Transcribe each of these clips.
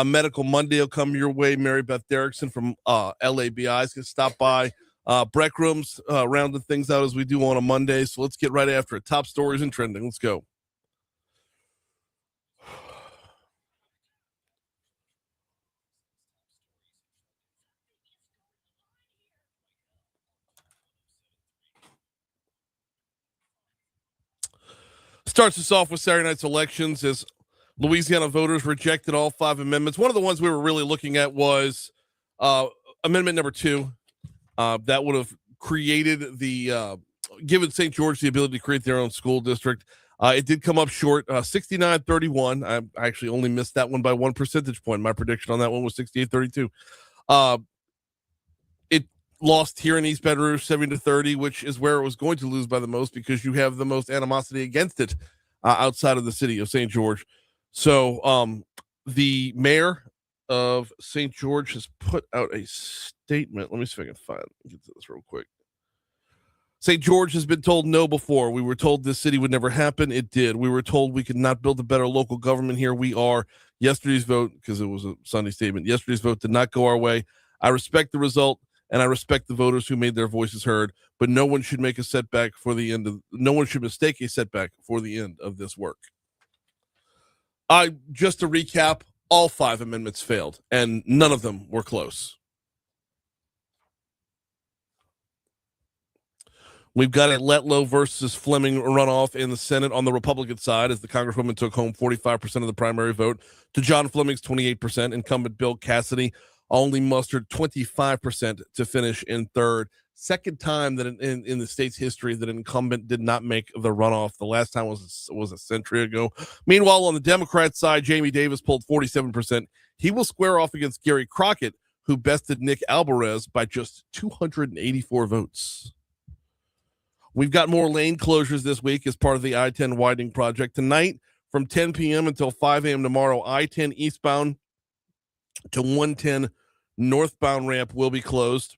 Medical Monday will come your way. Mary Beth Derrickson from LABI is going to stop by. BREC Room's rounding things out as we do on a Monday. So let's get right after it. Top stories and trending. Let's go. Starts us off with Saturday night's elections as Louisiana voters rejected all 5 amendments. One of the ones we were really looking at was amendment number 2. That would have created given St. George the ability to create their own school district. It did come up short, 69-31. I actually only missed that one by 1 percentage point. My prediction on that one was 68-32. It lost here in East Baton Rouge 70-30, which is where it was going to lose by the most because you have the most animosity against it outside of the city of St. George. So the mayor of St. George has put out a statement. Let me see if I can get to this real quick. St. George has been told no before. We were told this city would never happen. It did. We were told we could not build a better local government here. We are. Yesterday's vote, because it was a Sunday statement, yesterday's vote did not go our way. I respect the result, and I respect the voters who made their voices heard, but no one should make a setback for the end of, no one should mistake a setback for the end of this work. Just to recap, all 5 amendments failed, and none of them were close. We've got a Letlow versus Fleming runoff in the Senate on the Republican side as the Congresswoman took home 45% of the primary vote to John Fleming's 28%. Incumbent Bill Cassidy only mustered 25% to finish in third. Second time that in the state's history that an incumbent did not make the runoff. The last time was a century ago. Meanwhile, on the Democrat side, Jamie Davis pulled 47%. He will square off against Gary Crockett, who bested Nick Alvarez by just 284 votes. We've got more lane closures this week as part of the I-10 widening project. Tonight, from 10 p.m. until 5 a.m. tomorrow, I-10 eastbound to 110 northbound ramp will be closed.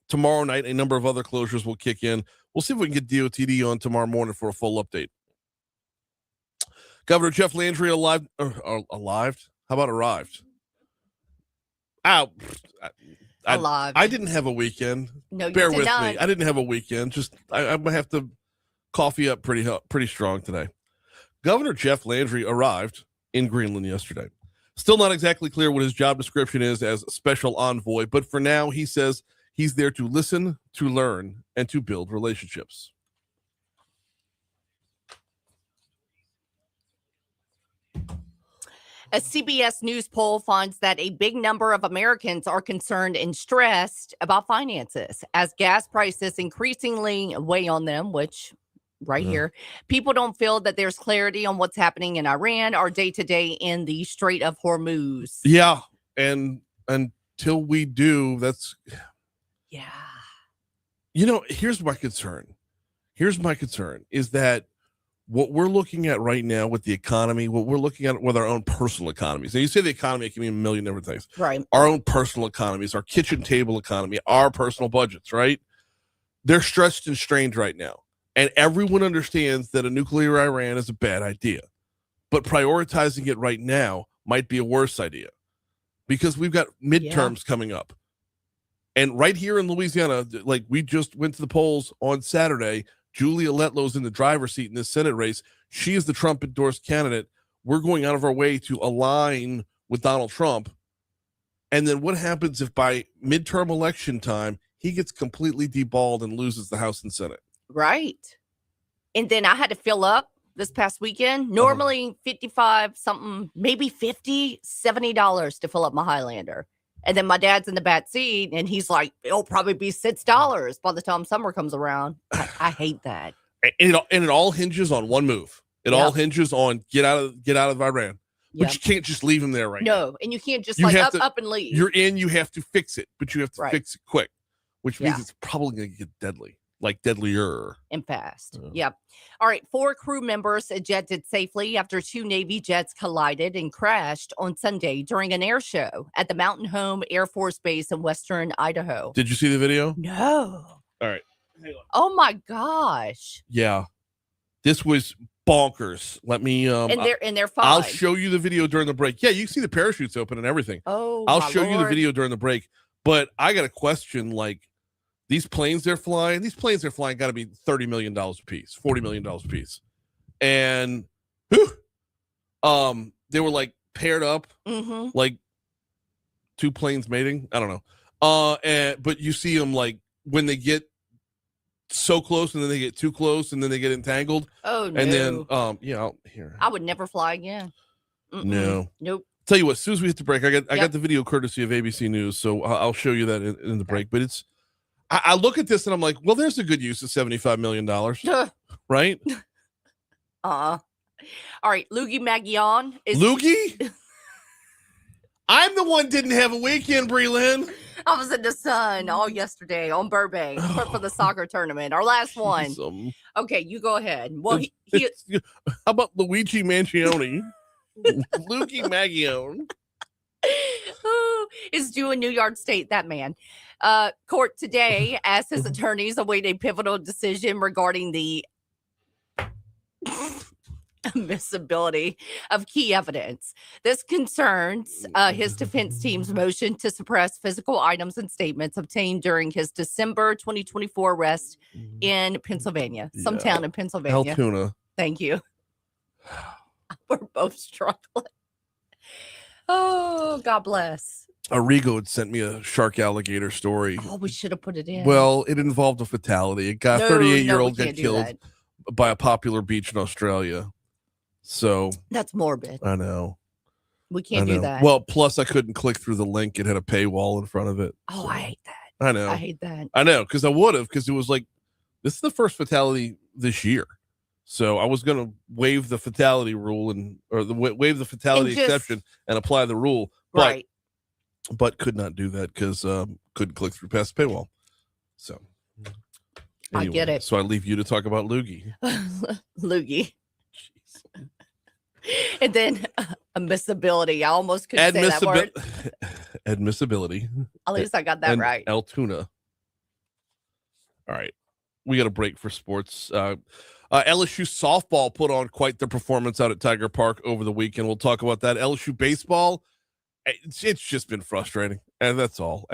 Tomorrow night, a number of other closures will kick in. We'll see if we can get DOTD on tomorrow morning for a full update. Governor Jeff Landry arrived. How about arrived? I didn't have a weekend. No, you Bear did with not. me. I didn't have a weekend. Just I'm gonna have to coffee up pretty strong today. Governor Jeff Landry arrived in Greenland yesterday. Still not exactly clear what his job description is as special envoy, but for now he says he's there to listen, to learn, and to build relationships. A CBS News poll finds that a big number of Americans are concerned and stressed about finances as gas prices increasingly weigh on them, which here, people don't feel that there's clarity on what's happening in Iran or day to day in the Strait of Hormuz. Yeah. And until we do, yeah. Here's my concern. Is that what we're looking at right now with the economy, what we're looking at with our own personal economies. Now, you say the economy, it can mean a million different things. Right. Our own personal economies, our kitchen table economy, our personal budgets, right? They're stretched and strained right now. And everyone understands that a nuclear Iran is a bad idea. But prioritizing it right now might be a worse idea because we've got midterms coming up. And right here in Louisiana, like we just went to the polls on Saturday, Julia Letlow's in the driver's seat in this Senate race. She is the Trump-endorsed candidate. We're going out of our way to align with Donald Trump. And then what happens if by midterm election time, he gets completely deballed and loses the House and Senate? Right. And then I had to fill up this past weekend. Normally $55 something, maybe $50, $70 to fill up my Highlander. And then my dad's in the back seat and he's like, it'll probably be $6 by the time summer comes around. I hate that. And it all hinges on one move. It all hinges on get out of Iran. But you can't just leave him there now. No, and you can't just up and leave. You're in, you have to fix it, but you have to fix it quick, which means it's probably going to get deadly. Like deadlier. And fast. Yep. All right. 4 crew members ejected safely after 2 Navy jets collided and crashed on Sunday during an air show at the Mountain Home Air Force Base in western Idaho. Did you see the video? No. All right. Oh my gosh. Yeah. This was bonkers. Let me and they're fine. I'll show you the video during the break. Yeah, you see the parachutes open and everything. Oh, I'll my show you the Lord. video during the break. But I got a question. Like, these planes they're flying got to be $30 million a piece, $40 million a piece, and they were like paired up, like two planes mating. I don't know. But you see them like when they get so close and then they get too close and then they get entangled. Oh no. And then here. I would never fly again. No. Nope. Tell you what, as soon as we hit the break, I got the video courtesy of ABC News, so I'll show you that in the break. But it's I look at this and I'm like, well, there's a good use of $75 million. Right? All right, Loogie Magion is Loogie? I'm the one didn't have a weekend, Breland. I was in the sun all yesterday on Burbank for the soccer tournament. Our last one. Okay, you go ahead. Well, he how about Luigi Mangione? Loogie Magione is due in New York State. That man. Court today as his attorneys await a pivotal decision regarding the admissibility of key evidence. This concerns his defense team's motion to suppress physical items and statements obtained during his December 2024 arrest in Pennsylvania, some town in Pennsylvania. Altoona. Thank you. We're both struggling. Oh, God bless. Arrigo had sent me a shark alligator story. Oh, we should have put it in. Well, it involved a fatality. A guy, 38-year-old, got killed that. by a popular beach in Australia. So that's morbid. I know. We can't do that. Well, plus I couldn't click through the link. It had a paywall in front of it. Oh, so. I hate that. I know. I hate that. I know, because I would have, because it was like, this is the first fatality this year. So I was going to waive the fatality rule waive the fatality exception and apply the rule. Right. But could not do that because couldn't click through past the paywall. So anyway, I get it. So I leave you to talk about Loogie. Loogie. And then admissibility. I almost couldn't say that word. Admissibility. At least I got that right. Altoona. All right. We got a break for sports. LSU softball put on quite the performance out at Tiger Park over the weekend. We'll talk about that. LSU baseball, it's just been frustrating. And that's all.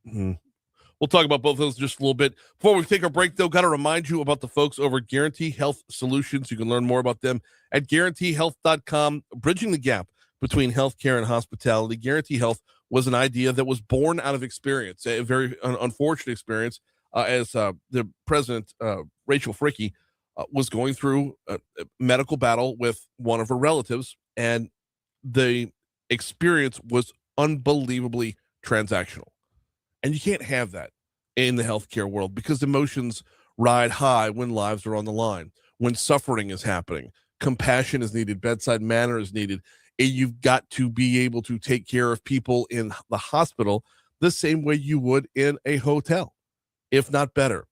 We'll talk about both of those just a little bit. Before we take our break, though, got to remind you about the folks over at Guarantee Health Solutions. You can learn more about them at guaranteehealth.com, bridging the gap between healthcare and hospitality. Guarantee Health was an idea that was born out of experience, a very unfortunate experience, as the president, Rachel Fricke, was going through a medical battle with one of her relatives, and the experience was unbelievably transactional. And you can't have that in the healthcare world because emotions ride high when lives are on the line, when suffering is happening, compassion is needed, bedside manner is needed. And you've got to be able to take care of people in the hospital the same way you would in a hotel, if not better.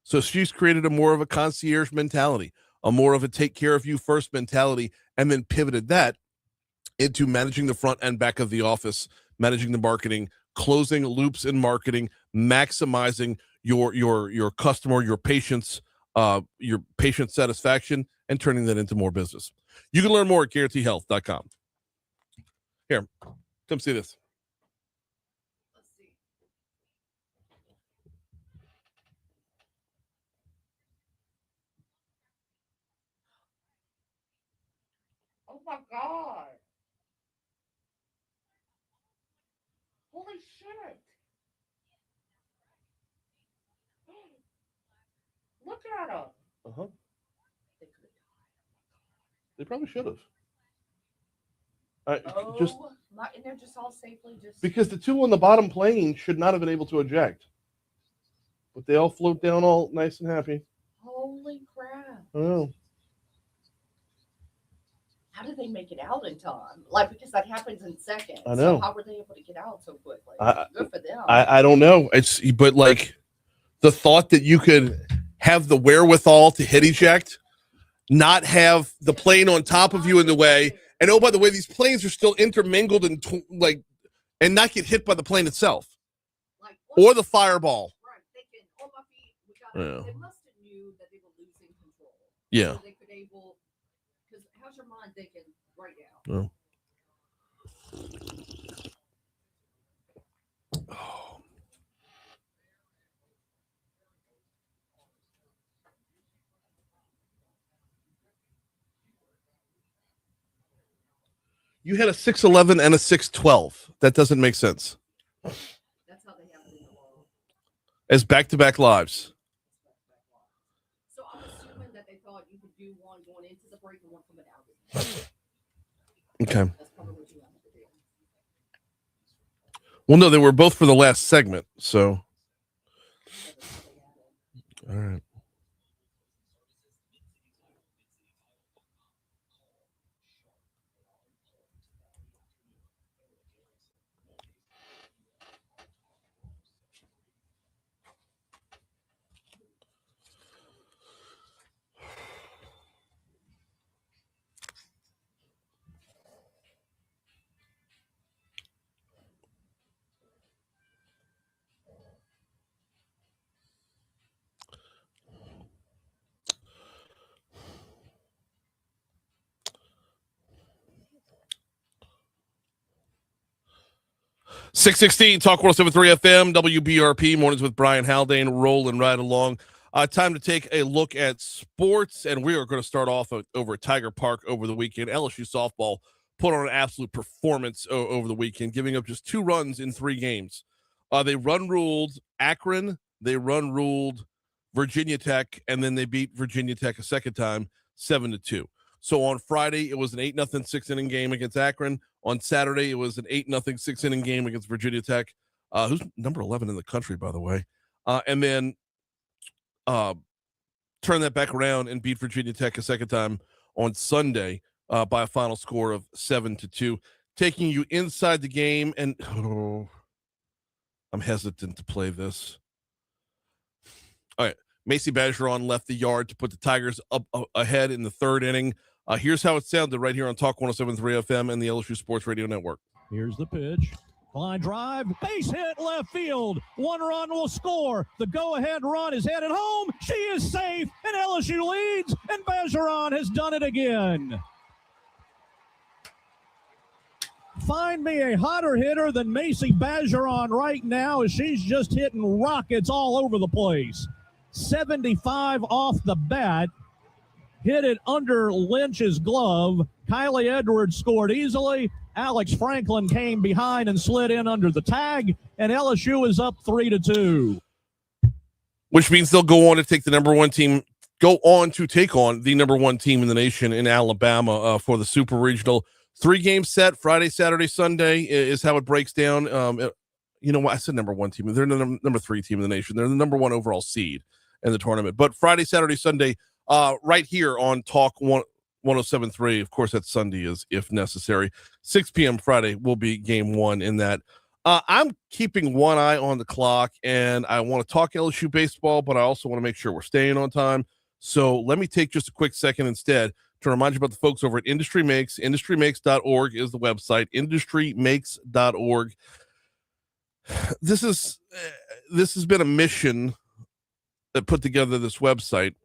So she's created a more of a concierge mentality, a more of a take care of you first mentality, and then pivoted that into managing the front and back of the office, managing the marketing, closing loops in marketing, maximizing your customer, your patient satisfaction, and turning that into more business. You can learn more at guaranteehealth.com. Here, come see this. Oh my God. Holy shit. Look at them. Uh-huh. They probably should have. And they're just all safely because the two on the bottom plane should not have been able to eject. But they all float down all nice and happy. Holy crap. I know. How did they make it out in time? Like, because that happens in seconds. I know. So how were they able to get out so quickly? Good for them. I don't know. But like the thought that you could have the wherewithal to hit eject, not have the plane on top of you in the way, and oh, by the way, these planes are still intermingled and and not get hit by the plane itself, or the fireball. Right. Thinking, oh, my feet. They must have knew that they were losing control. Yeah. So they could able thinking right now. No. You had a 611 and a 612. That doesn't make sense. That's how they have it in the law. As back-to-back lives. So I'm assuming that they thought you could do one going into the break and one coming out. Okay. That's probably what you wanted to do. Well, no, they were both for the last segment, so. All right. .616 Talk 107.3 FM WBRP mornings with Brian Haldane, rolling right along. Time to take a look at sports, and we are going to start off over at Tiger Park over the weekend. LSU softball put on an absolute performance over the weekend, giving up just 2 runs in 3 games. They run-ruled Akron, they run-ruled Virginia Tech, and then they beat Virginia Tech a second time, 7-2. So on Friday, it was an 8-0 6-inning game against Akron. On Saturday, it was an 8-0 6-inning game against Virginia Tech, who's number 11 in the country, by the way. And then turn that back around and beat Virginia Tech a second time on Sunday by a final score of 7-2, taking you inside the game. And I'm hesitant to play this. All right, Macy Bergeron left the yard to put the Tigers up ahead in the 3rd inning. Here's how it sounded right here on Talk 107.3 FM and the LSU Sports Radio Network. Here's the pitch. Line drive, base hit left field. 1 run will score. The go-ahead run is headed home. She is safe, and LSU leads, and Bergeron has done it again. Find me a hotter hitter than Macy Bergeron right now, as she's just hitting rockets all over the place. 75 off the bat. Hit it under Lynch's glove. Kylie Edwards scored easily. Alex Franklin came behind and slid in under the tag, and LSU is up 3-2. Which means they'll go on to take the number 1 team, go on to take on the number 1 team in the nation in Alabama for the Super Regional. 3-game set, Friday, Saturday, Sunday is how it breaks down. You know what? I said number 1 team. They're the number 3 team in the nation. They're the number 1 overall seed in the tournament. But Friday, Saturday, Sunday, right here on Talk 107.3. Of course, that Sunday is if necessary. 6 p.m. Friday will be game 1 in that. I'm keeping one eye on the clock, and I want to talk LSU baseball, but I also want to make sure we're staying on time. So let me take just a quick second instead to remind you about the folks over at Industry Makes. IndustryMakes.org is the website. IndustryMakes.org. This has been a mission that put together this website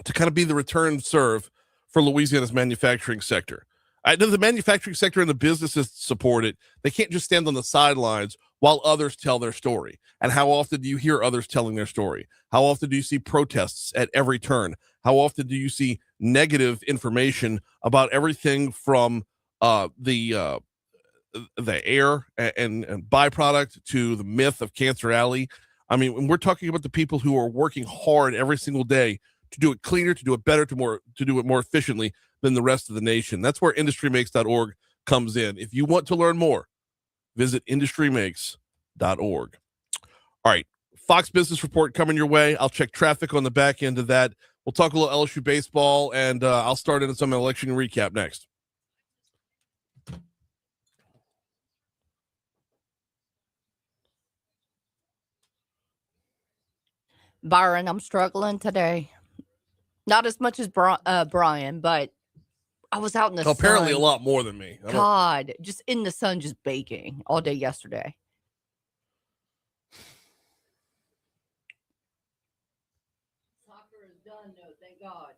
to kind of be the return serve for Louisiana's manufacturing sector. I know the manufacturing sector and the businesses support it. They can't just stand on the sidelines while others tell their story. And how often do you hear others telling their story? How often do you see protests at every turn? How often do you see negative information about everything from the air and byproduct to the myth of Cancer Alley? I mean, when we're talking about the people who are working hard every single day to do it cleaner, to do it better, to do it more efficiently than the rest of the nation. That's where IndustryMakes.org comes in. If you want to learn more, visit IndustryMakes.org. All right, Fox Business Report coming your way. I'll check traffic on the back end of that. We'll talk a little LSU baseball, and I'll start into some election recap next. Byron, I'm struggling today. Not as much as Brian, but I was out in the sun. Apparently a lot more than me. God, just in the sun, just baking all day yesterday. Soccer is done, no, thank God.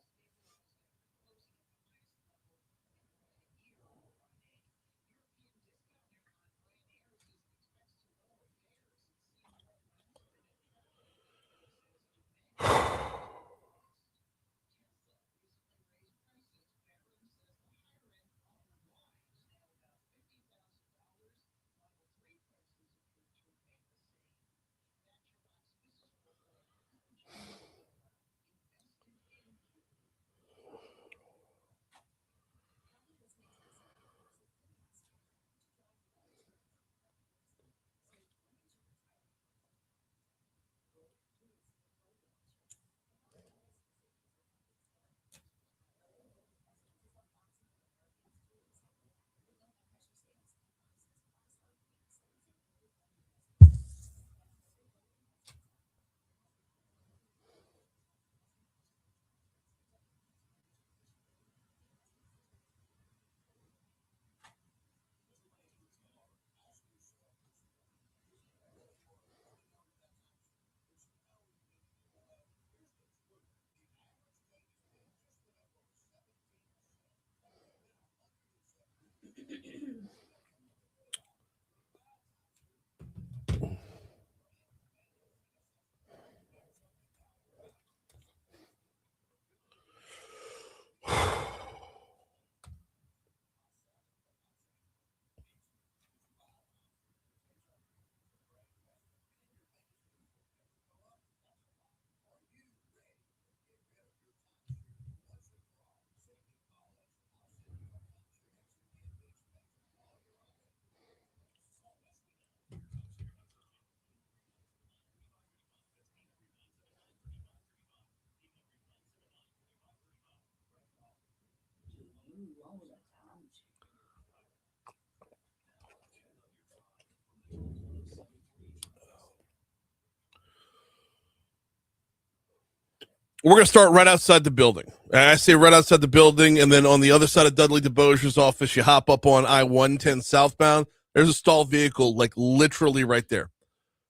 We're going to start right outside the building. I say right outside the building, and then on the other side of Dudley DeBosier's office, you hop up on I-110 southbound. There's a stalled vehicle, like literally right there.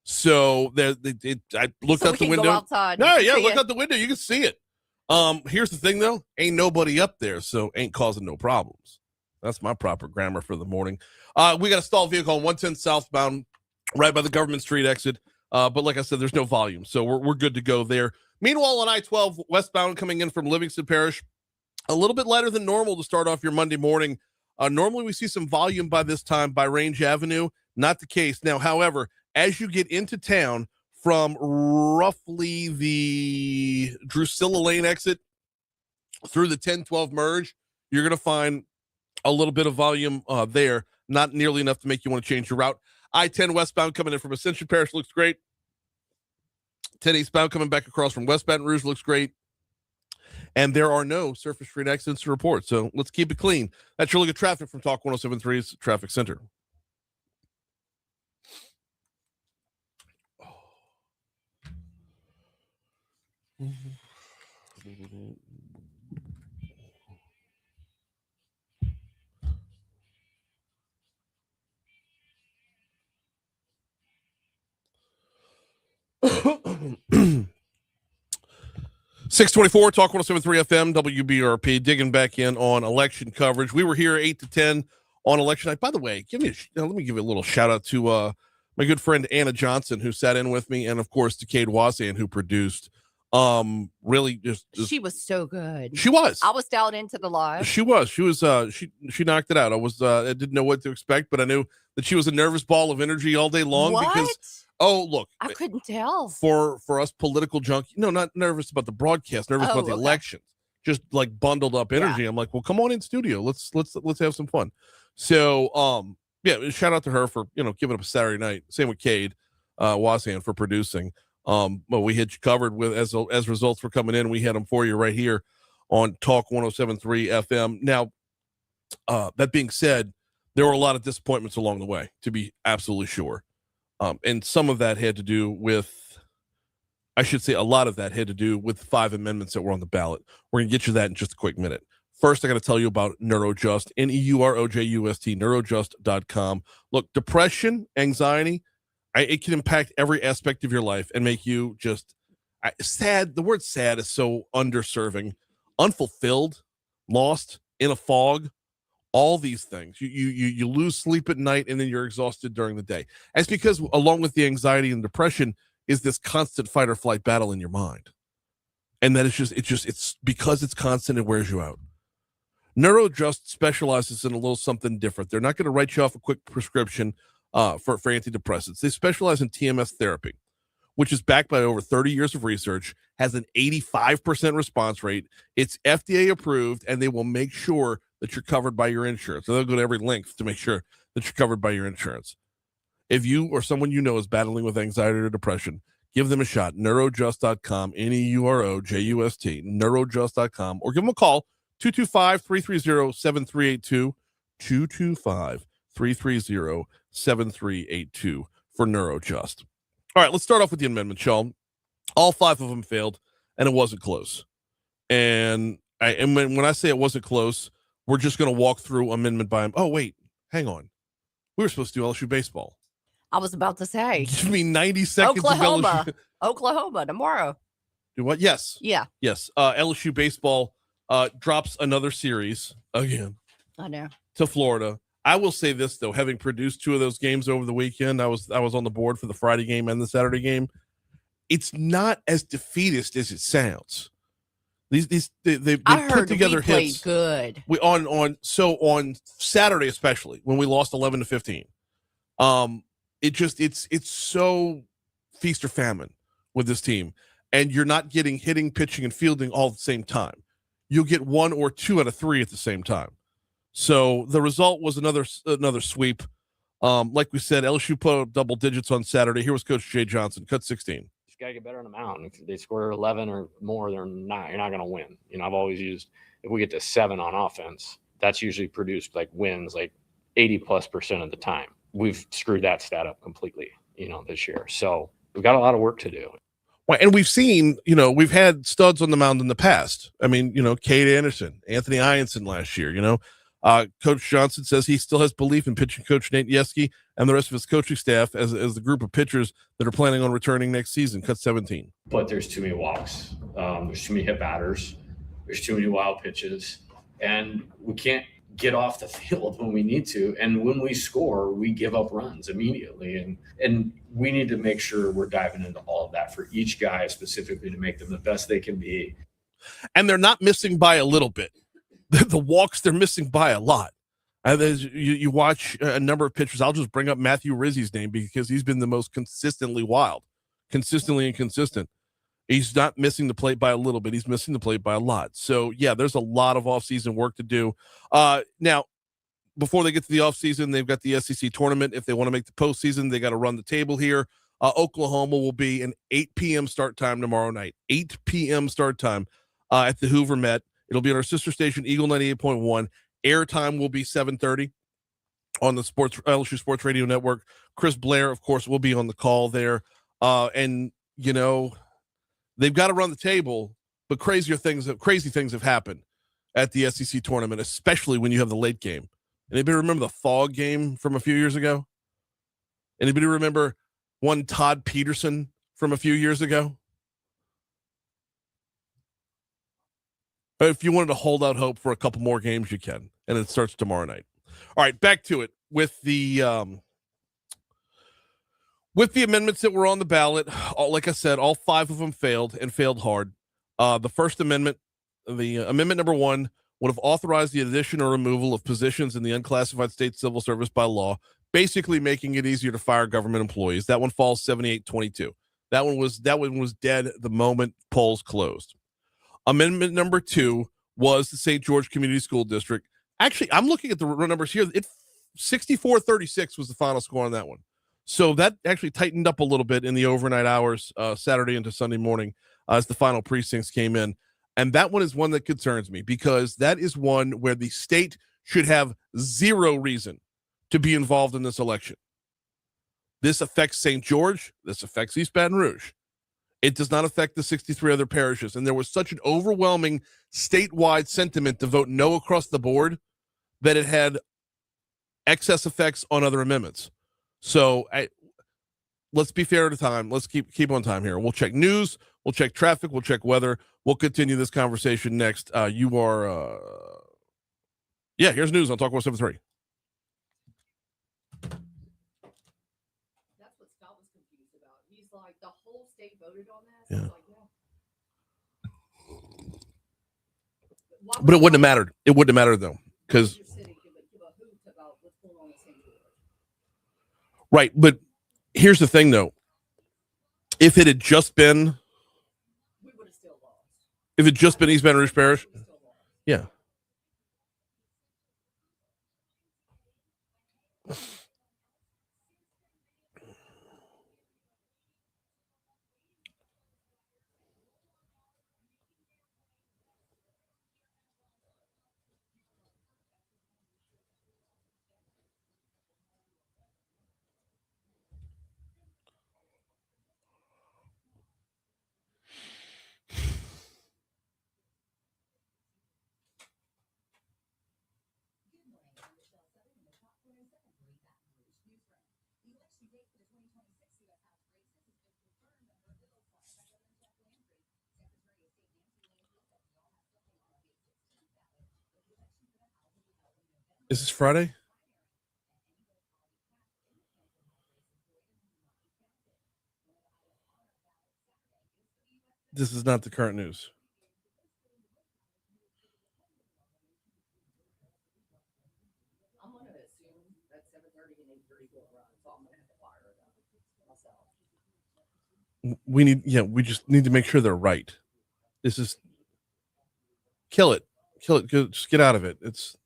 So I looked out the window. Go outside. No, yeah, look out the window. You can see it. Here's the thing, though. Ain't nobody up there, so ain't causing no problems. That's my proper grammar for the morning. We got a stalled vehicle on 110 southbound, right by the Government Street exit. But like I said, there's no volume, so we're good to go there. Meanwhile, on I-12 westbound coming in from Livingston Parish, a little bit lighter than normal to start off your Monday morning. Normally, we see some volume by this time by Range Avenue. Not the case. Now, however, as you get into town from roughly the Drusilla Lane exit through the 10-12 merge, you're going to find a little bit of volume there. Not nearly enough to make you want to change your route. I-10 westbound coming in from Ascension Parish looks great. 10 eastbound coming back across from West Baton Rouge looks great. And there are no surface street accidents to report. So let's keep it clean. That's your look at traffic from Talk 107.3's Traffic Center. Oh. 624 Talk 107.3 FM WBRP, digging back in on election coverage. We were here 8 to 10 on election night. By the way, let me give you a little shout out to my good friend Anna Johnson, who sat in with me, and of course Decade Wazan, who produced. Really just she was so good. She was. I was dialed into the live. She knocked it out. I didn't know what to expect, but I knew that she was a nervous ball of energy all day long. What? Because look, I couldn't tell. For us political junkies, no, not nervous about the broadcast, nervous about the elections. Just like bundled up energy. Yeah. I'm like, well, come on in studio. Let's have some fun. So yeah, shout out to her for giving up a Saturday night. Same with Cade Wazan for producing. Well, we had you covered with as results were coming in. We had them for you right here on Talk 107.3 FM. Now, that being said, there were a lot of disappointments along the way, to be absolutely sure. And some of that had to do with, I should say a lot of that had to do with 5 amendments that were on the ballot. We're going to get you that in just a quick minute. First, I got to tell you about Neurojust, NEUROJUST, neurojust.com. Look, depression, anxiety, it can impact every aspect of your life and make you just sad. The word sad is so underserving, unfulfilled, lost, in a fog. All these things. You lose sleep at night, and then you're exhausted during the day. That's because along with the anxiety and depression is this constant fight or flight battle in your mind. And that it's because it's constant, it wears you out. Neurojust specializes in a little something different. They're not going to write you off a quick prescription for antidepressants. They specialize in TMS therapy, which is backed by over 30 years of research, has an 85% response rate. It's FDA approved, and they will make sure that you're covered by your insurance. So they'll go to every length to make sure that you're covered by your insurance. If you or someone you know is battling with anxiety or depression, give them a shot. Neurojust.com, NEUROJUST, neurojust.com, or give them a call, 225-330-7382, 225-330-7382 for Neurojust. All right, let's start off with the amendment, y'all. All 5 of them failed, and it wasn't close. And when I say it wasn't close, we're just going to walk through amendment by him. Oh, wait, hang on. We were supposed to do LSU baseball. I was about to say. Give me 90 seconds Oklahoma. of LSU. Oklahoma tomorrow. Do what? Yes. Yeah. Yes. LSU baseball drops another series again. I know. To Florida. I will say this though, having produced 2 of those games over the weekend, I was on the board for the Friday game and the Saturday game. It's not as defeatist as it sounds. They've put together we played hits. Good. On Saturday, especially when we lost 11-15. It's so feast or famine with this team, and you're not getting hitting, pitching, and fielding all at the same time. You'll get 1 or 2 out of 3 at the same time. So the result was another sweep. Like we said, LSU put up double digits on Saturday. Here was Coach Jay Johnson, cut 16. Just got to get better on the mound. If they score 11 or more, you're not going to win. I've always used, if we get to 7 on offense, that's usually produced like wins like 80+% of the time. We've screwed that stat up completely, this year. So we've got a lot of work to do. Well, and we've seen, we've had studs on the mound in the past. I mean, Cade Anderson, Anthony Ianson last year, Coach Johnson says he still has belief in pitching coach Nate Yeske and the rest of his coaching staff as the group of pitchers that are planning on returning next season. Cut 17. But there's too many walks. There's too many hit batters. There's too many wild pitches. And we can't get off the field when we need to. And when we score, we give up runs immediately. And we need to make sure we're diving into all of that for each guy specifically to make them the best they can be. And they're not missing by a little bit. The walks, they're missing by a lot. You watch a number of pitchers. I'll just bring up Matthew Rizzi's name because he's been the most consistently inconsistent. He's not missing the plate by a little bit. He's missing the plate by a lot. So, yeah, there's a lot of offseason work to do. Now, before they get to the offseason, they've got the SEC tournament. If they want to make the postseason, they got to run the table here. Oklahoma will be an 8 p.m. start time tomorrow night. 8 p.m. start time at the Hoover Met. It'll be on our sister station, Eagle 98.1. Airtime will be 7:30 on the LSU Sports Radio Network. Chris Blair, of course, will be on the call there. And, they've got to run the table, but crazy things have happened at the SEC tournament, especially when you have the late game. Anybody remember the fog game from a few years ago? Anybody remember one Todd Peterson from a few years ago? If you wanted to hold out hope for a couple more games, you can. And it starts tomorrow night. All right, back to it with the amendments that were on the ballot. Like I said, all 5 of them failed and failed hard. The first amendment, the amendment number 1, would have authorized the addition or removal of positions in the unclassified state civil service by law, basically making it easier to fire government employees. That one falls 78-22. That one was dead the moment polls closed. Amendment number 2 was the St. George Community School District. Actually, I'm looking at the numbers here. 64-36 was the final score on that one. So that actually tightened up a little bit in the overnight hours, Saturday into Sunday morning, as the final precincts came in. And that one is one that concerns me because that is one where the state should have zero reason to be involved in this election. This affects St. George. This affects East Baton Rouge. It does not affect the 63 other parishes. And there was such an overwhelming statewide sentiment to vote no across the board that it had excess effects on other amendments. So let's be fair to time. Let's keep on time here. We'll check news. We'll check traffic. We'll check weather. We'll continue this conversation next. Here's news on Talk 173. That's what Scott was confused about. He's like, the whole state voted on that? Yeah. Like, but it wouldn't have mattered. It wouldn't have mattered, though, because right. But here's the thing, though. If it had just been, we would have still lost. If it had just been East Baton Rouge Parish, yeah. Is this Friday? This is not the current news. I'm going to assume that 7:30 and 8:30 will run, so I'm going to have to fire it up myself. We just need to make sure they're right. This is kill it. Just get out of it. It's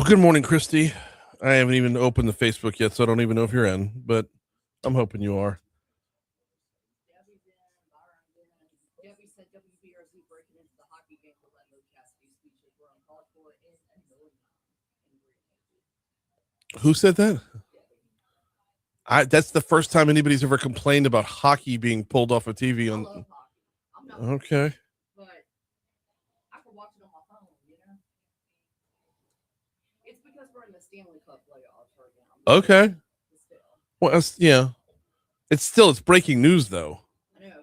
good morning, Christy. I haven't even opened the Facebook yet, so I don't even know if you're in, but I'm hoping you are. Debbie said WBRZ breaking into the hockey game to let Cassidy's speeches were uncalled for and annoying. Who said that? That's the first time anybody's ever complained about hockey being pulled off of TV. I love hockey. I'm not Okay. but I can watch it on my phone, you know? It's because we're in the Stanley Cup playoffs right now. Okay. Well, yeah. It's breaking news, though. I know.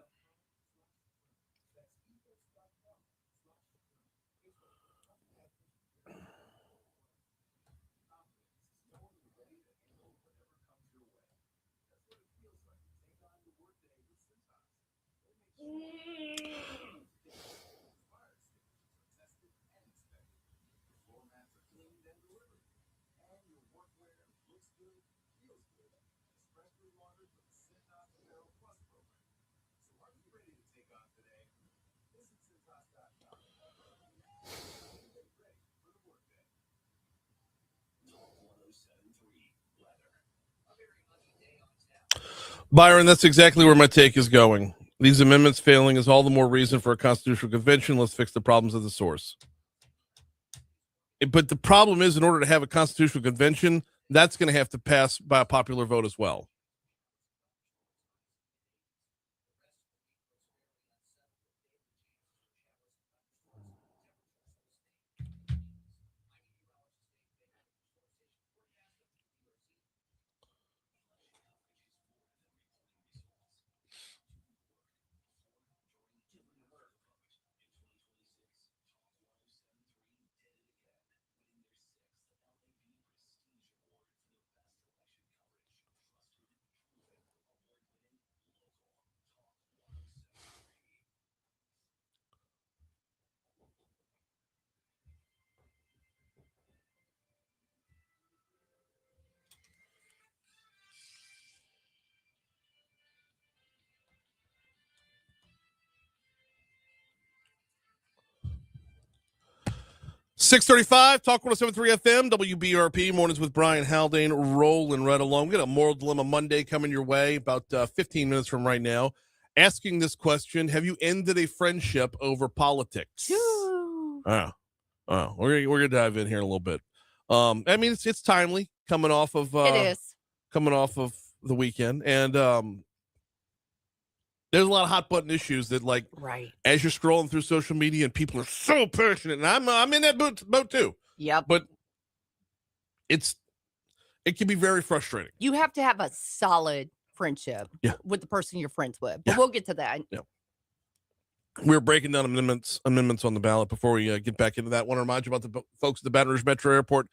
Byron, that's exactly where my take is going. These amendments failing is all the more reason for a constitutional convention. Let's fix the problems at the source. But the problem is, in order to have a constitutional convention, that's going to have to pass by a popular vote as well. .635 Talk 107.3 FM WBRP mornings with Brian Haldane rolling right along. We got a moral dilemma Monday coming your way about 15 minutes from right now. Asking this question: have you ended a friendship over politics? We're gonna dive in here in a little bit. I mean, it's timely coming off of it is coming off of the weekend, and there's a lot of hot button issues that, like, right as you're scrolling through social media and people are so passionate, and I'm in that boat too. Yep. But it can be very frustrating. You have to have a solid friendship with the person you're friends with. But we'll get to that. Yeah. We're breaking down amendments on the ballot before we get back into that. I want to remind you about the folks at the Baton Rouge Metro Airport.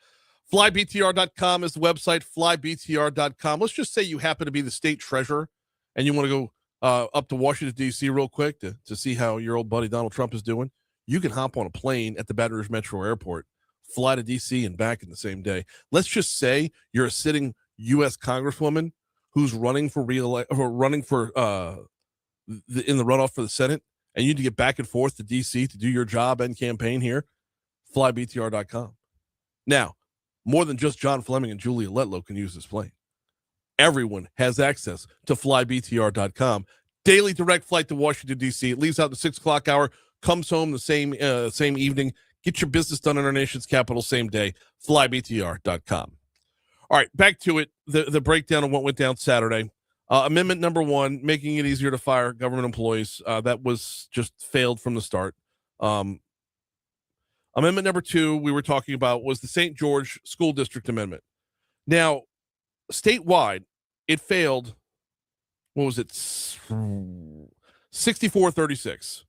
FlyBTR.com is the website, FlyBTR.com. Let's just say you happen to be the state treasurer and you want to go up to Washington, D.C. real quick to see how your old buddy Donald Trump is doing. You can hop on a plane at the Baton Rouge Metro Airport, fly to D.C. and back in the same day. Let's just say you're a sitting U.S. Congresswoman who's running for in the runoff for the Senate, and you need to get back and forth to D.C. to do your job and campaign here. FlyBTR.com. Now, more than just John Fleming and Julia Letlow can use this plane. Everyone has access to FlyBTR.com. Daily direct flight to Washington, D.C. It leaves out the 6 o'clock hour, comes home the same evening, Get your business done in our nation's capital same day. FlyBTR.com. All right, back to it. The breakdown of what went down Saturday. Amendment number 1, making it easier to fire government employees. That was just failed from the start. Amendment number 2 we were talking about was the St. George School District Amendment. Now, statewide, it failed. What was it? 64-36.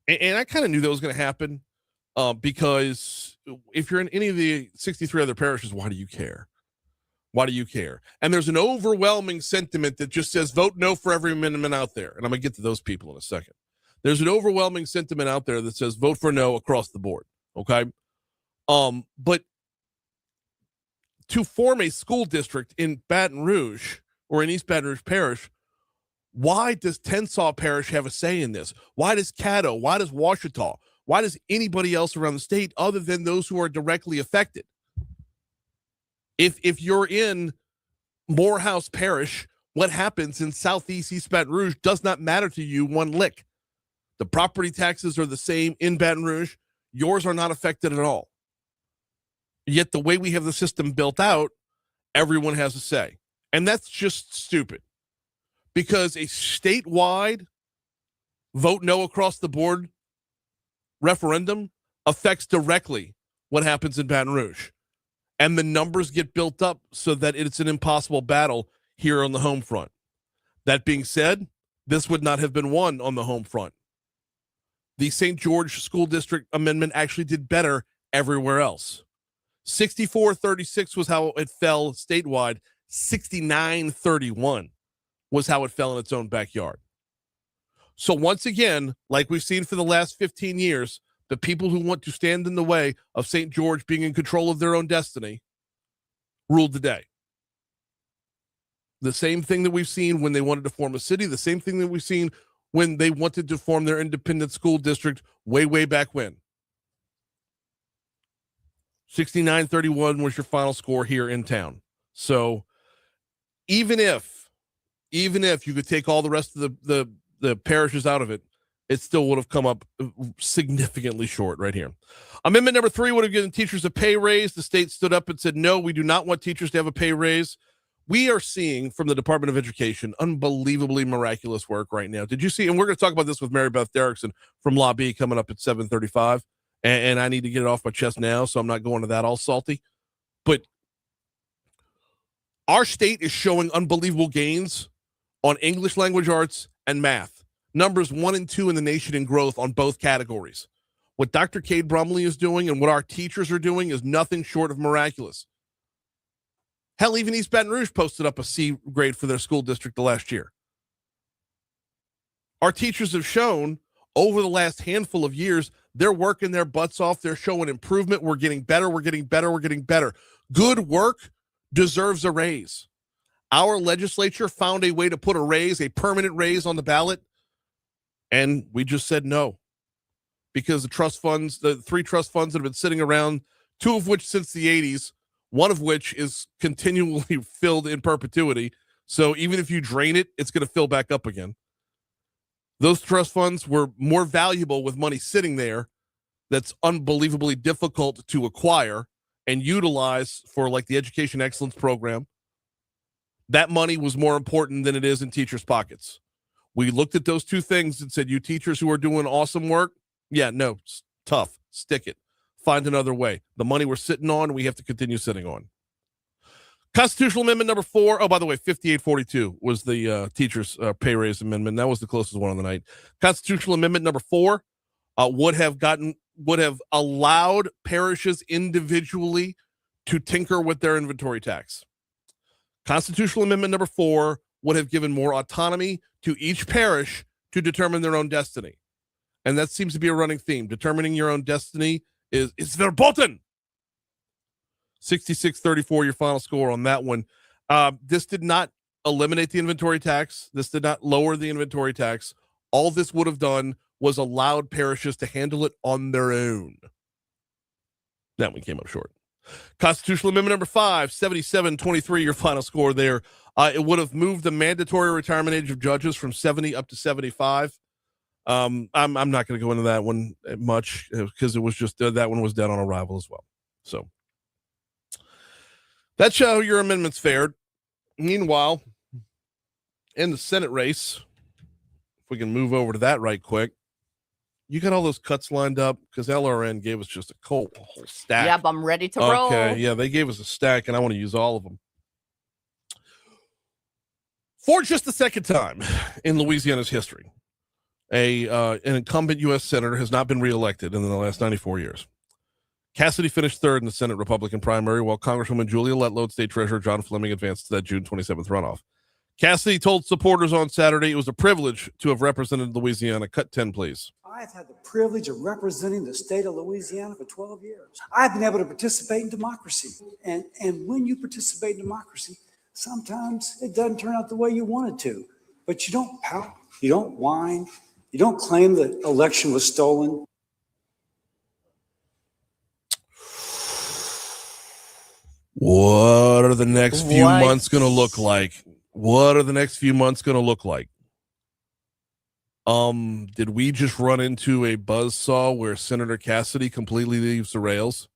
And I kind of knew that was going to happen because if you're in any of the 63 other parishes, why do you care? Why do you care? And there's an overwhelming sentiment that just says vote no for every amendment out there. And I'm going to get to those people in a second. There's an overwhelming sentiment out there that says vote for no across the board. Okay. But to form a school district in Baton Rouge or in East Baton Rouge Parish, why does Tensas Parish have a say in this? Why does Caddo? Why does Ouachita? Why does anybody else around the state other than those who are directly affected? If you're in Morehouse Parish, what happens in Southeast East Baton Rouge does not matter to you one lick. The property taxes are the same in Baton Rouge. Yours are not affected at all. Yet the way we have the system built out, everyone has a say. And that's just stupid. Because a statewide vote no across the board referendum affects directly what happens in Baton Rouge. And the numbers get built up so that it's an impossible battle here on the home front. That being said, this would not have been won on the home front. The St. George School District Amendment actually did better everywhere else. 64-36 was how it fell statewide. 69-31 was how it fell in its own backyard. So once again, like we've seen for the last 15 years, the people who want to stand in the way of St. George being in control of their own destiny ruled the day. The same thing that we've seen when they wanted to form a city, the same thing that we've seen when they wanted to form their independent school district way back when. 69-31 was your final score here in town. So even if you could take all the rest of the parishes out of it, it still would have come up significantly short right here. Amendment number 3 would have given teachers a pay raise. The state stood up and said, no, we do not want teachers to have a pay raise. We are seeing from the Department of Education unbelievably miraculous work right now. Did you see? And we're going to talk about this with Mary Beth Derrickson from LABI coming up at 7:35. And I need to get it off my chest now, so I'm not going to that all salty. But our state is showing unbelievable gains on English language arts and math. Numbers 1 and 2 in the nation in growth on both categories. What Dr. Cade Brumley is doing and what our teachers are doing is nothing short of miraculous. Hell, even East Baton Rouge posted up a C grade for their school district the last year. Our teachers have shown over the last handful of years, they're working their butts off. They're showing improvement. We're getting better. We're getting better. We're getting better. Good work deserves a raise. Our legislature found a way to put a raise, a permanent raise on the ballot. And we just said no, because the trust funds, the 3 trust funds that have been sitting around, 2 of which since the 80s, 1 of which is continually filled in perpetuity. So even if you drain it, it's going to fill back up again. Those trust funds were more valuable with money sitting there that's unbelievably difficult to acquire and utilize for like the Education Excellence Program. That money was more important than it is in teachers' pockets. We looked at those 2 things and said, you teachers who are doing awesome work, yeah, no, it's tough. Stick it. Find another way. The money we're sitting on, we have to continue sitting on. Constitutional Amendment number 4. Oh, by the way, 5842 was the teachers' pay raise amendment. That was the closest one on the night. Constitutional Amendment number 4 would have allowed parishes individually to tinker with their inventory tax. Constitutional Amendment number 4 would have given more autonomy to each parish to determine their own destiny. And that seems to be a running theme. Determining your own destiny is verboten. 66-34, your final score on that one. This did not eliminate the inventory tax. This did not lower the inventory tax. All this would have done was allowed parishes to handle it on their own. That one came up short. Constitutional Amendment number 5, 77-23, your final score there. It would have moved the mandatory retirement age of judges from 70 up to 75. I'm not going to go into that one much because it was just that one was dead on arrival as well. So that's how your amendments fared. Meanwhile, in the Senate race, if we can move over to that right quick, you got all those cuts lined up because LRN gave us just a whole stack. Yep, I'm ready to roll. Okay, yeah, they gave us a stack, and I want to use all of them. For just the second time in Louisiana's history, an incumbent U.S. senator has not been reelected in the last 94 years. Cassidy finished third in the Senate Republican primary, while Congresswoman Julia Letlow, State Treasurer John Fleming advanced to that June 27th runoff. Cassidy told supporters on Saturday it was a privilege to have represented Louisiana. Cut 10, please. I've had the privilege of representing the state of Louisiana for 12 years. I've been able to participate in democracy. And when you participate in democracy, sometimes it doesn't turn out the way you want it to. But you don't pout, you don't whine, you don't claim the election was stolen. What are the next few months going to look like? What are the next few months going to look like? Did we just run into a buzzsaw where Senator Cassidy completely leaves the rails?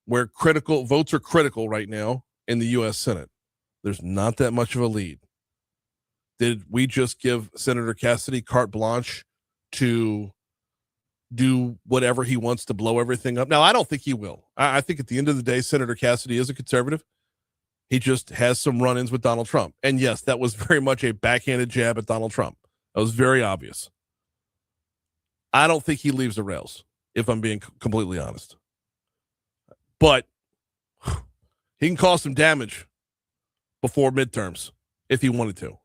Where votes are critical right now in the U.S. Senate. There's not that much of a lead. Did we just give Senator Cassidy carte blanche to do whatever he wants to blow everything up? Now, I don't think he will. I think at the end of the day, Senator Cassidy is a conservative. He just has some run-ins with Donald Trump. And yes, that was very much a backhanded jab at Donald Trump. That was very obvious. I don't think he leaves the rails, if I'm being completely honest. But he can cause some damage before midterms if he wanted to.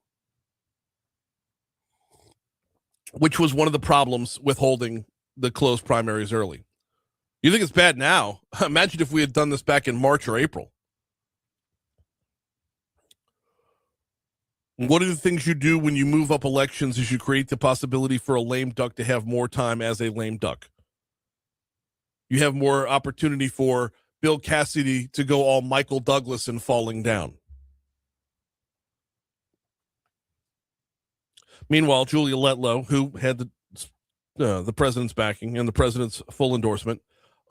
Which was one of the problems with holding the closed primaries early. You think it's bad now? Imagine if we had done this back in March or April. One of the things you do when you move up elections is you create the possibility for a lame duck to have more time as a lame duck. You have more opportunity for Bill Cassidy to go all Michael Douglas and falling down. Meanwhile, Julia Letlow, who had the president's backing and the president's full endorsement,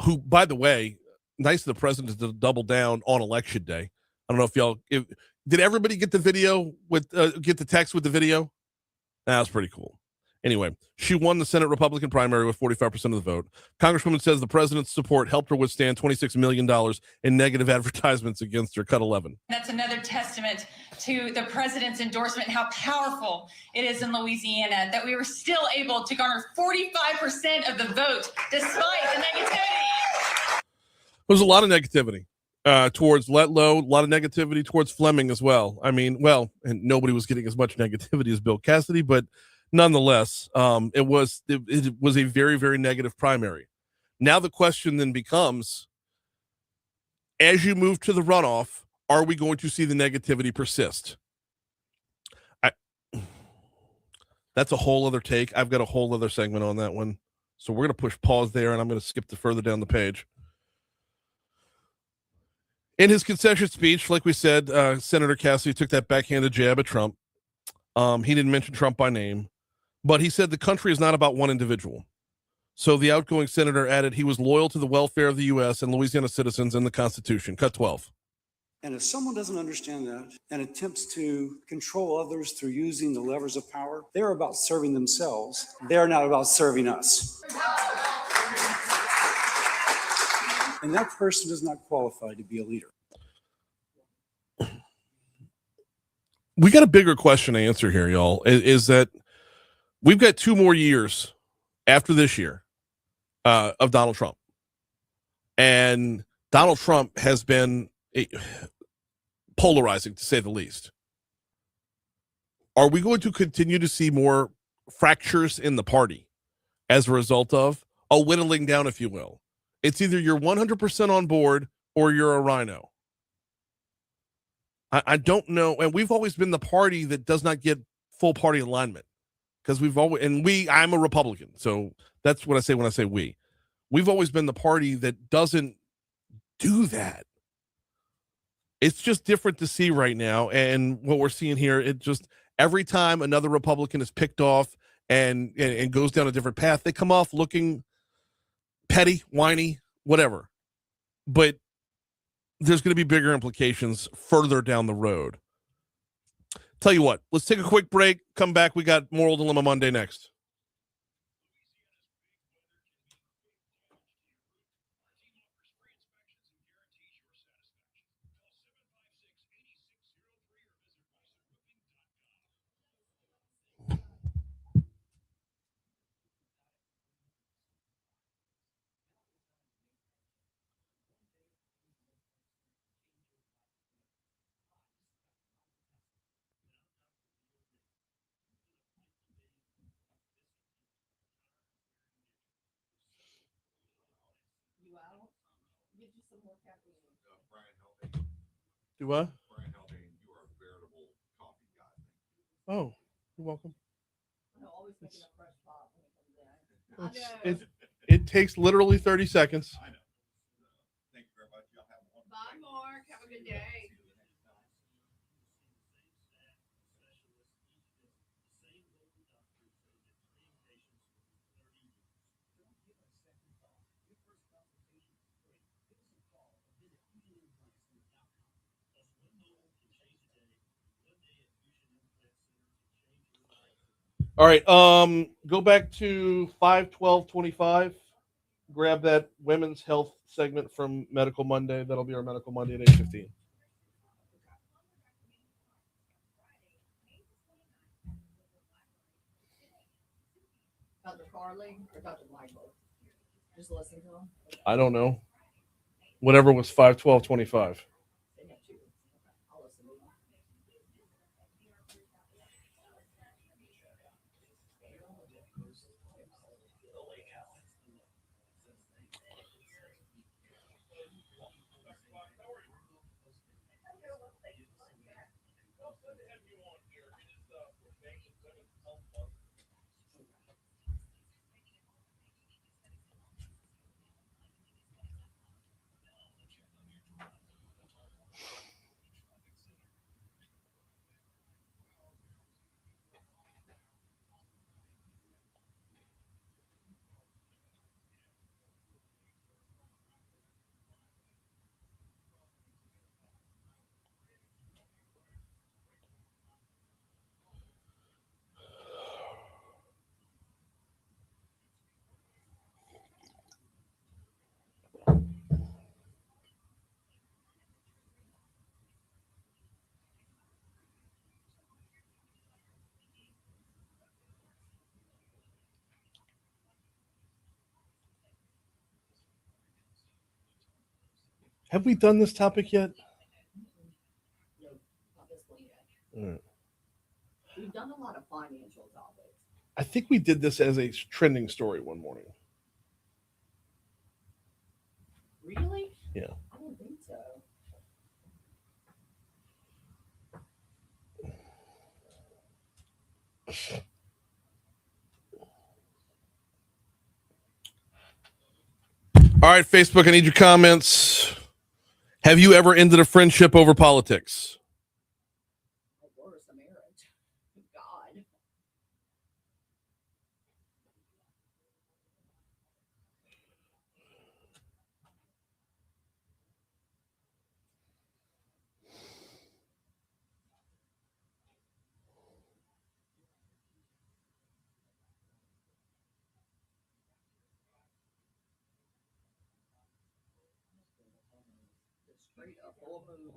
who, by the way, nice of the president to double down on election day. I don't know if did everybody get the video get the text with the video? That was pretty cool. Anyway, she won the Senate Republican primary with 45% of the vote. Congresswoman says the president's support helped her withstand $26 million in negative advertisements against her. Cut 11. That's another testament to the president's endorsement and how powerful it is in Louisiana that we were still able to garner 45% of the vote despite the negativity. There's a lot of negativity towards Letlow, a lot of negativity towards Fleming as well. I mean, and nobody was getting as much negativity as Bill Cassidy, but nonetheless, it was a very, very negative primary. Now the question then becomes, as you move to the runoff, are we going to see the negativity persist? That's a whole other take. I've got a whole other segment on that one. So we're going to push pause there, and I'm going to skip to further down the page. In his concession speech, like we said, Senator Cassidy took that backhanded jab at Trump. He didn't mention Trump by name, but he said the country is not about one individual. So the outgoing senator added he was loyal to the welfare of the U.S. and Louisiana citizens and the Constitution. Cut 12. And if someone doesn't understand that and attempts to control others through using the levers of power, they're about serving themselves. They're not about serving us. And that person is not qualified to be a leader. We got a bigger question to answer here, y'all, is that we've got 2 more years after this year of Donald Trump. And Donald Trump has been polarizing, to say the least. Are we going to continue to see more fractures in the party as a result of a whittling down, if you will? It's either you're 100% on board or you're a rhino. I don't know. And we've always been the party that does not get full party alignment because I'm a Republican. So that's what I say when I say we. We've always been the party that doesn't do that. It's just different to see right now. And what we're seeing here, it just every time another Republican is picked off, and goes down a different path, they come off looking petty, whiny, whatever. But there's going to be bigger implications further down the road. Tell you what, let's take a quick break. Come back. We got Moral Dilemma Monday next. Do what? Brian Haldane, you are a veritable coffee guy. Oh, you're welcome. It takes literally 30 seconds. I know. Thank you very much. Y'all have one. Bye, Mark. Have a good day. All right. Go back to 5/12/25. Grab that women's health segment from Medical Monday. That'll be our Medical Monday at 8:15. Dr. Farley or Dr. Michael? Just listen to them. I don't know. Whatever was 5/12/25. They have two. I'll listen to them. Have we done this topic yet? No, not this one yet. All right. We've done a lot of financial topics. I think we did this as a trending story one morning. Really? Yeah. I don't think so. All right, Facebook, I need your comments. Have you ever ended a friendship over politics? Or worse, a marriage. God. Straight up full moves.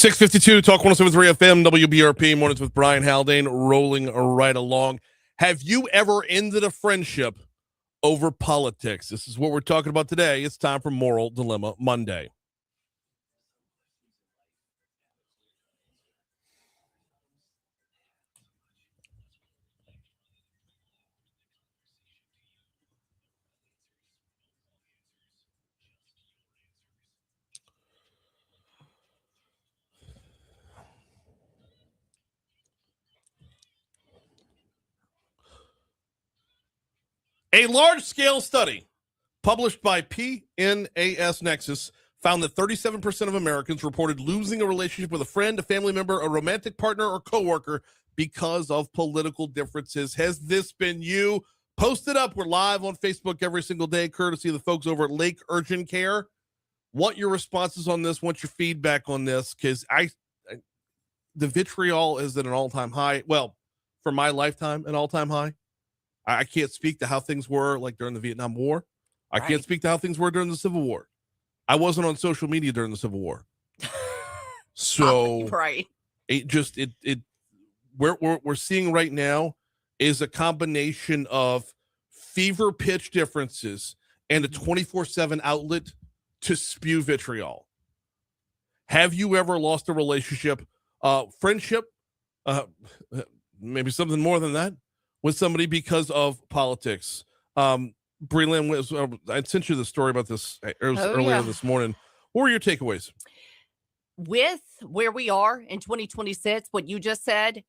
652 Talk 107.3 FM WBRP mornings with Brian Haldane rolling right along. Have you ever ended a friendship over politics? This is what we're talking about today. It's time for Moral Dilemma Monday. A large-scale study published by PNAS Nexus found that 37% of Americans reported losing a relationship with a friend, a family member, a romantic partner, or coworker because of political differences. Has this been you? Post it up. We're live on Facebook every single day, courtesy of the folks over at Lake Urgent Care. Want your responses on this? Want your feedback on this? Because the vitriol is at an all-time high. Well, for my lifetime, an all-time high. I can't speak to how things were like during the Vietnam War. I can't speak to how things were during the Civil War. I wasn't on social media during the Civil War. So we're seeing right now is a combination of fever pitch differences and a 24/7 outlet to spew vitriol. Have you ever lost a relationship, friendship, maybe something more than that, with somebody because of politics? Breland, I sent you the story about this earlier this morning. What were your takeaways? With where we are in 2026, what you just said,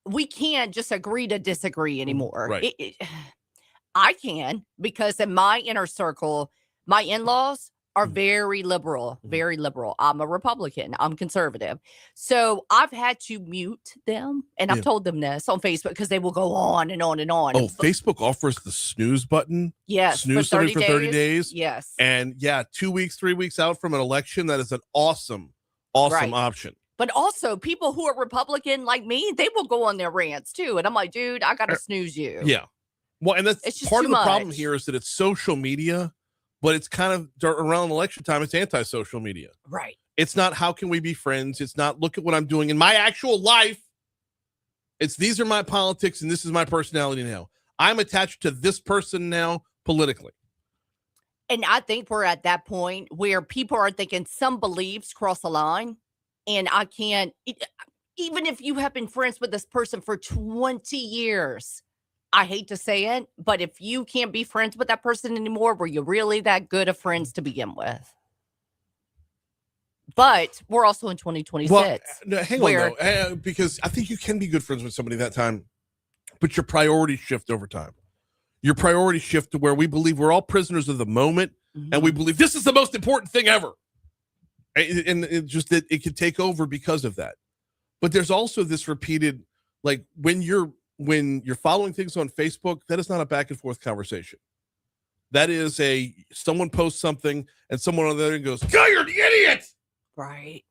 we can't just agree to disagree anymore. Right. I can, because in my inner circle, my in-laws are very liberal, very liberal. I'm a Republican. I'm conservative. So I've had to mute them. And I've told them this on Facebook because they will go on and on and on. Oh, Facebook offers the snooze button. Yes. Snooze somebody for 30 days. Yes. And 2 weeks, 3 weeks out from an election, that is an awesome option. But also people who are Republican like me, they will go on their rants too. And I'm like, dude, I got to snooze you. Yeah. Well, and that's just part of the too problem much. here is that it's social media. But it's kind of around election time. It's anti-social media. Right. It's not how can we be friends. It's not look at what I'm doing in my actual life. It's these are my politics and this is my personality now. I'm attached to this person now politically. And I think we're at that point where people are thinking some beliefs cross the line. And I can't, even if you have been friends with this person for 20 years, I hate to say it, but if you can't be friends with that person anymore, were you really that good of friends to begin with? But we're also in 2026. Well, no, hang on though, because I think you can be good friends with somebody that time, but your priorities shift over time. Your priorities shift to where we believe we're all prisoners of the moment, and we believe this is the most important thing ever. And it just that it can take over because of that. But there's also this repeated, like when you're following things on Facebook, that is not a back and forth conversation. That is someone posts something and someone on the other end goes, "God, you're an idiot." Right.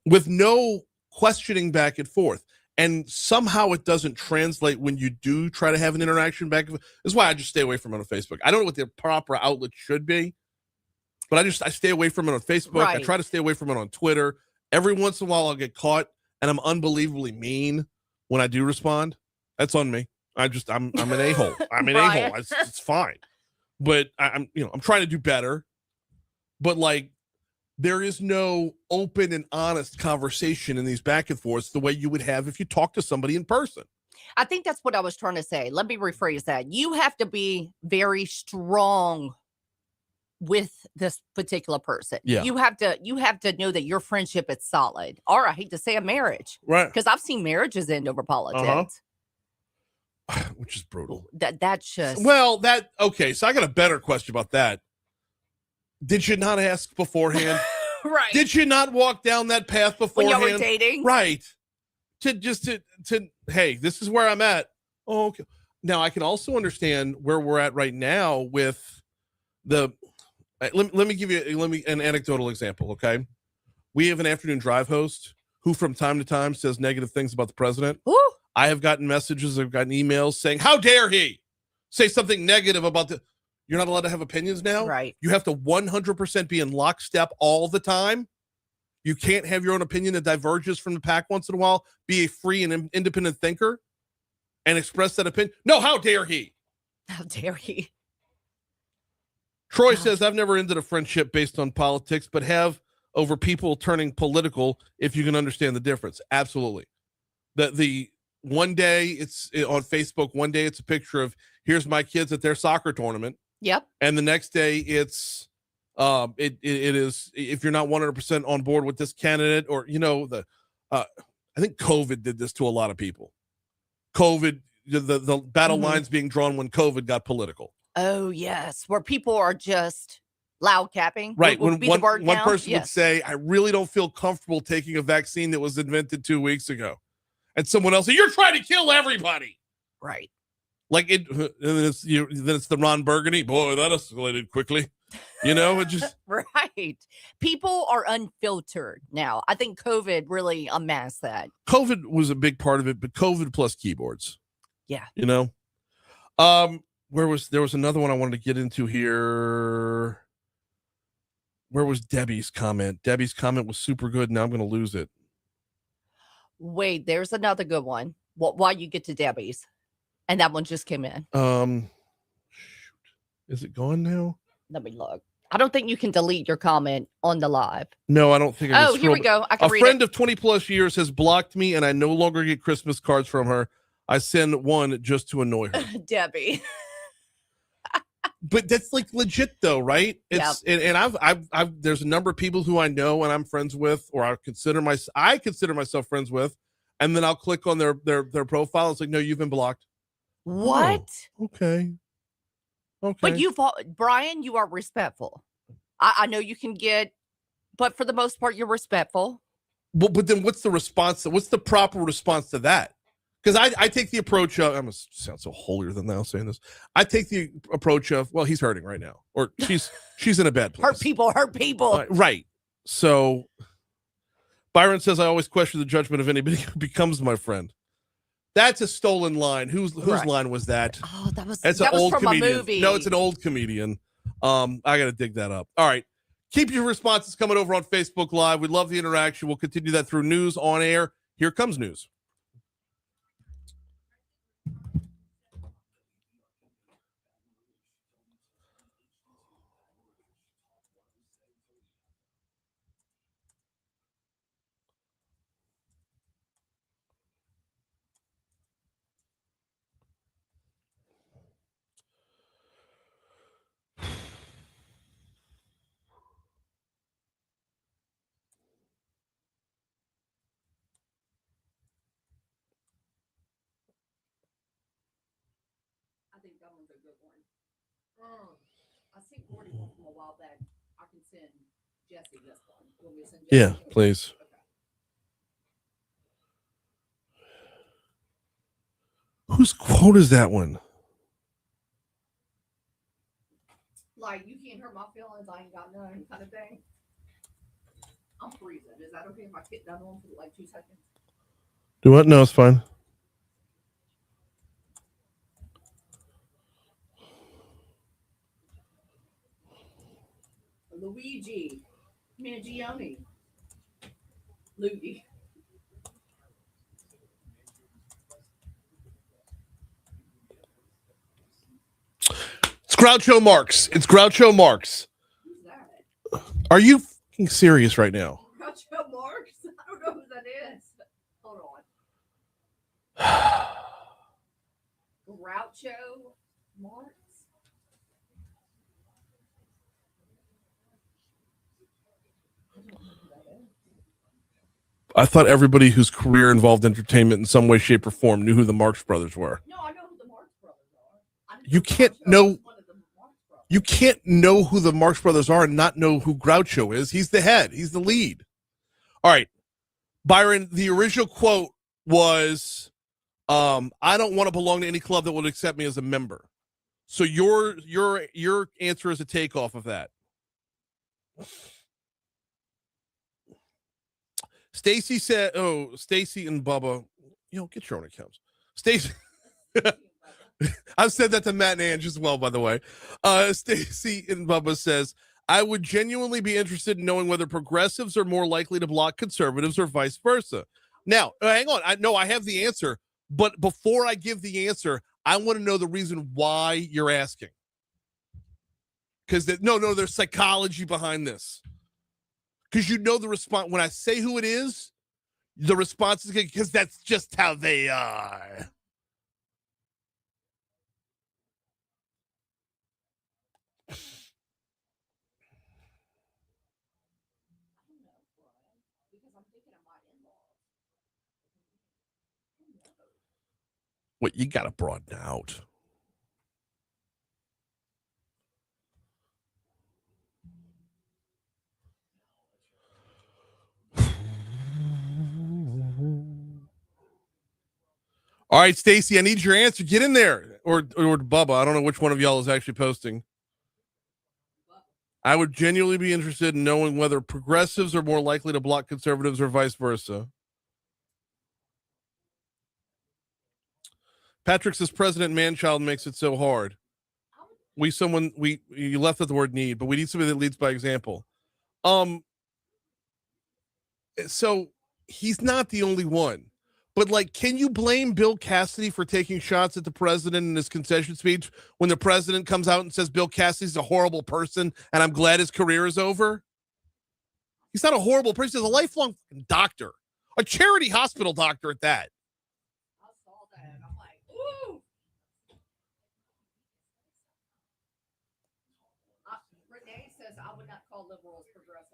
With no questioning back and forth. And somehow it doesn't translate when you do try to have an interaction back and forth. This is why I just stay away from it on Facebook. I don't know what the proper outlet should be, but I stay away from it on Facebook. Right. I try to stay away from it on Twitter. Every once in a while I'll get caught and I'm unbelievably mean when I do respond. That's on me. I'm an a-hole. I'm an a-hole. It's fine. But I'm trying to do better. But like, there is no open and honest conversation in these back and forths the way you would have if you talk to somebody in person. I think that's what I was trying to say. Let me rephrase that. You have to be very strong with this particular person. Yeah. You have to know that your friendship is solid. Or I hate to say a marriage. Right. Because I've seen marriages end over politics. Which is brutal. That's just Okay, so I got a better question about that. Did you not ask beforehand? Right. Did you not walk down that path beforehand? When y'all were dating? Right. To hey, this is where I'm at. Oh, okay. Now I can also understand where we're at right now with the let me give you an anecdotal example, okay? We have an afternoon drive host who from time to time says negative things about the president. Ooh. I have gotten messages, I've gotten emails saying, how dare he say something negative about you're not allowed to have opinions now? Right. You have to 100% be in lockstep all the time? You can't have your own opinion that diverges from the pack once in a while. Be a free and independent thinker and express that opinion. No, how dare he? How dare he? Troy says, I've never ended a friendship based on politics, but have over people turning political if you can understand the difference. Absolutely. The one day it's on Facebook, one day it's a picture of here's my kids at their soccer tournament. Yep. And the next day it's it is if you're not 100% on board with this candidate or I think COVID did this to a lot of people. COVID, the battle lines being drawn when COVID got political. Oh yes, where people are just loud capping. Right. Would When be the word one now? person would Yes. say, I really don't feel comfortable taking a vaccine that was invented 2 weeks ago. And someone else, you're trying to kill everybody. Right. Like it, and then it's the Ron Burgundy. Boy, that escalated quickly. It just Right. People are unfiltered now. I think COVID really unmasked that. COVID was a big part of it, but COVID plus keyboards. Yeah. There was another one I wanted to get into here. Where was Debbie's comment? Debbie's comment was super good. Now I'm going to lose it. Wait, there's another good one. While you get to Debbie's, and that one just came in. Shoot. Is it gone now? Let me look. I don't think you can delete your comment on the live. No, I don't think. I can Here we scroll, go. I can A read friend it. of 20 plus years has blocked me, and I no longer get Christmas cards from her. I send one just to annoy her. Debbie. But that's like legit though, right? It's and I've there's a number of people who I know and I'm friends with, or I consider myself friends with, and then I'll click on their profile. It's like, no, you've been blocked. What? Oh, okay. But Brian, you are respectful. I know you can get, but for the most part, you're respectful. Well, but then what's the response? What's the proper response to that? Because I take the approach of, I'm going to sound so holier than thou saying this. I take the approach of, well, he's hurting right now, or she's in a bad place. Hurt people. Right. So Byron says, I always question the judgment of anybody who becomes my friend. That's a stolen line. Whose line was that? Oh, that was an old from comedian. a movie. No, it's an old comedian. I got to dig that up. All right. Keep your responses coming over on Facebook Live. We love the interaction. We'll continue that through news on air. Here comes news. I think that one's a good one. I think Gordy one from a while back. I can send Jesse this one. Will we send Jesse? Yeah, please. Okay. Whose quote is that one? Like, you can't hurt my feelings, I ain't got none kind of thing. I'm freezing. Is that okay if I get that on for like 2 seconds? Do what? No, it's fine. Luigi Mangione. Luigi. It's Groucho Marx. It's Groucho Marx. Who's that? Are you fucking serious right now? Groucho Marx? I don't know who that is. Hold on. Groucho Marx? I thought everybody whose career involved entertainment in some way, shape, or form knew who the Marx Brothers were. No, I know who the Marx Brothers are. You can't know. You can't know who the Marx Brothers are and not know who Groucho is. He's the head. He's the lead. All right, Byron. The original quote was, "I don't want to belong to any club that would accept me as a member." So your answer is a takeoff of that. Stacy said, "Oh, Stacy and Bubba, get your own accounts." Stacy, I've said that to Matt and Ange as well, by the way. Stacy and Bubba says, I would genuinely be interested in knowing whether progressives are more likely to block conservatives or vice versa. Now, hang on. I have the answer, but before I give the answer, I want to know the reason why you're asking. Because there's psychology behind this. Because you know the response. When I say who it is, the response is because that's just how they are. What, you got to broaden out. All right, Stacy, I need your answer. Get in there. Or Bubba. I don't know which one of y'all is actually posting. I would genuinely be interested in knowing whether progressives are more likely to block conservatives or vice versa. Patrick says President Manchild makes it so hard. You left out the word need, but we need somebody that leads by example. So he's not the only one. But, like, can you blame Bill Cassidy for taking shots at the president in his concession speech when the president comes out and says Bill Cassidy's a horrible person and I'm glad his career is over? He's not a horrible person. He's a lifelong doctor, a charity hospital doctor at that. I saw that and I'm like, ooh. Renee says I would not call liberals progressive.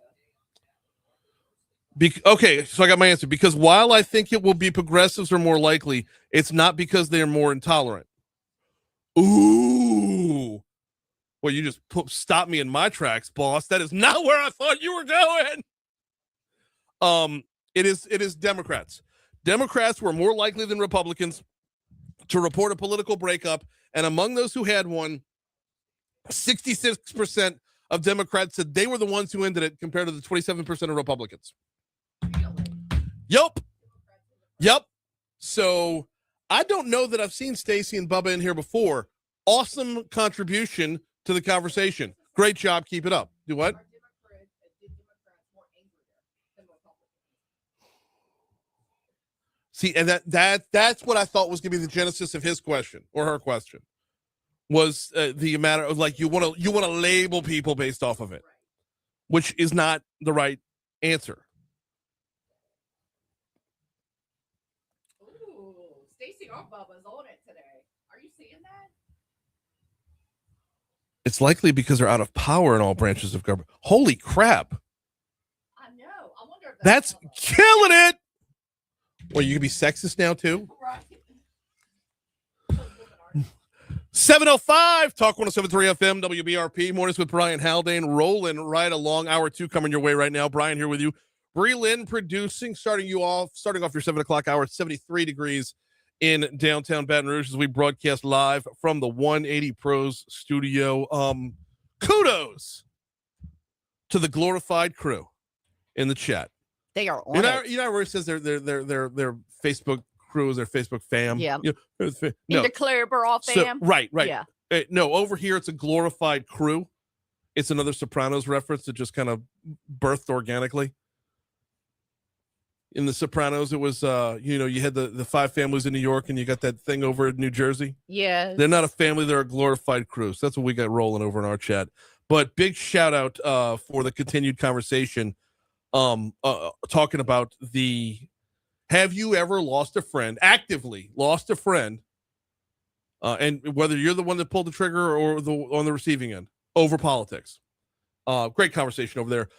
Okay, so I got my answer. Because while I think it will be progressives are more likely, it's not because they are more intolerant. Ooh. Well, you just stopped me in my tracks, boss. That is not where I thought you were going. It is Democrats. Democrats were more likely than Republicans to report a political breakup, and among those who had one, 66% of Democrats said they were the ones who ended it compared to the 27% of Republicans. Yep. So I don't know that I've seen Stacy and Bubba in here before. Awesome contribution to the conversation. Great job. Keep it up. Do what? See, and that's what I thought was going to be the genesis of his question or her question was the matter of, like, you want to label people based off of it, which is not the right answer. Stacy or Bubba's on it today. Are you seeing that? It's likely because they're out of power in all branches of government. Holy crap. I know. I wonder if that's killing it. Well, you can be sexist now too? Right. 705 Talk 107.3 FM WBRP. Mornings with Brian Haldane, rolling right along. Hour 2 coming your way right now. Brian here with you. Bree Lynn producing, starting off your 7 o'clock hour at 73 degrees in downtown Baton Rouge as we broadcast live from the 180 Pros studio. Kudos to the glorified crew in the chat. They are on it. You know where it says their Facebook crew is their Facebook fam. Yeah. You know, In the Clarerborough fam. So, right. Yeah. No, over here it's a glorified crew. It's another Sopranos reference that just kind of birthed organically. In the Sopranos, it was you had the 5 families in New York, and you got that thing over in New Jersey. Yeah. They're not a family, they're a glorified crew. So that's what we got rolling over in our chat. But big shout out for the continued conversation. Talking about have you ever actively lost a friend, and whether you're the one that pulled the trigger or on the receiving end over politics. Great conversation over there.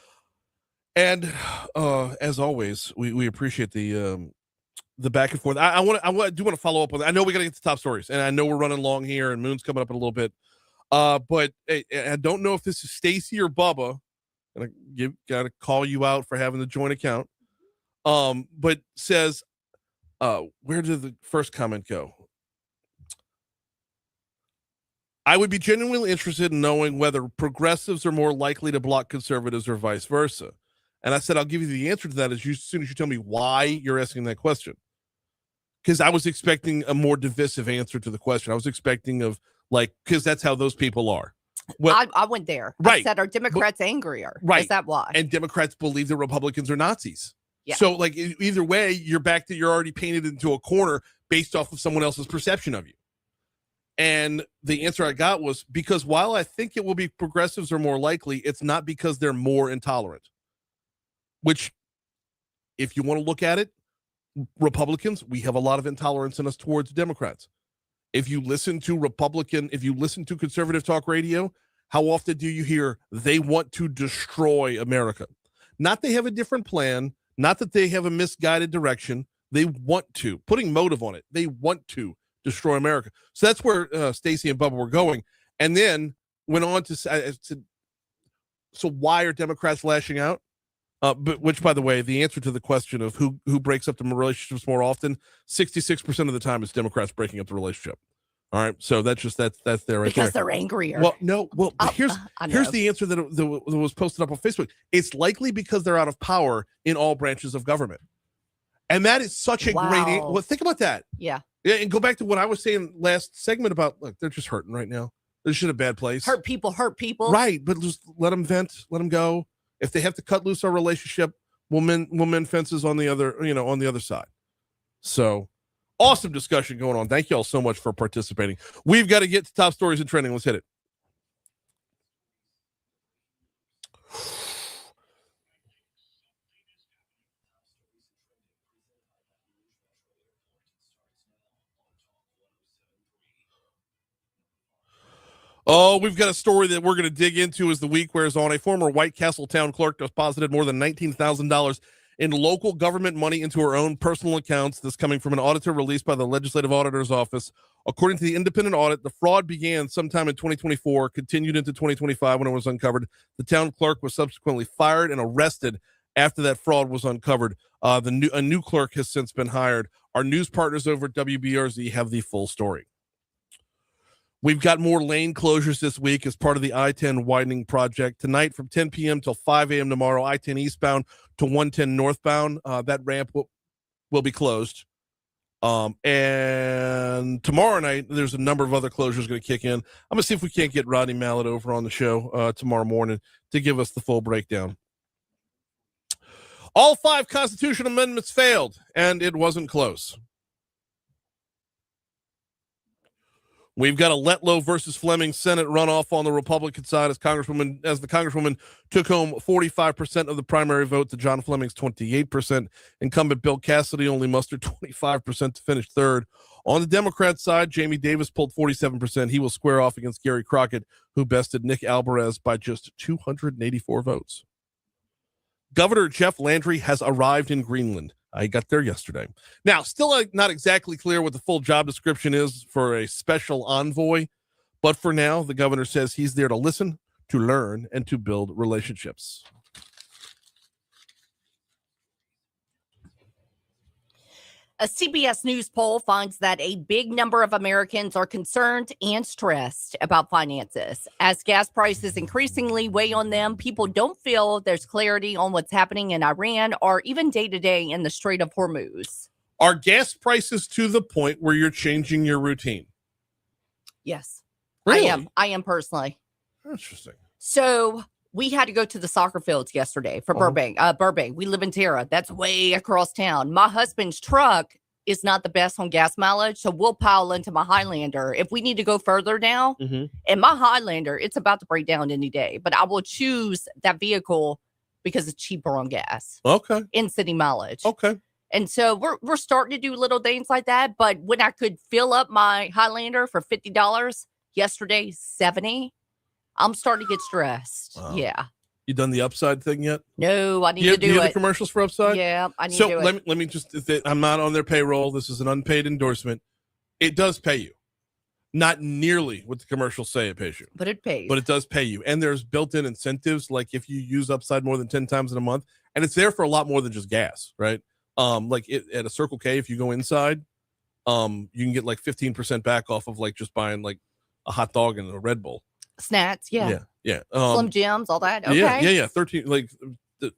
And as always, we appreciate the back and forth. I do want to follow up on that. I know we got to get to top stories, and I know we're running long here, and Moon's coming up in a little bit. But I don't know if this is Stacy or Bubba. Got to call you out for having the joint account. But says, where did the first comment go? I would be genuinely interested in knowing whether progressives are more likely to block conservatives or vice versa. And I said, I'll give you the answer to that as soon as you tell me why you're asking that question. Because I was expecting a more divisive answer to the question. I was expecting because that's how those people are. Well, I went there. right. I said, are Democrats angrier? Right. Is that why? And Democrats believe that Republicans are Nazis. Yeah. So, like, either way, you're already painted into a corner based off of someone else's perception of you. And the answer I got was because while I think it will be progressives are more likely, it's not because they're more intolerant. Which, if you want to look at it, Republicans, we have a lot of intolerance in us towards Democrats. If you listen to conservative talk radio, how often do you hear they want to destroy America? Not they have a different plan, not that they have a misguided direction. They want to, putting motive on it. They want to destroy America. So that's where Stacey and Bubba were going. And then went on to say, so why are Democrats lashing out? Which, by the way, the answer to the question of who breaks up the relationships more often, 66% of the time it's Democrats breaking up the relationship. All right, so that's there right because there. they're angrier. Well, no. Well, here's the answer that was posted up on Facebook. It's likely because they're out of power in all branches of government, and that is such a great. Well, think about that. Yeah. And go back to what I was saying last segment about. Look, they're just hurting right now. They're just in a bad place. Hurt people. Right, but just let them vent. Let them go. If they have to cut loose our relationship, we'll mend fences on the other side. So. Awesome discussion going on. Thank you all so much for participating. We've got to get to top stories and trending. Let's hit it. Oh, we've got a story that we're going to dig into as the week wears on. A former White Castle town clerk deposited more than $19,000 in local government money into her own personal accounts. This coming from an auditor released by the Legislative Auditor's Office. According to the independent audit, the fraud began sometime in 2024, continued into 2025 when it was uncovered. The town clerk was subsequently fired and arrested after that fraud was uncovered. A new clerk has since been hired. Our news partners over at WBRZ have the full story. We've got more lane closures this week as part of the I-10 widening project. Tonight from 10 p.m. till 5 a.m. tomorrow, I-10 eastbound to 110 northbound. That ramp will be closed. And tomorrow night, there's a number of other closures going to kick in. I'm going to see if we can't get Rodney Mallet over on the show tomorrow morning to give us the full breakdown. All 5 constitutional amendments failed, and it wasn't close. We've got a Letlow versus Fleming Senate runoff on the Republican side as the Congresswoman took home 45% of the primary vote to John Fleming's 28%. Incumbent Bill Cassidy only mustered 25% to finish third. On the Democrat side, Jamie Davis pulled 47%. He will square off against Gary Crockett, who bested Nick Alvarez by just 284 votes. Governor Jeff Landry has arrived in Greenland. I got there yesterday. Now, still not exactly clear what the full job description is for a special envoy, but for now, the governor says he's there to listen, to learn, and to build relationships. A CBS News poll finds that a big number of Americans are concerned and stressed about finances. As gas prices increasingly weigh on them, people don't feel there's clarity on what's happening in Iran or even day-to-day in the Strait of Hormuz. Are gas prices to the point where you're changing your routine? Yes. Really? I am personally. Interesting. So we had to go to the soccer fields yesterday for Burbank. We live in Terra. That's way across town. My husband's truck is not the best on gas mileage, so we'll pile into my Highlander if we need to go further down. Mm-hmm. And my Highlander, it's about to break down any day, but I will choose that vehicle because it's cheaper on gas. Okay. In city mileage. Okay. And so we're starting to do little things like that. But when I could fill up my Highlander for $50 yesterday, $70. I'm starting to get stressed. Wow. Yeah. You done the Upside thing yet? No, I need to do you it. The commercials for Upside? Yeah, I need to do it. Let me just, I'm not on their payroll. This is an unpaid endorsement. It does pay you. Not nearly what the commercials say it pays you. But it pays. But it does pay you. And there's built-in incentives, like if you use Upside more than 10 times in a month. And it's there for a lot more than just gas, right? At a Circle K, if you go inside, you can get like 15% back off of like just buying like a hot dog and a Red Bull. Snacks, yeah. Slim Jims, all that. Okay. Yeah. 13, like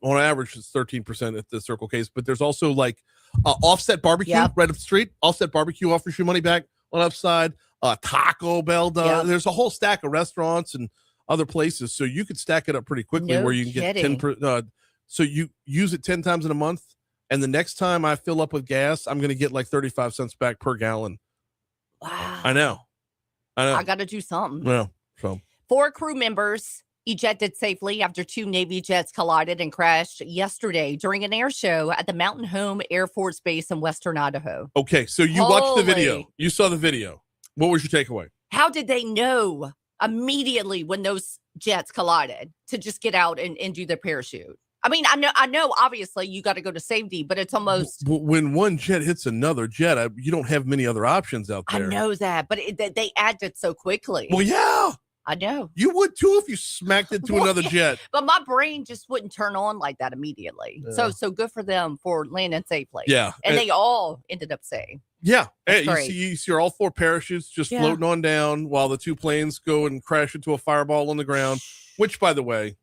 on average, it's 13% at the Circle K's. But there's also like Offset Barbecue right up the street. Offset Barbecue offers you money back on Upside. Taco Bell does. There's a whole stack of restaurants and other places. So you could stack it up pretty quickly No where you can kidding. get 10 so you use it 10 times in a month, and the next time I fill up with gas, I'm going to get like 35 cents back per gallon. Wow. I know. I got to do something. Yeah. So 4 crew members ejected safely after 2 Navy jets collided and crashed yesterday during an air show at the Mountain Home Air Force Base in western Idaho. okay, so you watched the video. Holy. You saw the video. What was your takeaway? How did they know immediately when those jets collided to just get out and do their parachute? I mean, I know obviously you got to go to safety, but it's almost. When one jet hits another jet, you don't have many other options out there. I know that, but they acted so quickly. Well, yeah. I know. You would too if you smacked into Well, another yeah. jet. But my brain just wouldn't turn on like that immediately. Yeah. So good for them for landing safely. Yeah. And they all ended up safe. Yeah. That's Hey, great. you see all 4 parachutes just Yeah. floating on down while the 2 planes go and crash into a fireball on the ground, which, by the way,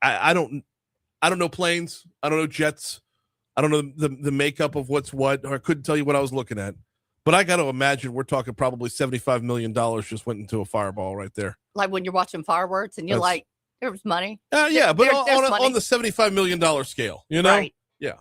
I don't know planes. I don't know jets. I don't know the makeup of what's what, or I couldn't tell you what I was looking at. But I got to imagine we're talking probably $75 million just went into a fireball right there. Like when you're watching fireworks and you're That's- like, there was money. Yeah, but There's money. on the $75 million scale, you know? Right. Yeah.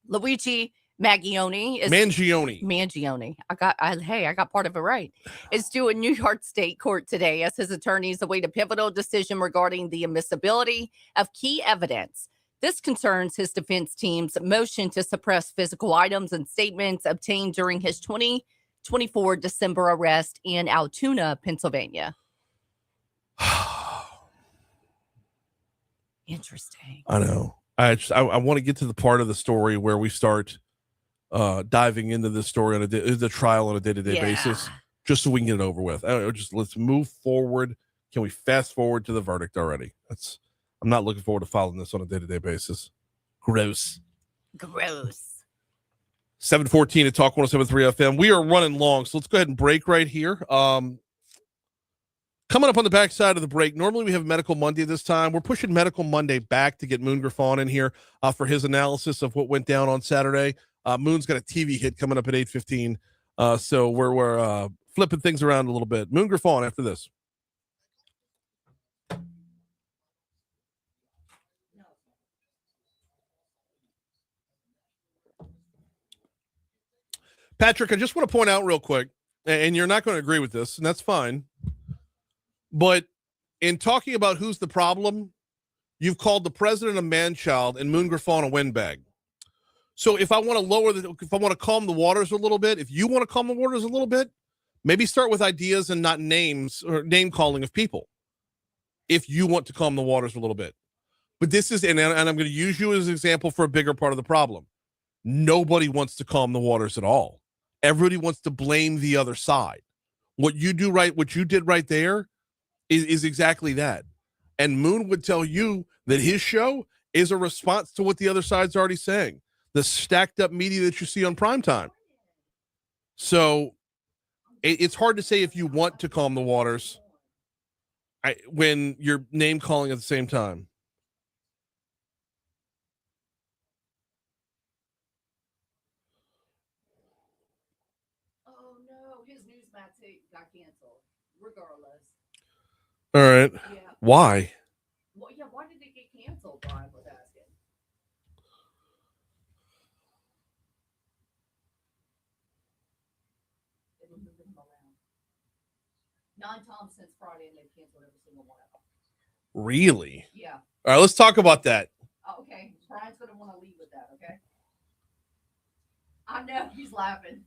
Luigi Mangione is Mangione. I got part of it right. Is due in New York State Court today as his attorneys await a pivotal decision regarding the admissibility of key evidence. This concerns his defense team's motion to suppress physical items and statements obtained during his 2024 December arrest in Altoona, Pennsylvania. Interesting. I know. I want to get to the part of the story where we start diving into this story on the trial on a day-to-day basis, just so we can get it over with. Let's move forward. Can we fast forward to the verdict already? I'm not looking forward to following this on a day-to-day basis. Gross. 7:14 at Talk 107.3 FM. We are running long, so let's go ahead and break right here. Coming up on the backside of the break, normally we have Medical Monday this time. We're pushing Medical Monday back to get Moon Griffon in here for his analysis of what went down on Saturday. Moon's got a TV hit coming up at 8:15, so we're flipping things around a little bit. Moon Griffon after this. Patrick, I just want to point out real quick, and you're not going to agree with this, and that's fine. But in talking about who's the problem, you've called the president a man-child and Moon Griffon a windbag. So if I want to calm the waters a little bit, if you want to calm the waters a little bit, maybe start with ideas and not names or name calling of people. If you want to calm the waters a little bit. But this is, and I'm going to use you as an example for a bigger part of the problem. Nobody wants to calm the waters at all. Everybody wants to blame the other side. What you did right there is exactly that. And Moon would tell you that his show is a response to what the other side's already saying. The stacked up media that you see on primetime. So it's hard to say if you want to calm the waters when you're name calling at the same time. Oh no, his Newsmax got canceled. Regardless. All right. Yeah. Why? Well, yeah. Why did it get canceled? Brian was asking. They were moving him around. 9 times since Friday, and they've canceled every single one of them. Really? Yeah. All right, let's talk about that. Okay. Brian's gonna want to lead with that. Okay. I know he's laughing.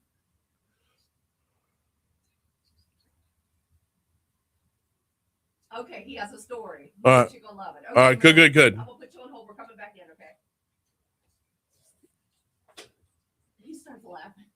Okay, he has a story. All right. You're gonna love it. All right, good. I'm gonna put you on hold. We're coming back in, okay? He starts laughing.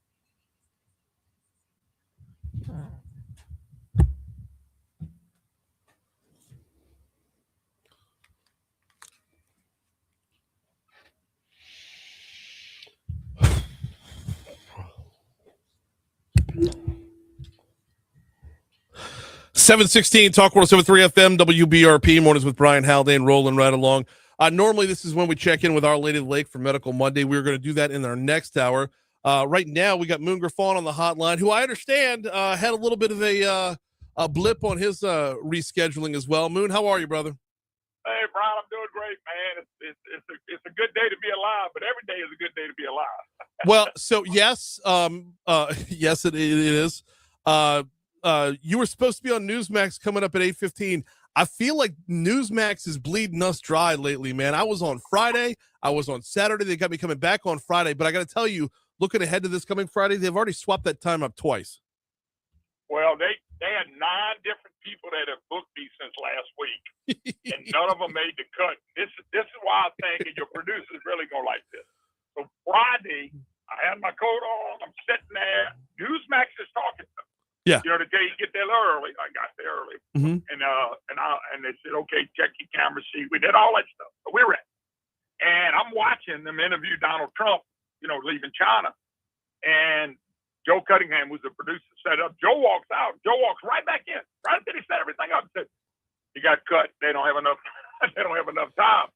$7:16 Talk 107.3 FM WBRP mornings with Brian Haldane rolling right along. Normally this is when we check in with Our Lady of the Lake for Medical Monday. We're going to do that in our next hour. Right now we got Moon Griffon on the hotline, who I understand had a little bit of blip on his rescheduling as well. Moon, how are you, brother? Hey, Brian, I'm doing great, man. It's a good day to be alive, but every day is a good day to be alive. Well, so yes, yes, it is. You were supposed to be on Newsmax coming up at 8:15. I feel like Newsmax is bleeding us dry lately, man. I was on Friday. I was on Saturday. They got me coming back on Friday, but I got to tell you, looking ahead to this coming Friday, they've already swapped that time up twice. Well, they had 9 different people that have booked me since last week, and none of them made the cut. This is why I think your producers really go like this. So Friday, I had my coat on. I'm sitting there. Newsmax is talking to me. Yeah. You know, the day you get there early, I got there early, Mm-hmm. and they said, okay, check your camera sheet. We did all that stuff. So we were at, and I'm watching them interview Donald Trump, you know, leaving China, and Joe Cunningham was the producer, set up. Joe walks out. Joe walks right back in. Right after he set everything up, said, "He got cut. They don't have enough. They don't have enough time."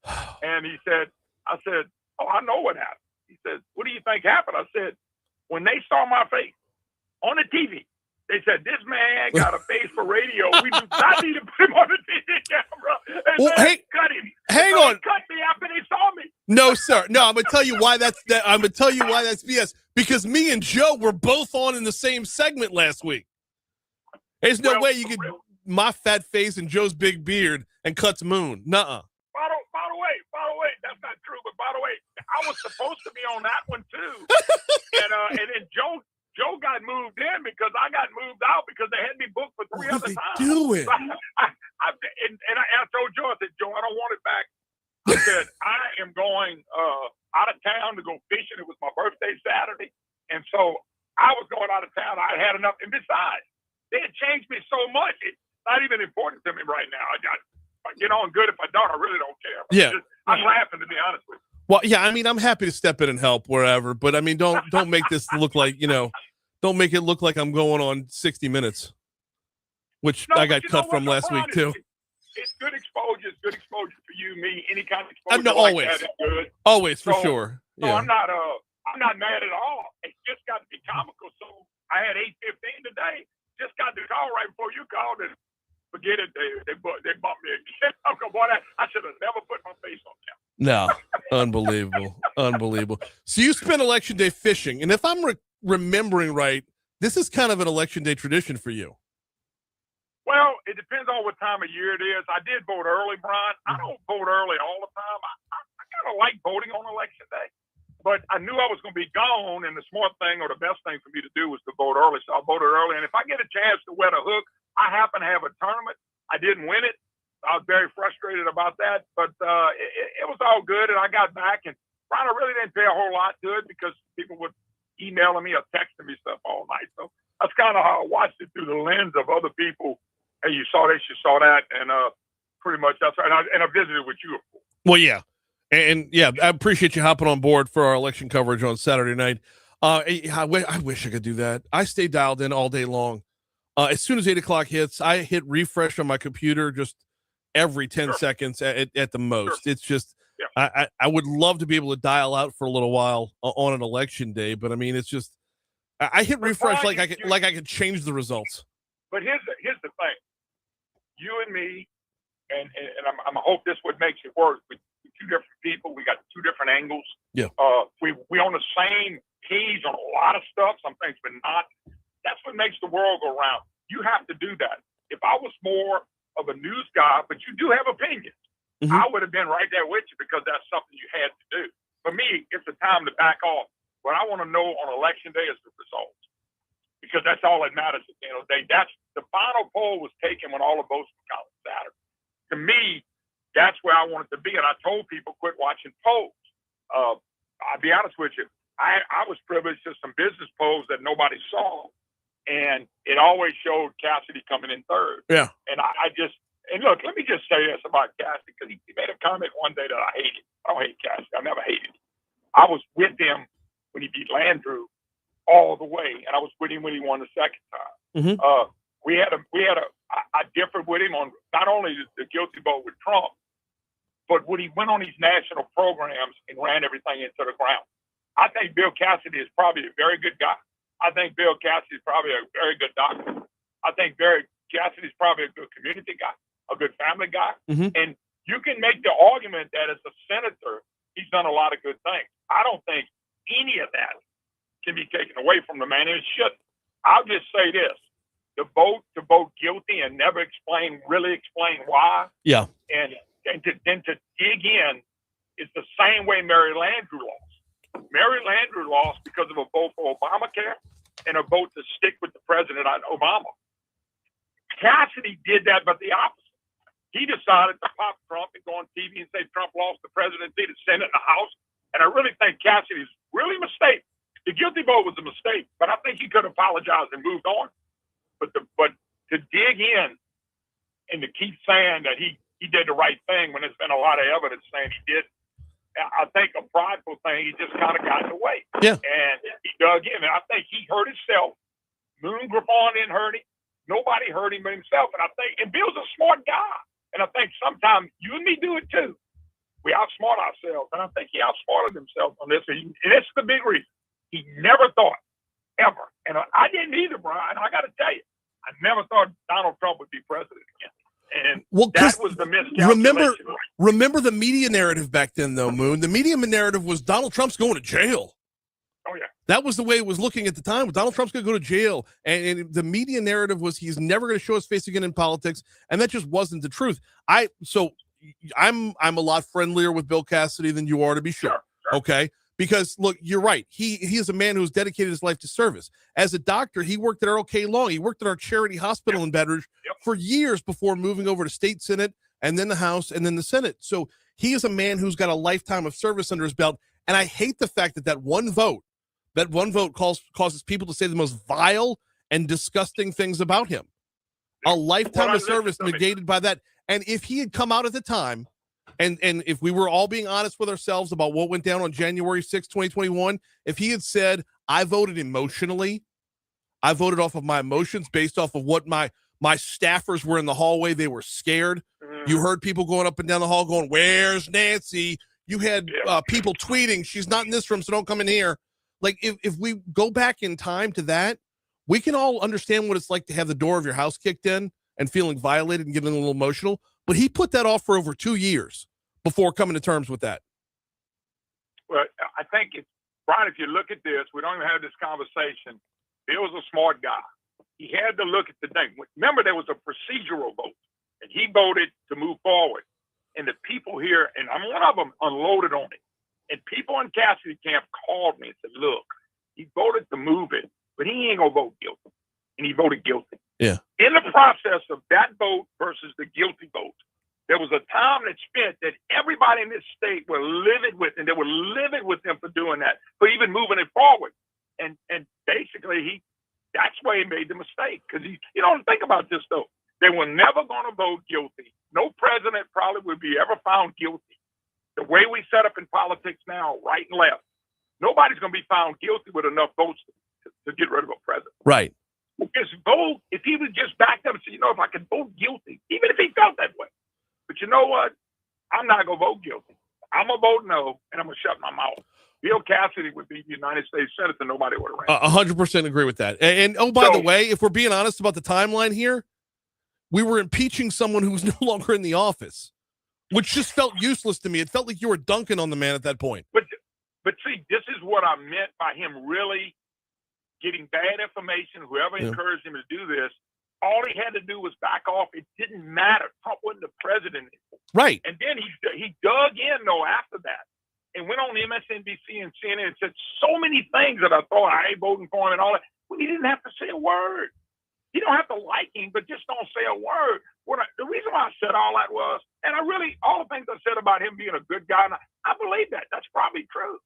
And he said, "I said, oh, I know what happened." He said, "What do you think happened?" I said, "When they saw my face on the TV, they said this man got a face for radio. We do not need to put him on the TV camera." They Well, said, hey, cut him. hang So on. They cut me after they saw me. No, sir. No, I'm gonna tell you why that's that. I'm gonna tell you why that's BS. Because me and Joe were both on in the same segment last week. There's no way you could my fat face and Joe's big beard and Cut's Moon. Nuh-uh. By the way, that's not true. But by the way, I was supposed to be on that one too, and then Joe got moved in because I got moved out because they had me booked for 3 What other are they times. doing? So I told Joe, I said, "Joe, I don't want it back." I said, "I am going out of town to go fishing. It was my birthday Saturday, and so I was going out of town. I had enough, and besides, they had changed me so much. It's not even important to me right now. If I get on good. If I don't, I really don't care." Yeah. I'm laughing, to be honest with you. Well, yeah, I mean, I'm happy to step in and help wherever, but I mean, don't make this look like, don't make it look like I'm going on 60 Minutes, which I got cut from last week too. It's good exposure. It's good exposure for you, me, any kind of exposure. No, like always. that is good. Always, for So- sure. So Yeah. I'm not mad at all. It's just got to be comical. So I had 8:15 today. Just got the call right before you called, and forget it. They bumped me again. I'm going, boy, I should have never put my face on camera. No, unbelievable. Unbelievable. So you spent Election Day fishing, and if I'm remembering right, this is kind of an Election Day tradition for you. Well, it depends on what time of year it is. I did vote early, Brian. I don't vote early all the time. I kind of like voting on Election Day, but I knew I was going to be gone, and the smart thing or the best thing for me to do was to vote early. So I voted early, and if I get a chance to wet a hook, I happen to have a tournament. I didn't win it. I was very frustrated about that, but it was all good, and I got back. And Brian, I really didn't pay a whole lot to it because people would emailing me or texting me stuff all night. So that's kind of how I watched it through the lens of other people. Hey, you saw this, you saw that, and pretty much that's right. And I visited with you, of course. Well, yeah. And yeah, I appreciate you hopping on board for our election coverage on Saturday night. I wish I could do that. I stay dialed in all day long. As soon as 8 o'clock hits, I hit refresh on my computer just every 10 seconds at the most. It's just, I would love to be able to dial out for a little while on an election day, but I mean, it's just, I hit refresh like I could change the results. But here's the thing. You and me, and I hope this what makes it work. With two different people, we got two different angles. Yeah. We on the same page on a lot of stuff, some things, but not. That's what makes the world go round. You have to do that. If I was more of a news guy, but you do have opinions, I would have been right there with you because that's something you had to do. For me, it's a time to back off. What I want to know on election day is the results, because that's all that matters at the end of the day. That's the final poll was taken when all the votes were counted Saturday. To me, that's where I wanted to be, and I told people quit watching polls. I'll be honest with you. I was privileged to some business polls that nobody saw, and it always showed Cassidy coming in third. Yeah. And and look, let me just say this about Cassidy, because he made a comment one day that I hated. I don't hate Cassidy. I never hated him. I was with him when he beat Landrew all the way, and I was with him when he won the second time. I differed with him on not only the guilty vote with Trump, but when he went on these national programs and ran everything into the ground. I think Bill Cassidy is probably a very good guy. I think Bill Cassidy is probably a very good doctor. I think Cassidy's probably a good community guy, a good family guy. Mhm. And you can make the argument that as a senator, he's done a lot of good things. I don't think any of that can be taken away from the man, and it shouldn't. I'll just say this. To vote guilty and never really explain why, Yeah. and then to dig in is the same way Mary Landrieu lost. Mary Landrieu lost because of a vote for Obamacare and a vote to stick with the president on Obama. Cassidy did that, but the opposite. He decided to pop Trump and go on TV and say Trump lost the presidency, the Senate, and the House. And I really think Cassidy's really a mistake. The guilty vote was a mistake, but I think he could have apologized and moved on. But to dig in and to keep saying that he did the right thing when there's been a lot of evidence saying he did, I think a prideful thing, he just kind of got in the way. Yeah. And he dug in, and I think he hurt himself. Moon Griffon didn't hurt him. Nobody hurt him but himself. And Bill's a smart guy. And I think sometimes you and me do it too. We outsmart ourselves. And I think he outsmarted himself on this. And that's the big reason. He never thought, ever. And I didn't either, Brian. I got to tell you, I never thought Donald Trump would be president again. And that was the miscalculation. Remember the media narrative back then, though, Moon. The media narrative was Donald Trump's going to jail. Oh, yeah. That was the way it was looking at the time. Donald Trump's going to go to jail. And the media narrative was he's never going to show his face again in politics. And that just wasn't the truth. I'm a lot friendlier with Bill Cassidy than you are, to be sure. Okay? Because, look, you're right. He is a man who's dedicated his life to service. As a doctor, he worked at ROK Long. He worked at our charity hospital in Baton Rouge for years before moving over to State Senate and then the House and then the Senate. So he is a man who's got a lifetime of service under his belt. And I hate the fact that one vote causes people to say the most vile and disgusting things about him. A lifetime of service negated by that. And if he had come out at the time, and if we were all being honest with ourselves about what went down on January 6, 2021, if he had said, I voted emotionally, I voted off of my emotions based off of what my staffers were in the hallway, they were scared. You heard people going up and down the hall going, where's Nancy? You had people tweeting, she's not in this room, so don't come in here. Like, if we go back in time to that, we can all understand what it's like to have the door of your house kicked in and feeling violated and getting a little emotional. But he put that off for over 2 years before coming to terms with that. Well, I think, Brian, if you look at this, we don't even have this conversation. Bill's a smart guy. He had to look at the thing. Remember, there was a procedural vote, and he voted to move forward. And the people here, and I'm one of them, unloaded on it. And people in Cassidy camp called me and said, look, he voted to move it, but he ain't going to vote guilty. And he voted guilty. Yeah. In the process of that vote versus the guilty vote, there was a time that spent that everybody in this state were livid with, and they were livid with him for doing that, for even moving it forward. And basically, that's where he made the mistake. Because you don't think about this, though. They were never going to vote guilty. No president probably would be ever found guilty. The way we set up in politics now, right and left, nobody's going to be found guilty with enough votes to get rid of a president. Right. Just vote, if he was just backed up and said, if I could vote guilty, even if he felt that way. But you know what? I'm not going to vote guilty. I'm going to vote no, and I'm going to shut my mouth. Bill Cassidy would be the United States Senator. Nobody would have ran. 100% agree with that. And oh, by the way, if we're being honest about the timeline here, we were impeaching someone who was no longer in the office, which just felt useless to me. It felt like you were dunking on the man at that point. But see, this is what I meant by him really getting bad information. Whoever encouraged him to do this, all he had to do was back off. It didn't matter. Trump wasn't the president anymore. Right. And then he dug in, though, after that, and went on MSNBC and CNN and said so many things that I thought I ain't voting for him and all that. Well, he didn't have to say a word. You don't have to like him, but just don't say a word. The reason why I said all that was, and all the things I said about him being a good guy, and I believe that. That's probably true.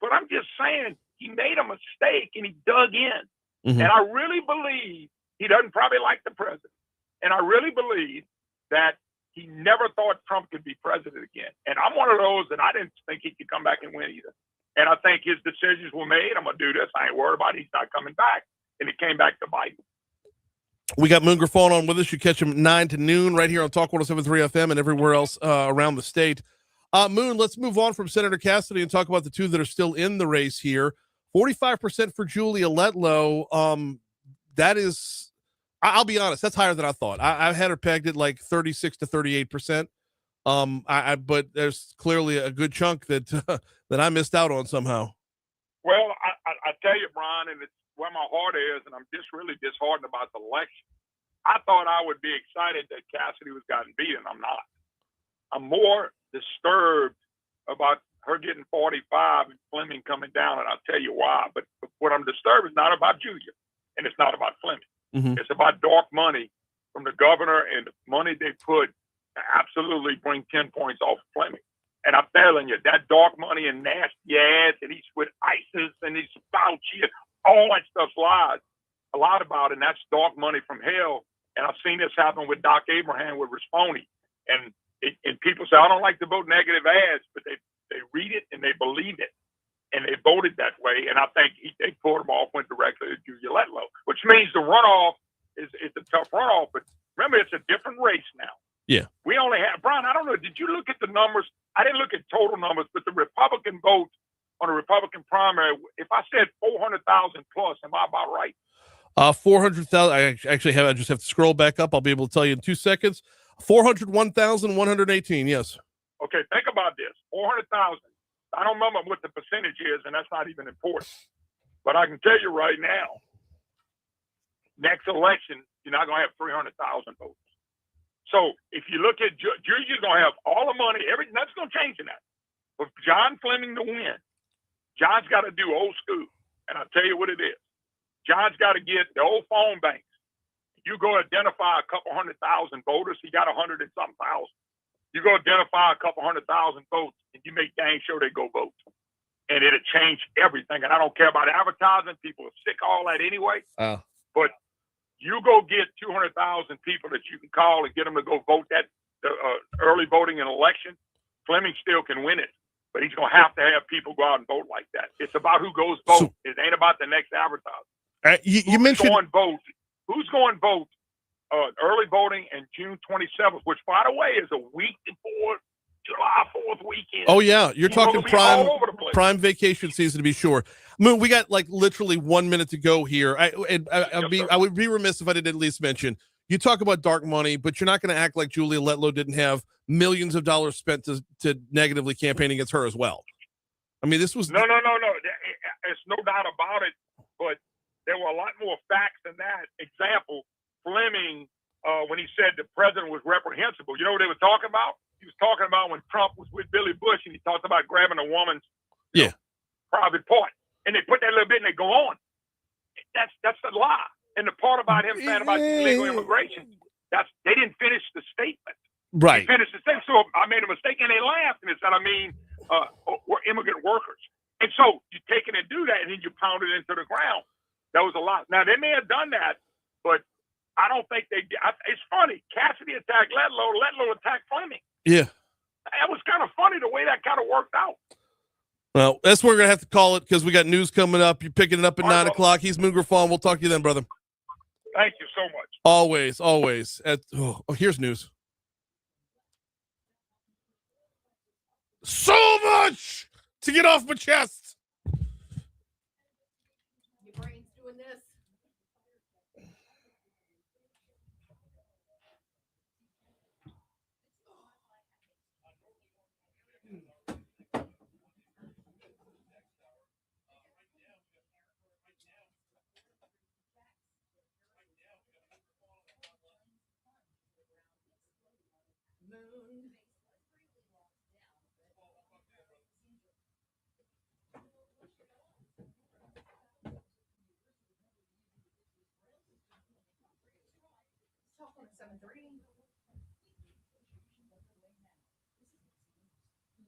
But I'm just saying, he made a mistake and he dug in. Mm-hmm. And I really believe he doesn't probably like the president. And I really believe that he never thought Trump could be president again. And I'm one of those that I didn't think he could come back and win either. And I think his decisions were made. I'm going to do this. I ain't worried about it. He's not coming back. And it came back to bite. We got Moon Griffon on with us. You catch him 9 to noon right here on Talk 107.3 FM and everywhere else around the state. Moon, let's move on from Senator Cassidy and talk about the two that are still in the race here. 45% for Julia Letlow. That is, I'll be honest, that's higher than I thought. I had her pegged at like 36 to 38%. But there's clearly a good chunk that that I missed out on somehow. Well, I tell you, Brian, and it's where my heart is, and I'm just really disheartened about the election. I thought I would be excited that Cassidy was gotten beaten. I'm not. I'm more disturbed about her getting 45 and Fleming coming down, and I'll tell you why. But what I'm disturbed is not about Julia, and it's not about Fleming. Mm-hmm. It's about dark money from the governor and the money they put to absolutely bring 10 points off Fleming. And I'm telling you, that dark money and nasty ads, and he's with ISIS and he's Fauci, all that stuff's lies. A lot about it, and that's dark money from hell. And I've seen this happen with Doc Abraham with Risponi. And people say, I don't like to vote negative ads, but they read it and they believe it. And they voted that way. And I think they pulled him off, went directly to Julia Letlow, which means the runoff is a tough runoff. But remember, it's a different race now. Yeah. We only have, Brian, I don't know, did you look at the numbers? I didn't look at total numbers, but the Republican vote on a Republican primary, if I said 400,000 plus, am I about right? 400,000. I just have to scroll back up. I'll be able to tell you in 2 seconds. 401,118. Yes. Okay. Think about this. 400,000. I don't remember what the percentage is, and that's not even important. But I can tell you right now, next election, you're not going to have 300,000 votes. So if you look at Julia's going to have all the money, everything that's going to change in that. For John Fleming to win, John's got to do old school, and I'll tell you what it is. John's got to get the old phone banks. You go identify a couple 100,000 voters. He got 100 and something thousand. You go identify a couple 100,000 votes, and you make dang sure they go vote, and it'll change everything. And I don't care about advertising; people are sick of all that anyway. But you go get 200,000 people that you can call and get them to go vote that early voting in election. Fleming still can win it, but he's going to have people go out and vote like that. It's about who goes vote. It ain't about the next advertiser. You mentioned who's going vote early voting in June 27th, which, by the way, is a week before July 4th weekend. Oh, yeah. You're talking prime vacation season, to be sure. Moon, we got like literally 1 minute to go here. I would be remiss if I didn't at least mention, you talk about dark money, but you're not going to act like Julia Letlow didn't have millions of dollars spent to negatively campaign against her as well. I mean, this was... No. There's no doubt about it, but there were a lot more facts than that. Example, Fleming, when he said the president was reprehensible, you know what they were talking about? He was talking about when Trump was with Billy Bush and he talked about grabbing a woman's private part. And they put that little bit and they go on. That's a lie. And the part about him saying about illegal immigration, they didn't finish the statement. Right. They finished the statement. So I made a mistake and they laughed and they said, we're immigrant workers. And so you take it and do that and then you pound it into the ground. That was a lot. Now they may have done that, but I don't think they did. It's funny. Cassidy attacked Letlow. Letlow attacked Fleming. Yeah. It was kind of funny the way that kind of worked out. Well, that's where we're going to have to call it because we got news coming up. You're picking it up at 9 o'clock. He's Moon Griffon. We'll talk to you then, brother. Thank you so much. Always. Here's news. So much to get off my chest. Your brain's doing this.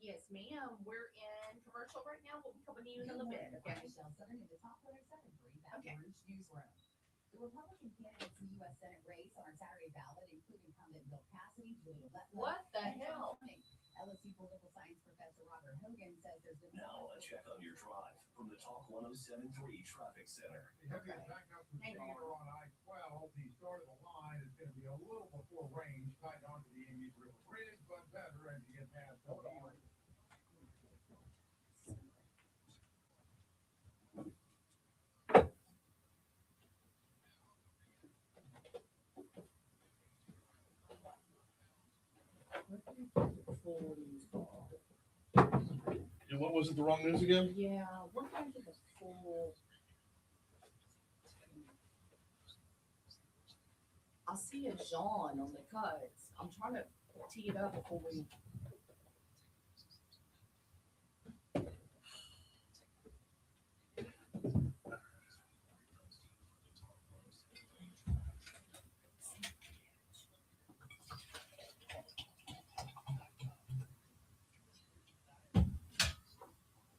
Yes, ma'am. We're in commercial right now. We'll be coming to you in a little bit. Okay. Okay. The Republican candidates in the U.S. Senate race on our Saturday ballot, including incumbent Bill Cassidy, Julia Letlow. What the hell? LSU political science professor Robert Hogan says there's been now a check on your drive from the Talk 107.3 Traffic Center. Okay. Thank you. On I-12, the start of the line is going to be a little before range, tied onto the Amy's River Bridge, but better as you get past OLOL. full news call. And what was it? The wrong news again? Yeah, we're trying to get the full. I see a Jean on the cuts. I'm trying to tee it up before we.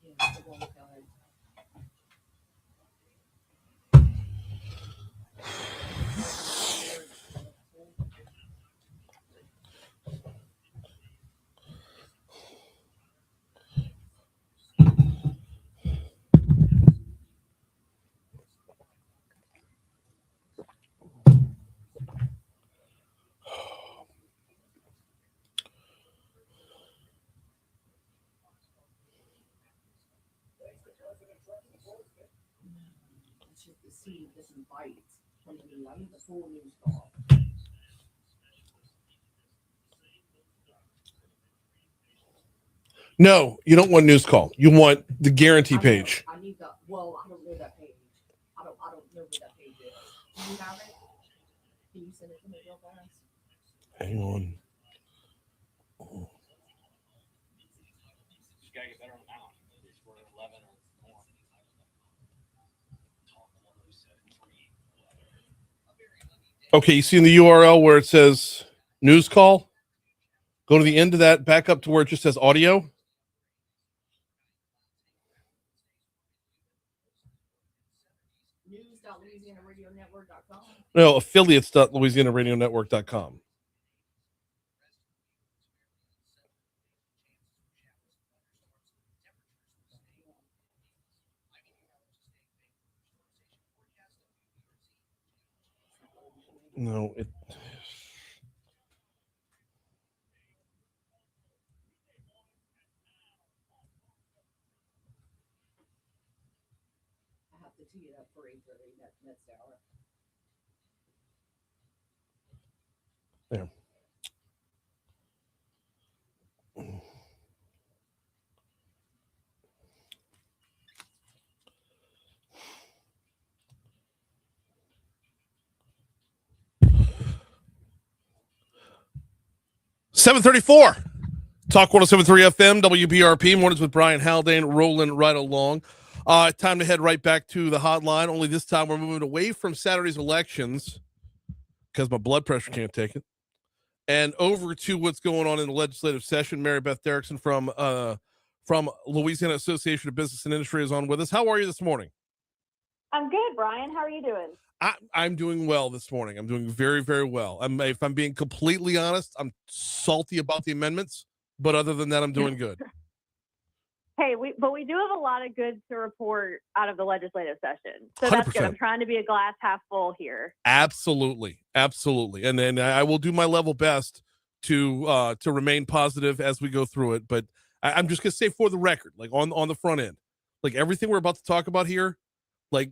Yeah, the wrong cut. 20 I need the full news call. No, you don't want news call. You want the guarantee page. I need the. Well, I don't know that page. I don't know where that page is. Do you have it? Can you send it to me real fast? Hang on. You gotta get better on the mount. We're 11 or more. Okay, you see in the URL where it says news call? Go to the end of that, back up to where it just says audio. News.louisianaradionetwork.com. No, affiliates.louisianaradionetwork.com. No, it. I have to tee it up for 8:30 next hour. There. $7:34. Talk 107.3 FM, WBRP. Mornings with Brian Haldane, rolling right along. Time to head right back to the hotline. Only this time we're moving away from Saturday's elections because my blood pressure can't take it, and over to what's going on in the legislative session. Mary Beth Derrickson from Louisiana Association of Business and Industry is on with us. How are you this morning? I'm good, Brian. How are you doing? I'm doing well this morning. I'm doing very, very well. If I'm being completely honest, I'm salty about the amendments, but other than that, I'm doing good. Hey, we do have a lot of good to report out of the legislative session, so that's 100%. good. I'm trying to be a glass half full here. Absolutely, and then I will do my level best to remain positive as we go through it. But I'm just gonna say for the record, like on the front end, like everything we're about to talk about here, like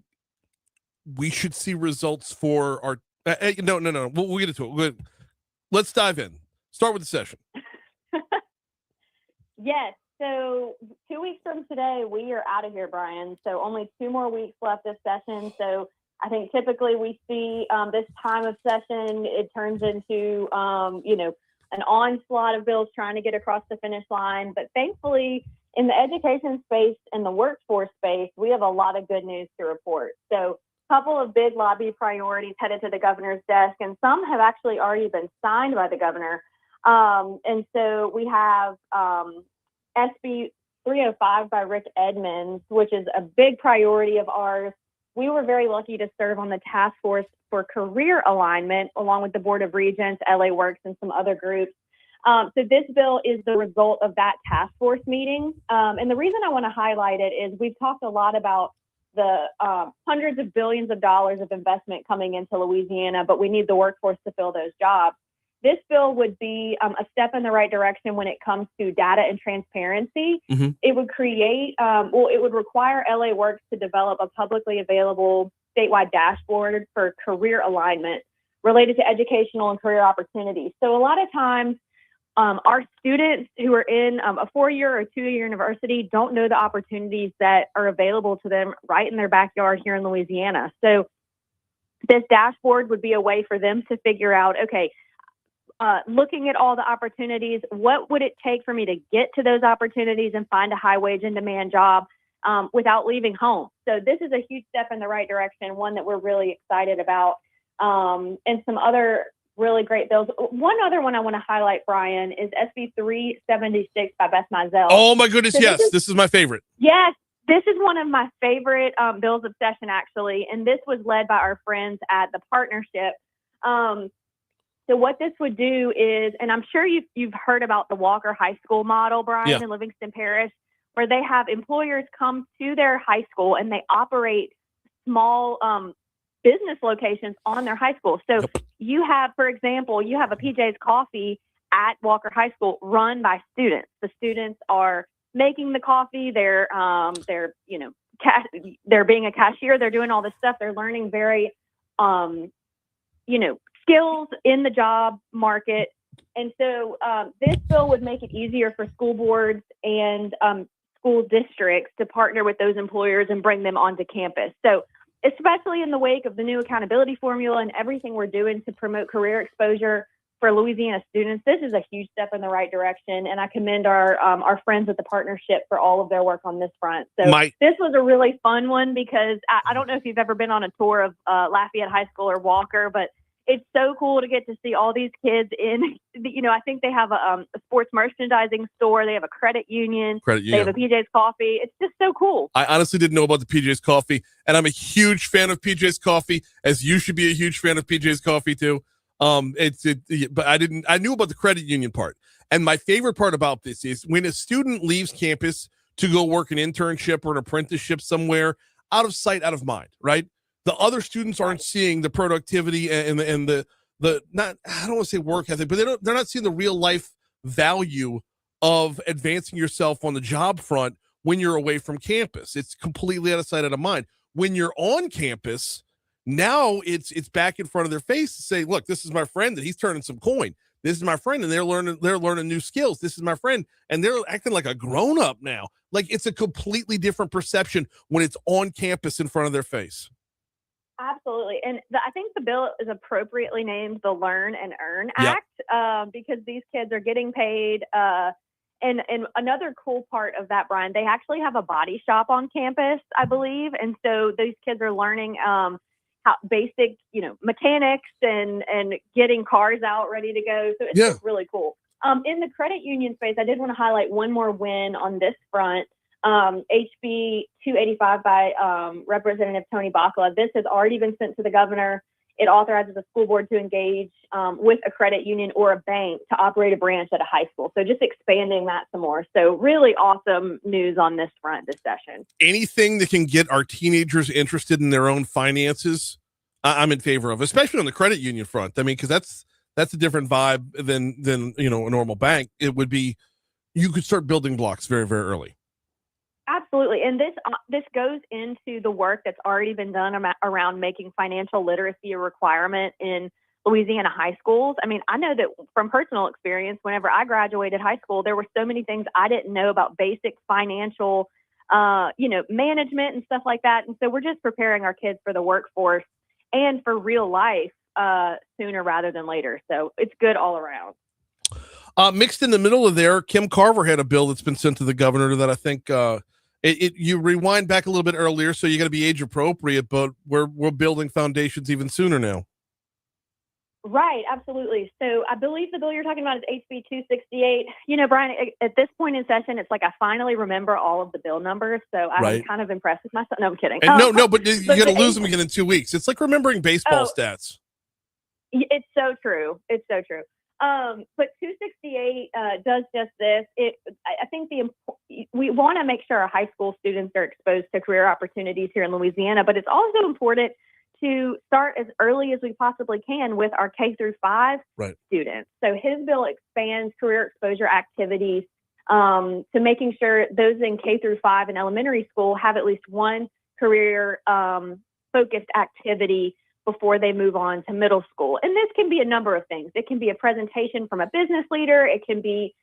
we should see results for our. No. We'll get into it. Let's dive in. Start with the session. Yes. So 2 weeks from today, we are out of here, Brian. So only 2 more weeks left this session. So I think typically we see this time of session, it turns into, an onslaught of bills trying to get across the finish line. But thankfully, in the education space and the workforce space, we have a lot of good news to report. So a couple of big lobby priorities headed to the governor's desk, and some have actually already been signed by the governor. And so we have SB 305 by Rick Edmonds, which is a big priority of ours. We were very lucky to serve on the task force for career alignment, along with the Board of Regents, LA Works, and some other groups. So this bill is the result of that task force meeting. And the reason I want to highlight it is we've talked a lot about the hundreds of billions of dollars of investment coming into Louisiana, but we need the workforce to fill those jobs. This bill would be a step in the right direction when it comes to data and transparency. Mm-hmm. It would create, it would require LA Works to develop a publicly available statewide dashboard for career alignment related to educational and career opportunities. So a lot of times our students who are in a 4-year or 2-year university don't know the opportunities that are available to them right in their backyard here in Louisiana. So this dashboard would be a way for them to figure out, okay, looking at all the opportunities, what would it take for me to get to those opportunities and find a high wage and demand job without leaving home? So this is a huge step in the right direction, one that we're really excited about. And some other really great bills. One other one I want to highlight, Brian, is SB 376 by Beth Mizell. Oh my goodness, So yes. This is my favorite. Yes, this is one of my favorite bills of session, actually. And this was led by our friends at the partnership. So what this would do is, and I'm sure you've heard about the Walker High School model, Brian, in Livingston Parish, where they have employers come to their high school and they operate small business locations on their high school. So you have, for example, you have a PJ's Coffee at Walker High School run by students. The students are making the coffee. They're they're being a cashier. They're doing all this stuff. They're learning very, skills in the job market. And so this bill would make it easier for school boards and school districts to partner with those employers and bring them onto campus. So especially in the wake of the new accountability formula and everything we're doing to promote career exposure for Louisiana students, this is a huge step in the right direction. And I commend our friends at the partnership for all of their work on this front. So this was a really fun one because I don't know if you've ever been on a tour of Lafayette High School or Walker, but it's so cool to get to see all these kids in, I think they have a sports merchandising store. They have a credit union. They have a PJ's Coffee. It's just so cool. I honestly didn't know about the PJ's Coffee, and I'm a huge fan of PJ's Coffee, as you should be a huge fan of PJ's Coffee too. But I knew about the credit union part. And my favorite part about this is when a student leaves campus to go work an internship or an apprenticeship somewhere, out of sight, out of mind, right? The other students aren't seeing the productivity and the not, I don't want to say work ethic, but they're not seeing the real life value of advancing yourself on the job front when you're away from campus. It's completely out of sight, out of mind. When you're on campus, now it's back in front of their face to say, look, this is my friend and he's turning some coin. This is my friend and they're learning new skills. This is my friend and they're acting like a grown up now. Like it's a completely different perception when it's on campus in front of their face. Absolutely. And I think the bill is appropriately named the Learn and Earn Act because these kids are getting paid. And another cool part of that, Brian, they actually have a body shop on campus, I believe. And so those kids are learning how basic, mechanics and getting cars out ready to go. So it's just really cool. In the credit union space, I did want to highlight one more win on this front. HB 285 by Representative Tony Bakla. This has already been sent to the governor. It authorizes the school board to engage with a credit union or a bank to operate a branch at a high school. So just expanding that some more. So really awesome news on this front this session. Anything that can get our teenagers interested in their own finances, I'm in favor of, especially on the credit union front. I mean, because that's a different vibe than a normal bank. It would be, you could start building blocks very, very early. Absolutely. And this goes into the work that's already been done around making financial literacy a requirement in Louisiana high schools. I mean, I know that from personal experience, whenever I graduated high school, there were so many things I didn't know about basic financial, management and stuff like that. And so we're just preparing our kids for the workforce and for real life sooner rather than later. So it's good all around. Mixed in the middle of there, Kim Carver had a bill that's been sent to the governor that I think you rewind back a little bit earlier, so you got to be age appropriate, but we're building foundations even sooner now. Right, absolutely. So I believe the bill you're talking about is HB 268. Brian, at this point in session, it's like I finally remember all of the bill numbers, so I'm kind of impressed with myself. No, I'm kidding. And but you got to lose them again in 2 weeks. It's like remembering baseball stats. It's so true. It's so true. But 268 does just this. I think we want to make sure our high school students are exposed to career opportunities here in Louisiana, but it's also important to start as early as we possibly can with our K through 5 students. So his bill expands career exposure activities to making sure those in K through 5 in elementary school have at least one career focused activity before they move on to middle school. And this can be a number of things. It can be a presentation from a business leader. It can be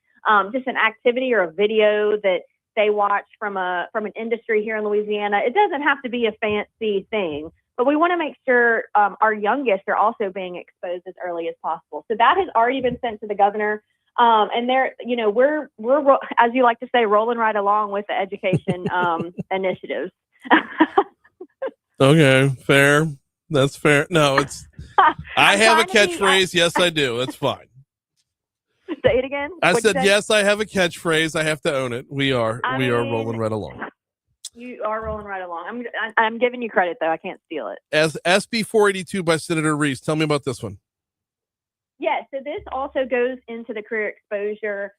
just an activity or a video that they watch from an industry here in Louisiana. It doesn't have to be a fancy thing, but we want to make sure our youngest are also being exposed as early as possible. So that has already been sent to the governor. And there, we're, as you like to say, rolling right along with the education initiatives. Okay, fair. That's fair. No, it's. I have a trying to be- catchphrase. Yes, I do. That's fine. Say it again. I What'd you said say? yes. I have a catchphrase. I have to own it. We are I are mean, rolling right along. You are rolling right along. I'm giving you credit though. I can't steal it. As SB 482 by Senator Reese. Tell me about this one. Yeah. So this also goes into the career exposure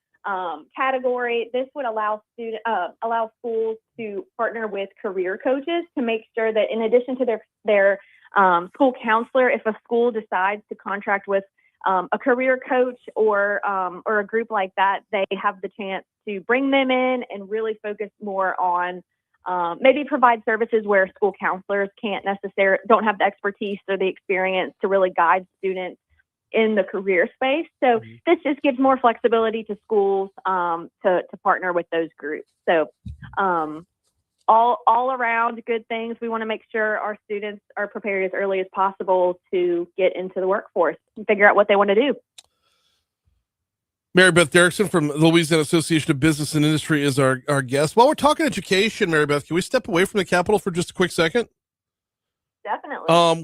category. This would allow schools to partner with career coaches to make sure that in addition to their school counselor, if a school decides to contract with a career coach or a group like that, they have the chance to bring them in and really focus more on maybe provide services where school counselors don't have the expertise or the experience to really guide students in the career space. So this just gives more flexibility to schools to partner with those groups. So all around good things. We want to make sure our students are prepared as early as possible to get into the workforce and figure out what they want to do. Mary Beth Derrickson from the Louisiana Association of Business and Industry is our guest. While we're talking education, Mary Beth, can we step away from the Capitol for just a quick second? Definitely.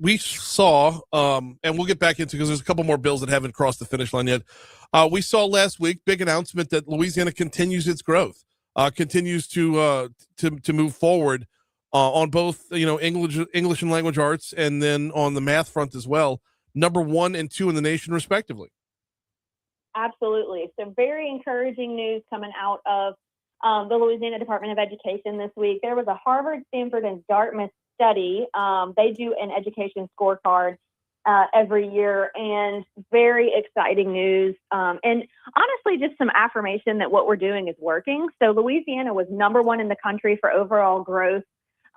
We saw, and we'll get back into because there's a couple more bills that haven't crossed the finish line yet. We saw last week big announcement that Louisiana continues its growth, continues to move forward on both English and language arts, and then on the math front as well. Number 1 and 2 in the nation, respectively. Absolutely. So very encouraging news coming out of the Louisiana Department of Education this week. There was a Harvard, Stanford, and Dartmouth study. They do an education scorecard every year, and very exciting news. And honestly, just some affirmation that what we're doing is working. So Louisiana was number 1 in the country for overall growth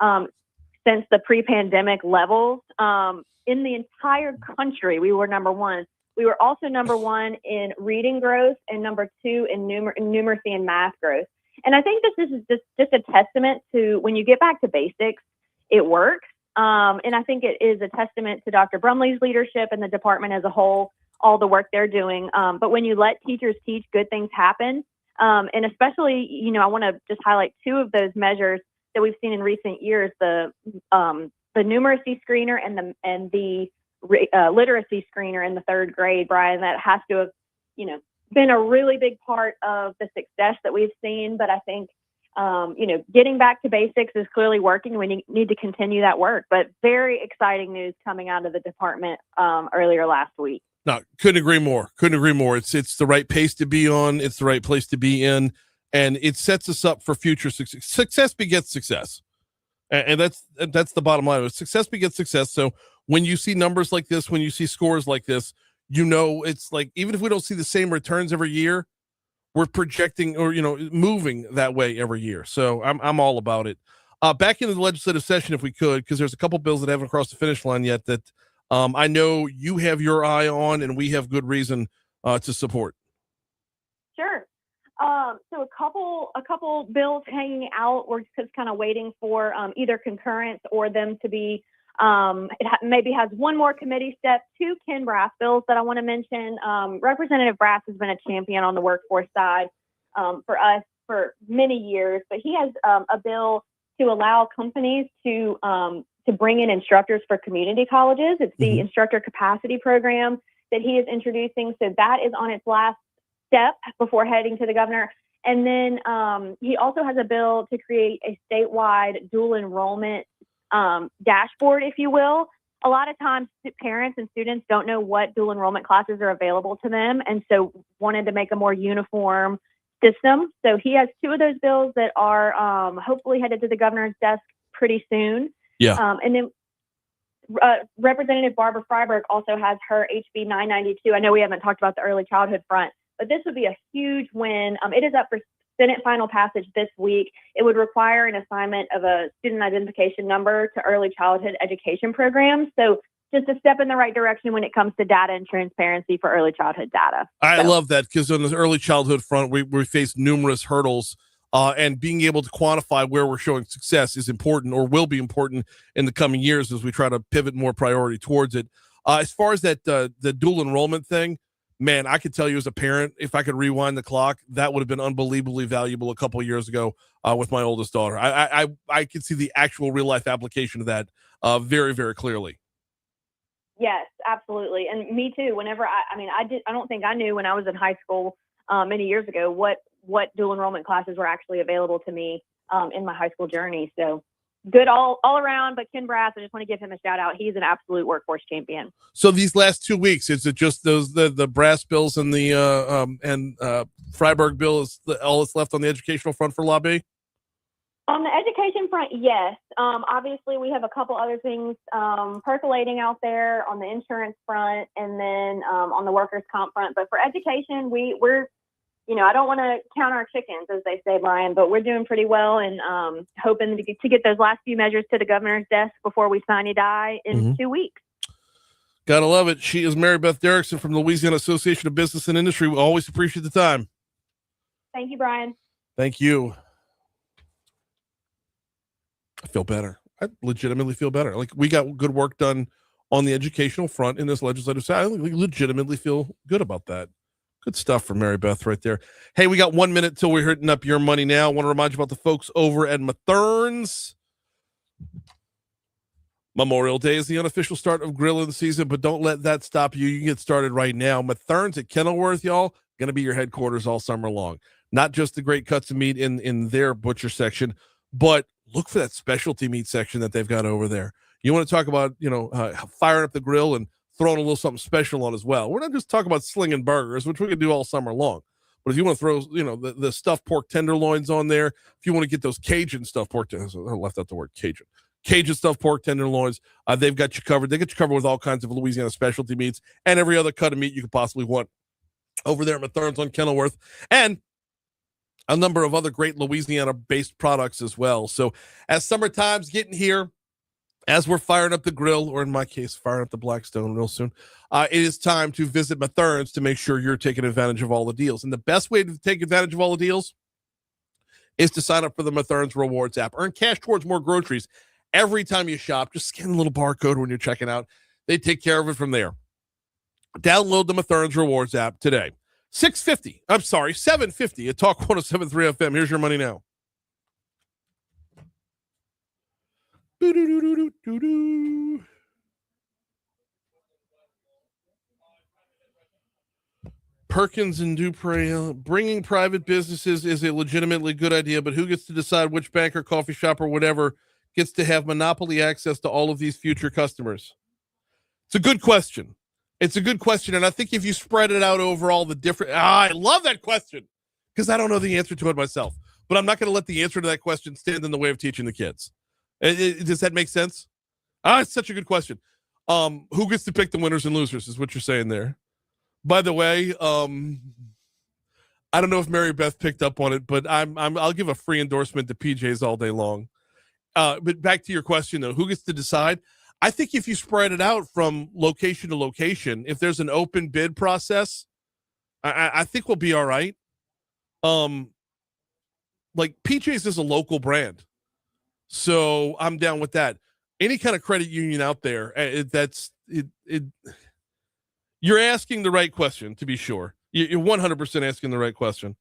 since the pre-pandemic levels. In the entire country, we were number 1. We were also number 1 in reading growth and number 2 in numeracy and math growth. And I think this is just a testament to when you get back to basics, it works. And I think it is a testament to Dr. Brumley's leadership and the department as a whole, all the work they're doing. But when you let teachers teach, good things happen. And especially, I want to just highlight 2 of those measures that we've seen in recent years, the numeracy screener and the literacy screener in the 3rd grade, Brian. That has to have, been a really big part of the success that we've seen. But I think, getting back to basics is clearly working. We need to continue that work. But very exciting news coming out of the department earlier last week. No, couldn't agree more. It's the right pace to be on. It's the right place to be in, and it sets us up for future success. Success begets success, and that's the bottom line. Success begets success. So when you see numbers like this, when you see scores like this, it's like, even if we don't see the same returns every year, we're projecting or moving that way every year. So I'm all about it. Back into the legislative session, if we could, because there's a couple bills that haven't crossed the finish line yet that I know you have your eye on, and we have good reason to support. Sure. So a couple bills hanging out. We're just kind of waiting for either concurrence or them to be. Maybe has one more committee step. 2 Ken Brass bills that I want to mention. Representative Brass has been a champion on the workforce side for us for many years, but he has a bill to allow companies to bring in instructors for community colleges. It's the instructor capacity program that he is introducing. So that is on its last step before heading to the governor. And then he also has a bill to create a statewide dual enrollment dashboard, if you will. A lot of times parents and students don't know what dual enrollment classes are available to them, and so wanted to make a more uniform system. So he has 2 of those bills that are hopefully headed to the governor's desk pretty soon. Yeah. And then Representative Barbara Freiberg also has her HB 992. I know we haven't talked about the early childhood front, but this would be a huge win. It is up for Senate final passage this week, it would require an assignment of a student identification number to early childhood education programs. So just a step in the right direction when it comes to data and transparency for early childhood data. I love that, because on the early childhood front, we face numerous hurdles, and being able to quantify where we're showing success is important, or will be important in the coming years as we try to pivot more priority towards it. As far as that the dual enrollment thing, man, I could tell you as a parent, if I could rewind the clock, that would have been unbelievably valuable a couple of years ago with my oldest daughter. I could see the actual real life application of that very, very clearly. Yes, absolutely. And me too. Whenever I don't think I knew when I was in high school many years ago what dual enrollment classes were actually available to me in my high school journey. So good all around. But Ken Brass, I just want to give him a shout out. He's an absolute workforce champion. So these last 2 weeks, is it just the Brass bills and the Freiburg bill is all that's left on the educational front for LABI? On the education front, yes. Obviously, we have a couple other things percolating out there on the insurance front, and then on the workers' comp front. But for education, we're I don't want to count our chickens, as they say, Brian, but we're doing pretty well, and hoping to get those last few measures to the governor's desk before we sign a die in 2 weeks. Gotta love it. She is Mary Beth Derrickson from the Louisiana Association of Business and Industry. We always appreciate the time. Thank you, Brian. Thank you. I feel better. I legitimately feel better. Like, we got good work done on the educational front in this legislative session. I legitimately feel good about that. Good stuff from Mary Beth right there. Hey, we got 1 minute till we're hitting up your money now. I want to remind you about the folks over at Mathern's. Memorial Day is the unofficial start of grilling season, but don't let that stop you. You can get started right now. Mathern's at Kenilworth, y'all, going to be your headquarters all summer long. Not just the great cuts of meat in their butcher section, but look for that specialty meat section that they've got over there. You want to talk about, firing up the grill and throwing a little something special on as well. We're not just talking about slinging burgers, which we can do all summer long. But if you want to throw, the stuffed pork tenderloins on there, if you want to get those Cajun stuffed pork, I left out the word Cajun stuffed pork tenderloins, they've got you covered. They get you covered with all kinds of Louisiana specialty meats and every other cut of meat you could possibly want over there at Mathern's on Kenilworth. And a number of other great Louisiana-based products as well. So as summertime's getting here, as we're firing up the grill, or in my case, firing up the Blackstone real soon, it is time to visit Mathern's to make sure you're taking advantage of all the deals. And the best way to take advantage of all the deals is to sign up for the Mathern's Rewards app. Earn cash towards more groceries every time you shop. Just scan a little barcode when you're checking out. They take care of it from there. Download the Mathern's Rewards app today. $7.50 at Talk 107.3 FM. Here's your money now. Perkins and Dupre, bringing private businesses is a legitimately good idea, but who gets to decide which bank or coffee shop or whatever gets to have monopoly access to all of these future customers? It's a good question. And I think if you spread it out over all the different, I love that question, because I don't know the answer to it myself, but I'm not going to let the answer to that question stand in the way of teaching the kids. Does that make sense? It's such a good question. Who gets to pick the winners and losers is what you're saying there. By the way, I don't know if Mary Beth picked up on it, but I'll give a free endorsement to PJs all day long. But back to your question though, who gets to decide? I think if you spread it out from location to location, if there's an open bid process, I think we'll be all right. Like PJs is a local brand, so I'm down with that. Any kind of credit union out there, you're asking the right question, to be sure. You're 100% asking the right question.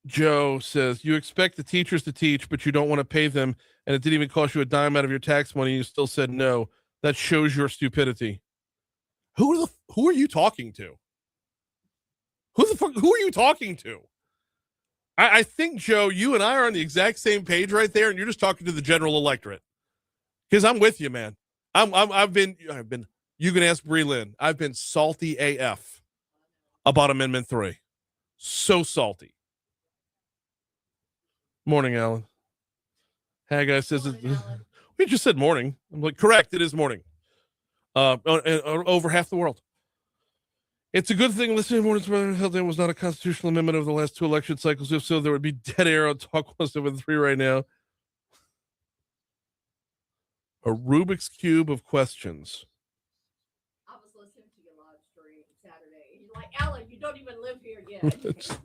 Joe says, you expect the teachers to teach, but you don't want to pay them, and it didn't even cost you a dime out of your tax money, and you still said no. That shows your stupidity. Who are you talking to? Who are you talking to? I think, Joe, you and I are on the exact same page right there, and you're just talking to the general electorate. Because I'm with you, man. I've been. You can ask Bree Lynn. I've been salty AF about Amendment 3. So salty. Morning, Alan. Haggai says we just said morning. I'm like, correct. It is morning. Over half the world. It's a good thing listening to Brian Haldane was not a constitutional amendment of the last 2 election cycles. If so, there would be dead air on Talk 173 right now. A Rubik's Cube of questions. I was listening to your live stream Saturday. You're like, Alan, you don't even live here yet.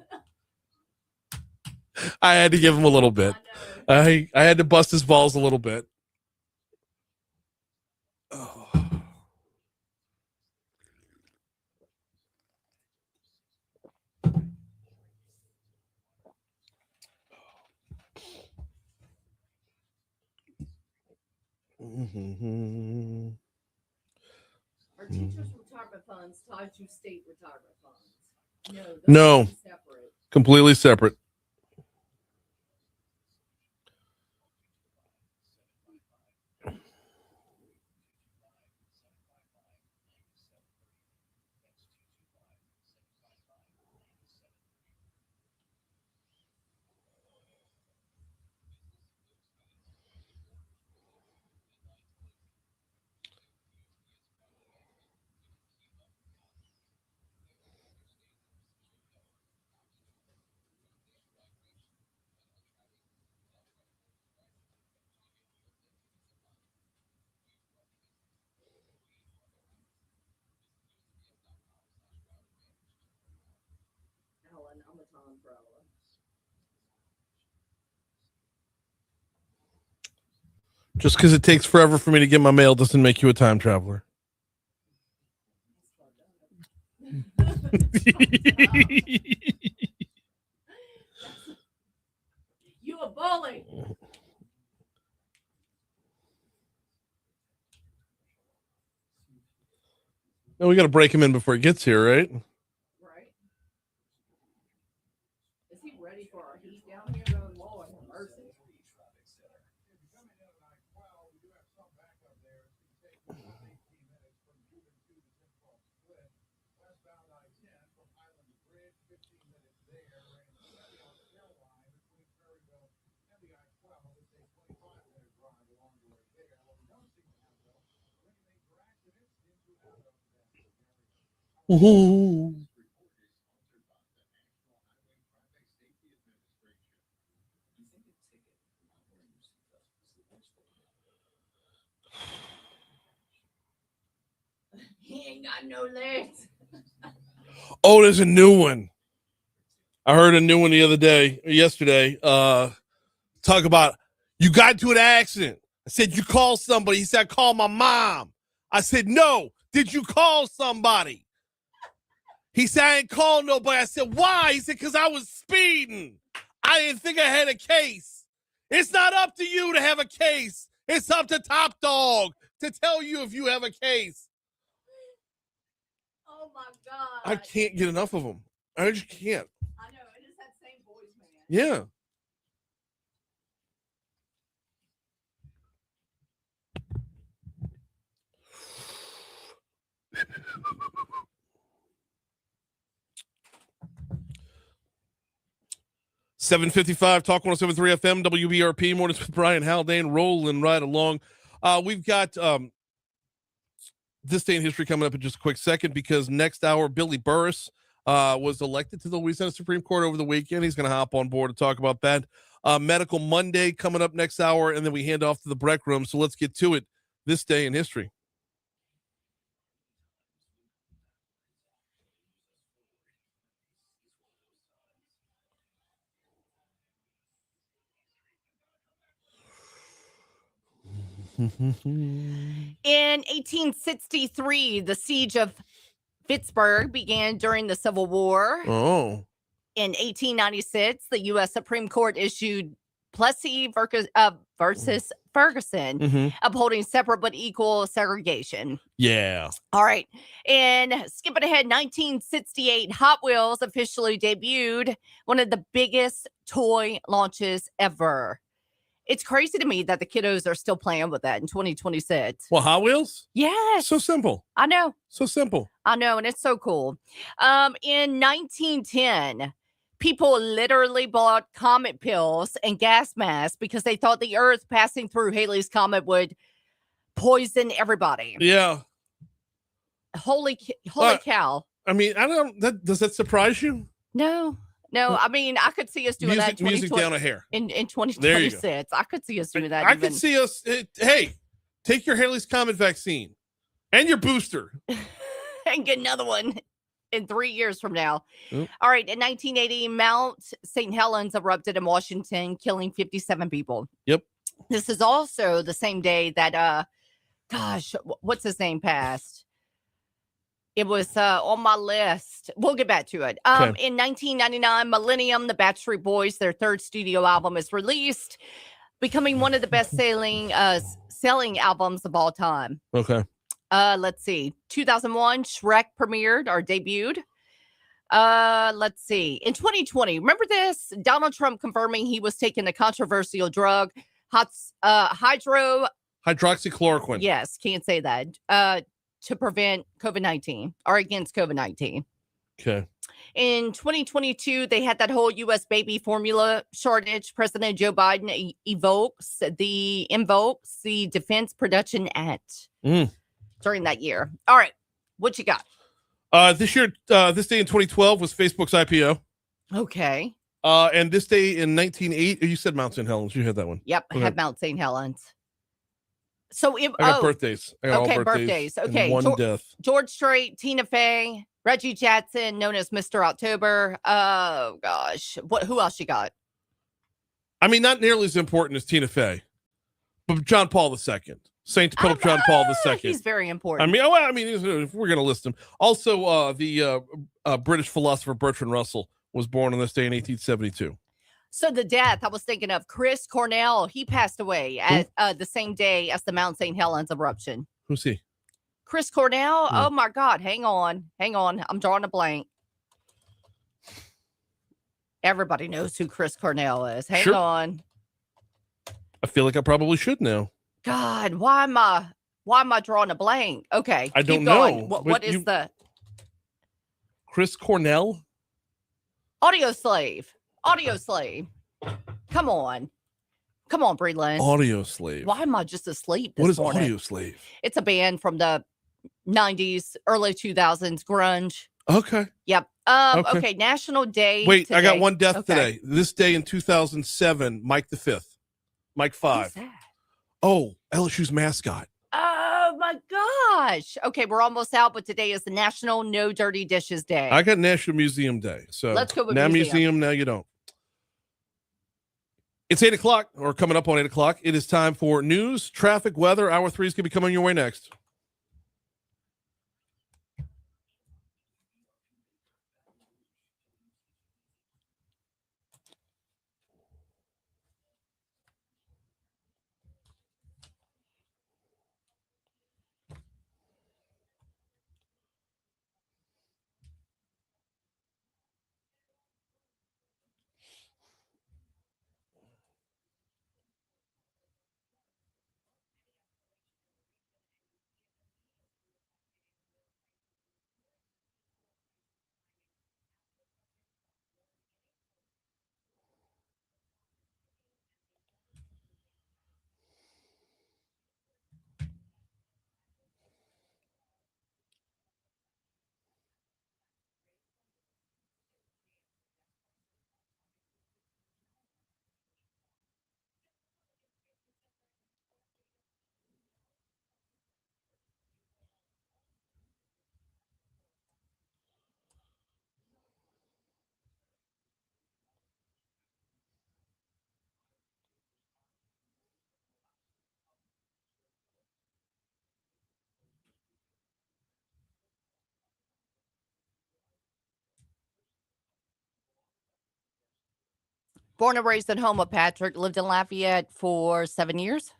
I had to give him a little bit. I had to bust his balls a little bit. Oh. Mm-hmm. Are teachers' retirement funds tied to state retirement funds? No. Separate. Completely separate. Alan, I'm a time traveler. Just because it takes forever for me to get my mail doesn't make you a time traveler. You a bully. No, we got to break him in before he gets here, right? Right. Is he ready for our heat down here? Though, Lord have mercy. Ooh. He ain't got no legs. Oh, there's a new one. I heard a new one the other day, or yesterday. Talk about, you got into an accident. I said, you call somebody. He said, call my mom. I said, no. Did you call somebody? He said, I ain't called nobody. I said, why? He said, because I was speeding. I didn't think I had a case. It's not up to you to have a case. It's up to Top Dog to tell you if you have a case. Oh my God. I can't get enough of them. I just can't. I know. It is that same voice, man. Yeah. $7:55 Talk 107.3 FM WBRP Mornings with Brian Haldane rolling right along. We've got this day in history coming up in just a quick second, because next hour Billy Burris was elected to the Louisiana Supreme Court over the weekend. He's going to hop on board to talk about that. Medical Monday coming up next hour, and then we hand off to the BREC Room. So let's get to it. This day in history. In 1863, the siege of Vicksburg began during the Civil War. Oh. In 1896, the U.S. Supreme Court issued Plessy versus Ferguson, upholding separate but equal segregation. Yeah. All right. And skipping ahead, 1968, Hot Wheels officially debuted, one of the biggest toy launches ever. It's crazy to me that the kiddos are still playing with that in 2026. Well, Hot Wheels? Yes. So simple. I know. So simple. I know, and it's so cool. In 1910, people literally bought comet pills and gas masks because they thought the Earth passing through Halley's Comet would poison everybody. Yeah. Holy cow. I mean, I don't. Does that surprise you? No. I mean, I could see us doing that. Music down a hair in There you 2026. I could see us doing that. I could see us. Hey, take your Haley's Comet vaccine and your booster. and get another one in 3 years from now. Oop. All right. In 1980, Mount St. Helens erupted in Washington, killing 57 people. Yep. This is also the same day that, what's his name passed? It was on my list. We'll get back to it. Okay. In 1999, Millennium, the Backstreet Boys, their third studio album is released, becoming one of the best selling albums of all time. Okay. Let's see. 2001, Shrek premiered or debuted. Let's see. In 2020, remember this? Donald Trump confirming he was taking the controversial drug Hydroxychloroquine. Yes, can't say that. To prevent COVID-19 or against COVID-19. Okay. In 2022, they had that whole U.S. baby formula shortage. President Joe Biden invokes the Defense Production Act during that year. All right, what you got? This year, this day in 2012 was Facebook's IPO. Okay. And this day in 1980, you said Mount St. Helens. You had that one. Yep, I had Mount St. Helens. So I got birthdays. I got okay, all birthdays. Okay, and one death. George Strait, Tina Fey, Reggie Jackson, known as Mr. October. Oh gosh, who else you got? I mean, not nearly as important as Tina Fey, but John Paul II, Saint Pope John Paul II. He's very important. I mean, if we're gonna list him. Also, the British philosopher Bertrand Russell was born on this day in 1872. So the death, I was thinking of Chris Cornell. He passed away at the same day as the Mount St. Helens eruption. Who's he? Chris Cornell? Yeah. Oh, my God. Hang on. I'm drawing a blank. Everybody knows who Chris Cornell is. Hang on. I feel like I probably should know. God, why am I drawing a blank? Okay. I don't know. What is the... Chris Cornell? Audio Slave. Come on, Breland. Audio Slave. Why am I just asleep this What is morning? Audio Slave? It's a band from the 90s, early 2000s, grunge. Okay. Yep. Okay. National Day. Wait, today. I got one death today. This day in 2007, Mike V. Mike 5. Oh, LSU's mascot. Oh my gosh. Okay, we're almost out, but today is the National No Dirty Dishes Day. I got National Museum Day. So let's go with now museum. Now you don't. It's 8 o'clock, or coming up on 8 o'clock. It is time for news, traffic, weather. Hour 3 is going to be coming your way next. Born and raised at home with Patrick, lived in Lafayette for 7 years.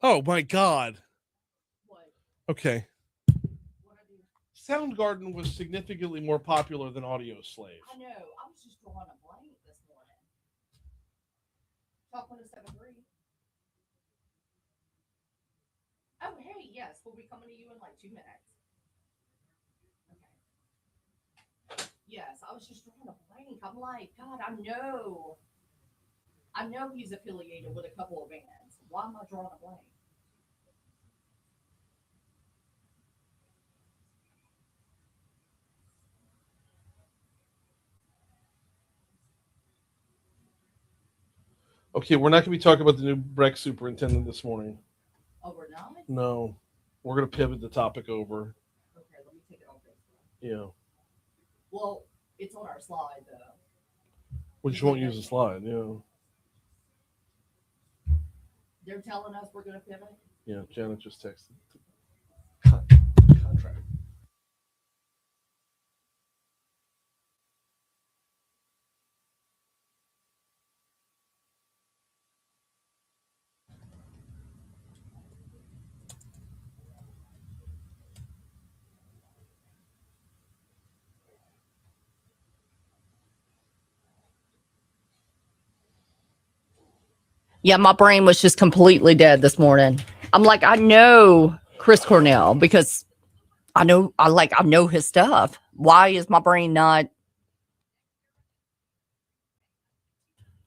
Oh my God. What? Okay. Soundgarden was significantly more popular than Audio Slave. I know. I was just drawing a blank this morning. Talk 107.3. Oh, hey, yes. We'll be coming to you in like 2 minutes. Okay. Yes, I was just drawing a blank. I'm like, God, I know he's affiliated with a couple of bands. Why am I drawing a blank? Okay, we're not going to be talking about the new BREC superintendent this morning. Oh, we're not? No, we're going to pivot the topic over. Okay, let me take it off Facebook. Yeah. Well, it's on our slide, though. We just won't use the slide. Yeah. They're telling us we're going to pivot? Yeah, Janet just texted. Contract. Yeah, my brain was just completely dead this morning. I'm like, I know Chris Cornell because I know his stuff. Why is my brain not?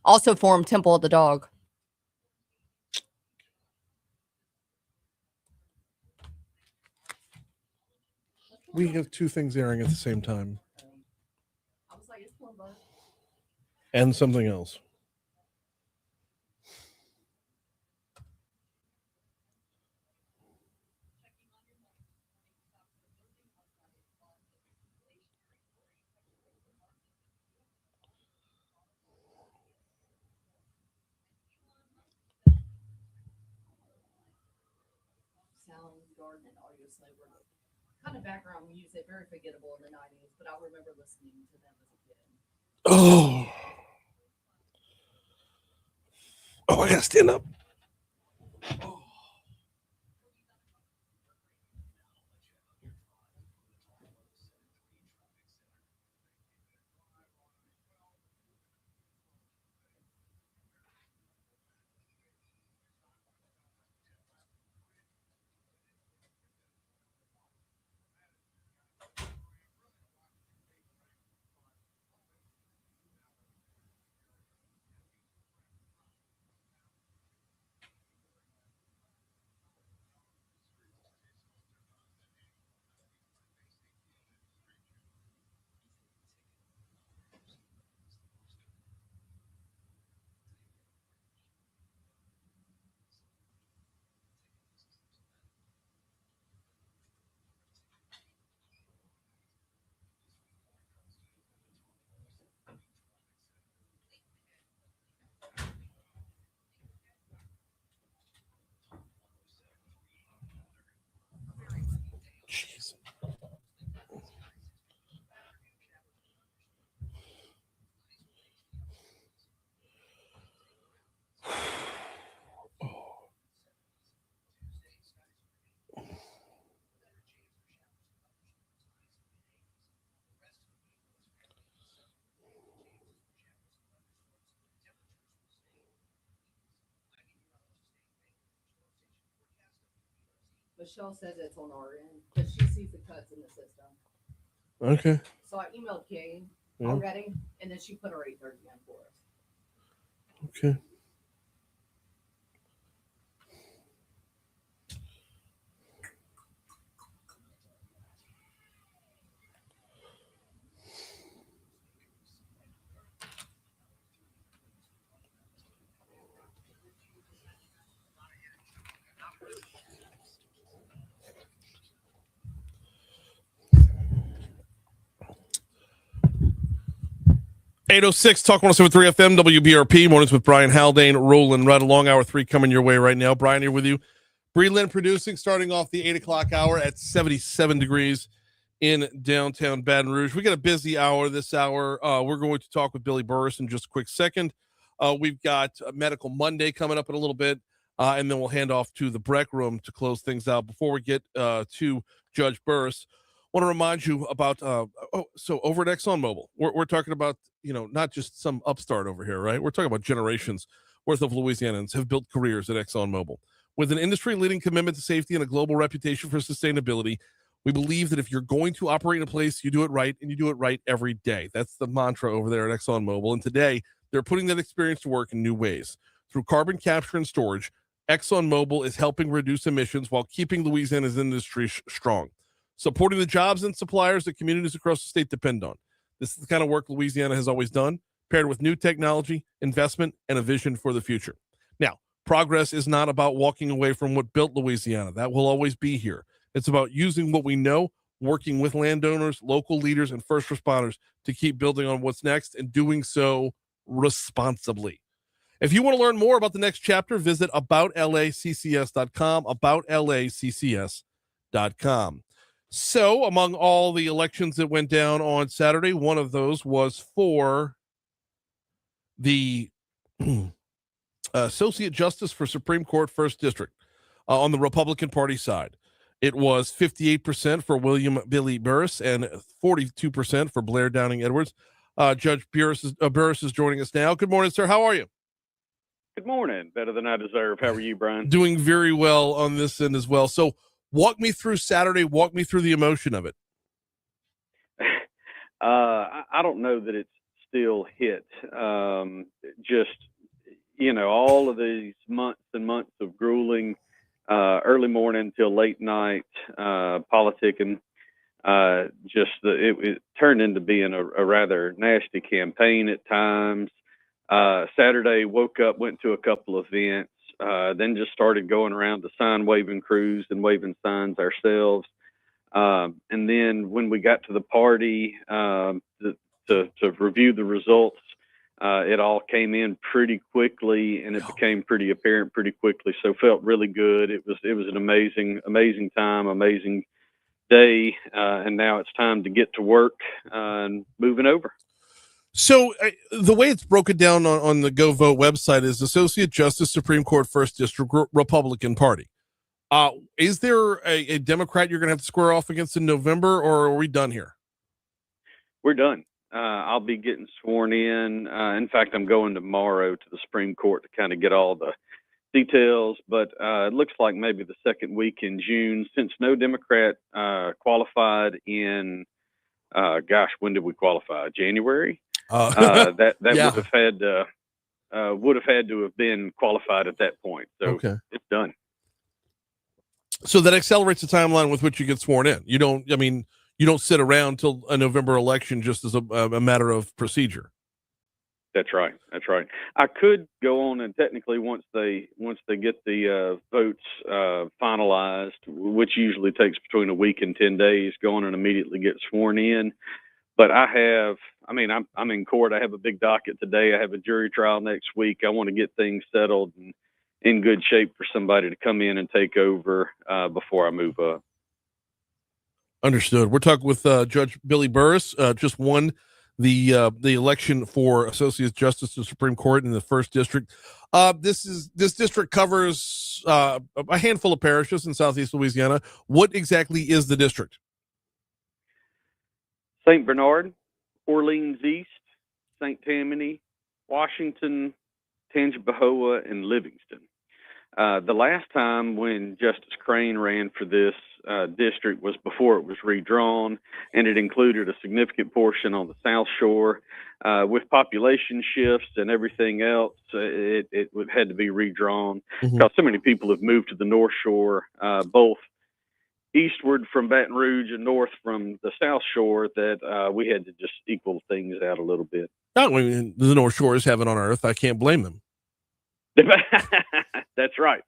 Also Forum Temple of the Dog. We have two things airing at the same time. I was like, it's Bloomberg. And something else. Sound Garden and Audio Slave were kind of background music, very forgettable in the 90s, but I remember listening to them as a kid. Oh, I gotta stand up. Jeez. Michelle says it's on our end, but she sees the cuts in the system. Okay. So I emailed Kay Yeah. already, and then she put her 8:30 in for us. Okay. .806 Talk 107.3 FM WBRP mornings with Brian Haldane rolling right along. Hour 3 coming your way right now. Brian here with you. Breland producing, starting off the 8 o'clock hour at 77 degrees in downtown Baton Rouge. We got a busy hour this hour. We're going to talk with Billy Burris in just a quick second. We've got Medical Monday coming up in a little bit, and then we'll hand off to the BREC Room to close things out. Before we get to Judge Burris, I want to remind you about so over at ExxonMobil, we're talking about, not just some upstart over here, right? We're talking about generations worth of Louisianans have built careers at ExxonMobil. With an industry-leading commitment to safety and a global reputation for sustainability, we believe that if you're going to operate in a place, you do it right, and you do it right every day. That's the mantra over there at ExxonMobil. And today, they're putting that experience to work in new ways. Through carbon capture and storage, ExxonMobil is helping reduce emissions while keeping Louisiana's industry strong, supporting the jobs and suppliers that communities across the state depend on. This is the kind of work Louisiana has always done, paired with new technology, investment, and a vision for the future. Now, progress is not about walking away from what built Louisiana. That will always be here. It's about using what we know, working with landowners, local leaders, and first responders to keep building on what's next and doing so responsibly. If you want to learn more about the next chapter, visit aboutlaccs.com, aboutlaccs.com. So, among all the elections that went down on Saturday, one of those was for the Associate Justice for Supreme Court First District on the Republican Party side. It was 58% for William Billy Burris and 42% for Blair Downing Edwards. Judge Burris is joining us now. Good morning, sir. How are you? Good morning. Better than I deserve. How are you, Brian? Doing very well on this end as well. So walk me through Saturday. Walk me through the emotion of it. I don't know that it's still hit. All of these months and months of grueling, early morning till late night politicking. It turned into being a rather nasty campaign at times. Saturday, woke up, went to a couple of events, then just started going around the sign waving crews and waving signs ourselves. And then when we got to the party to review the results, it all came in pretty quickly, and it became pretty apparent pretty quickly. So felt really good. It was an amazing time, amazing day, and now it's time to get to work and moving over. So the way it's broken down on the Go Vote website is Associate Justice, Supreme Court, First District, Republican Party. Is there a Democrat you're going to have to square off against in November, or are we done here? We're done. I'll be getting sworn in. In fact, I'm going tomorrow to the Supreme Court to kind of get all the details, but it looks like maybe the second week in June, since no Democrat qualified in, when did we qualify? January? That yeah. would have had to have been qualified at that point. So okay. It's done. So that accelerates the timeline with which you get sworn in. You don't sit around till a November election just as a matter of procedure. That's right. I could go on and technically once they get the votes finalized, which usually takes between a week and 10 days, go on and immediately get sworn in. But I'm in court. I have a big docket today. I have a jury trial next week. I want to get things settled and in good shape for somebody to come in and take over before I move up. Understood. We're talking with Judge Billy Burris, just won the election for Associate Justice to the Supreme Court in the First District. This district covers a handful of parishes in Southeast Louisiana. What exactly is the district? St. Bernard, Orleans East, St. Tammany, Washington, Tangipahoa, and Livingston. The last time when Justice Crane ran for this district was before it was redrawn, and it included a significant portion on the South Shore. With population shifts and everything else, it had to be redrawn because so many people have moved to the North Shore, both eastward from Baton Rouge and north from the South Shore, that we had to just equal things out a little bit. I mean, the North Shore is heaven on earth. I can't blame them. That's right.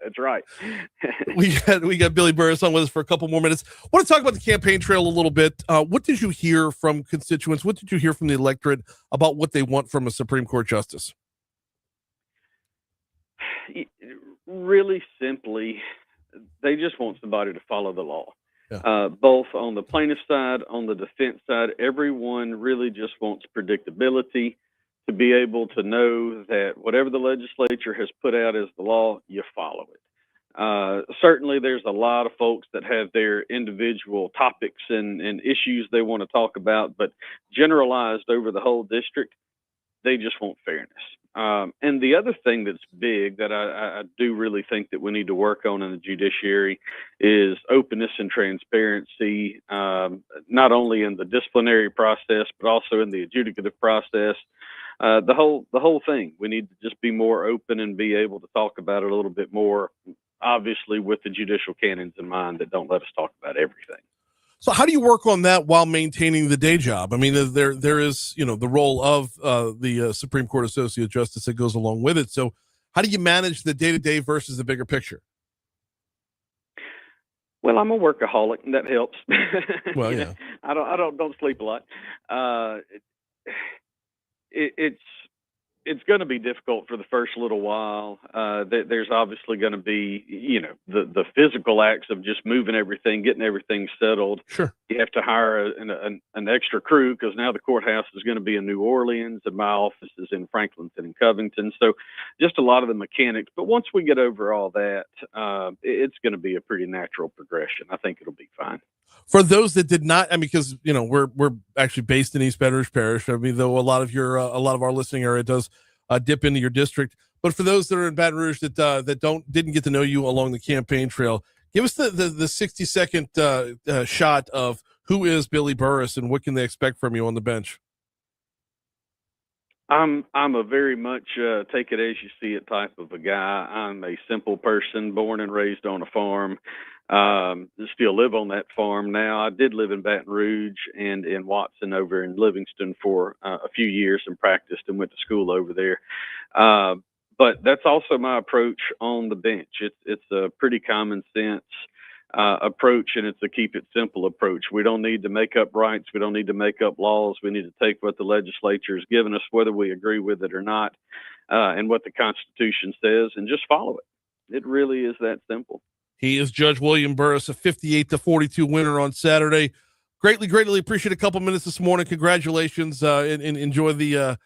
we got Billy Burris on with us for a couple more minutes. I want to talk about the campaign trail a little bit. What did you hear from constituents? What did you hear from the electorate about what they want from a Supreme Court justice? Really simply, they just want somebody to follow the law. Yeah. Both on the plaintiff side, on the defense side, everyone really just wants predictability, to be able to know that whatever the legislature has put out as the law, you follow it. Certainly there's a lot of folks that have their individual topics and issues they want to talk about, but generalized over the whole district, they just want fairness. And the other thing that's big that I do really think that we need to work on in the judiciary is openness and transparency, not only in the disciplinary process, but also in the adjudicative process. The whole thing. We need to just be more open and be able to talk about it a little bit more, obviously with the judicial canons in mind that don't let us talk about everything. So how do you work on that while maintaining the day job? I mean, there is, the role of the Supreme Court Associate Justice that goes along with it. So how do you manage the day-to-day versus the bigger picture? Well, I'm a workaholic, and that helps. Well, You yeah. know, I don't sleep a lot. It's going to be difficult for the first little while. There's obviously going to be, the physical acts of just moving everything, getting everything settled. Sure. You have to hire an extra crew because now the courthouse is going to be in New Orleans and my office is in Franklinton and Covington. So just a lot of the mechanics. But once we get over all that, it's going to be a pretty natural progression. I think it'll be fine. For those that did not, I mean, because we're actually based in East Baton Rouge Parish. I mean, though a lot of our listening area does dip into your district. But for those that are in Baton Rouge that didn't get to know you along the campaign trail, give us the 60-second shot of who is Billy Burris and what can they expect from you on the bench. I'm a very much take it as you see it type of a guy. I'm a simple person, born and raised on a farm. Still live on that farm now. I did live in Baton Rouge and in Watson over in Livingston for a few years and practiced and went to school over there. But that's also my approach on the bench. It's a pretty common sense approach, and it's a keep it simple approach. We don't need to make up rights. We don't need to make up laws. We need to take what the legislature has given us, whether we agree with it or not, and what the Constitution says, and just follow it. It really is that simple. He is Judge William Burris, a 58-42 winner on Saturday. Greatly appreciate a couple minutes this morning. Congratulations, and enjoy the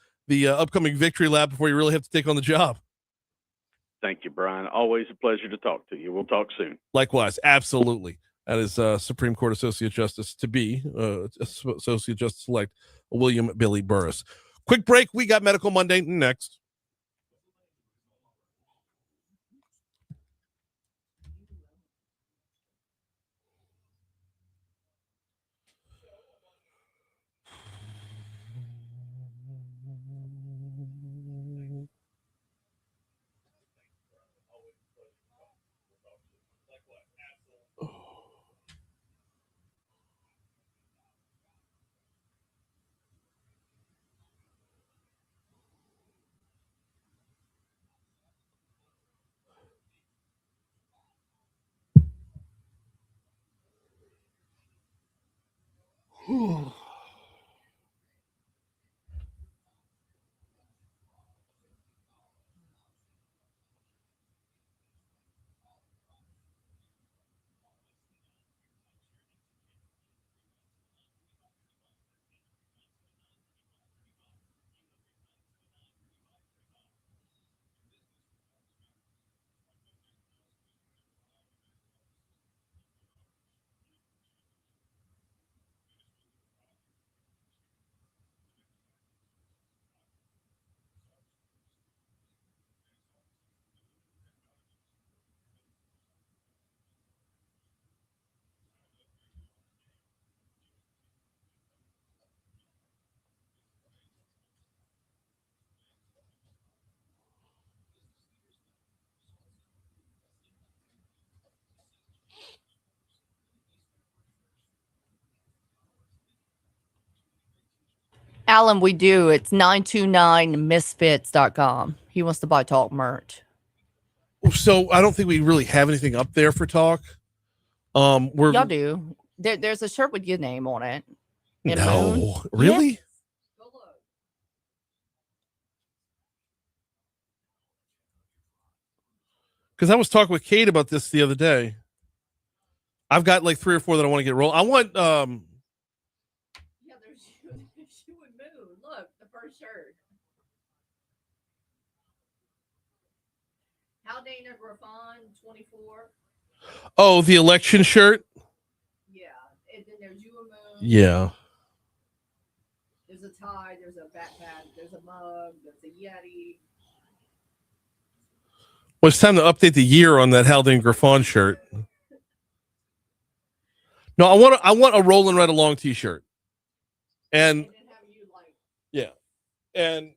upcoming victory lap before you really have to take on the job. Thank you, Brian. Always a pleasure to talk to you. We'll talk soon. Likewise, absolutely. That is Supreme Court Associate Justice to be Associate Justice elect William Billy Burris. Quick break. We got Medical Monday next. Alan, we do. It's 929misfits.com. He wants to buy Talk merch. So I don't think we really have anything up there for Talk. Y'all do. There's a shirt with your name on it. No, really? Yes. Because I was talking with Kate about this the other day. I've got like 3 or 4 that I want to get rolled. I want Yeah, there's you and Moon. Look, the first shirt. Haldane and Griffon, 24. Oh, the election shirt. Yeah, and then there's you and Moon. Yeah. There's a tie. There's a backpack. There's a mug. There's a Yeti. Well, it's time to update the year on that Haldane Griffon shirt. No, I want a Rolling Right Along t-shirt. And yeah. And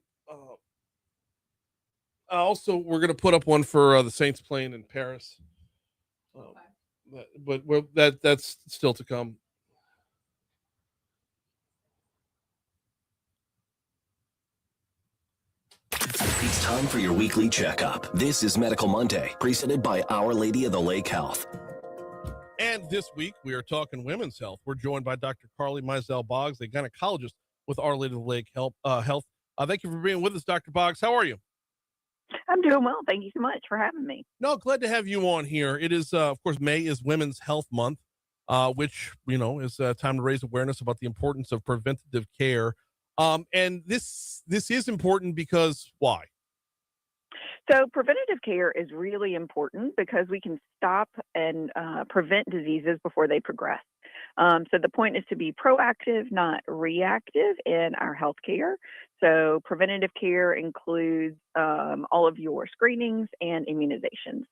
also we're going to put up one for the Saints playing in Paris. But that's still to come. It's time for your weekly checkup. This is Medical Monday, presented by Our Lady of the Lake Health. And this week, we are talking women's health. We're joined by Dr. Carly Mizell Boggs, a gynecologist with Our Lady of the Lake Health. Thank you for being with us, Dr. Boggs. How are you? I'm doing well. Thank you so much for having me. No, glad to have you on here. It is, of course, May is Women's Health Month, which, is time to raise awareness about the importance of preventative care. And this is important because why? So preventative care is really important because we can stop and prevent diseases before they progress. So the point is to be proactive, not reactive in our healthcare. So preventative care includes all of your screenings and immunizations.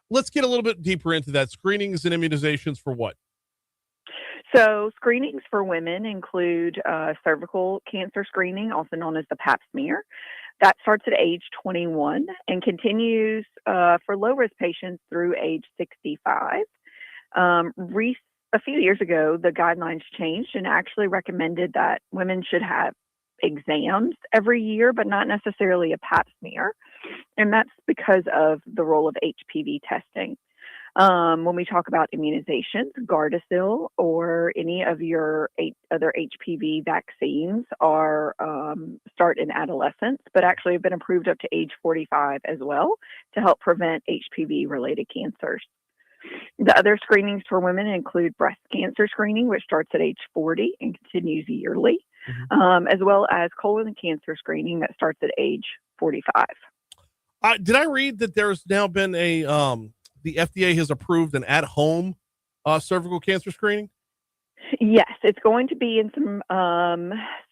Let's get a little bit deeper into that. Screenings and immunizations for what? So screenings for women include cervical cancer screening, also known as the Pap smear. That starts at age 21 and continues for low-risk patients through age 65. A few years ago, the guidelines changed and actually recommended that women should have exams every year, but not necessarily a Pap smear. And that's because of the role of HPV testing. When we talk about immunizations, Gardasil or any of your other HPV vaccines are start in adolescence, but actually have been approved up to age 45 as well to help prevent HPV-related cancers. The other screenings for women include breast cancer screening, which starts at age 40 and continues yearly, as well as colon cancer screening that starts at age 45. Did I read that there's now been the FDA has approved an at-home cervical cancer screening? Yes, it's going to be in some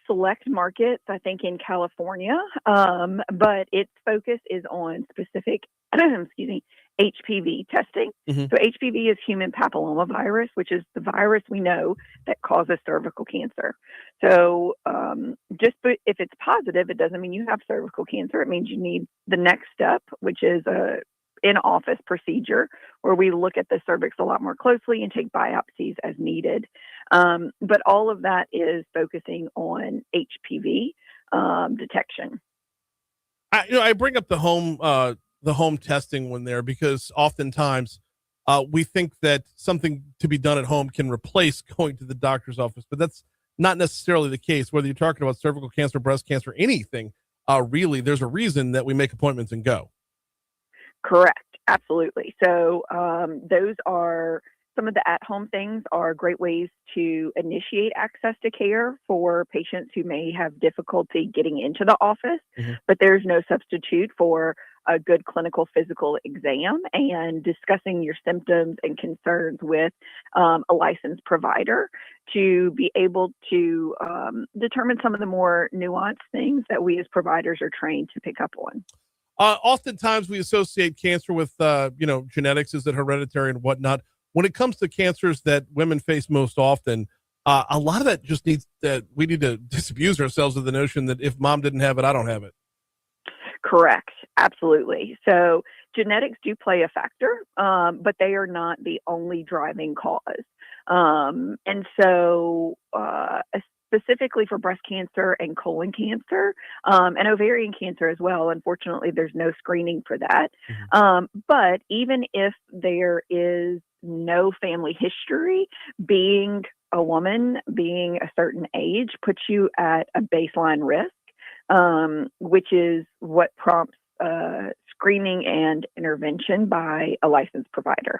select markets, I think in California, but its focus is on specific, HPV testing. So HPV is human papillomavirus, which is the virus we know that causes cervical cancer. So if it's positive, it doesn't mean you have cervical cancer. It means you need the next step, which is a in-office procedure where we look at the cervix a lot more closely and take biopsies as needed. But all of that is focusing on HPV detection. I bring up the home testing one there because oftentimes we think that something to be done at home can replace going to the doctor's office, but that's not necessarily the case. Whether you're talking about cervical cancer, breast cancer, anything, really, there's a reason that we make appointments and go. Correct. Absolutely. So those are some of the at-home things are great ways to initiate access to care for patients who may have difficulty getting into the office, but there's no substitute for a good clinical physical exam and discussing your symptoms and concerns with a licensed provider to be able to determine some of the more nuanced things that we as providers are trained to pick up on. Oftentimes we associate cancer with, genetics, is it hereditary and whatnot. When it comes to cancers that women face most often, a lot of that just needs that we need to disabuse ourselves of the notion that if mom didn't have it, I don't have it. Correct. Absolutely. So genetics do play a factor, but they are not the only driving cause. And so, specifically for breast cancer and colon cancer, and ovarian cancer as well. Unfortunately, there's no screening for that. But even if there is no family history, being a woman, being a certain age puts you at a baseline risk, which is what prompts screening and intervention by a licensed provider.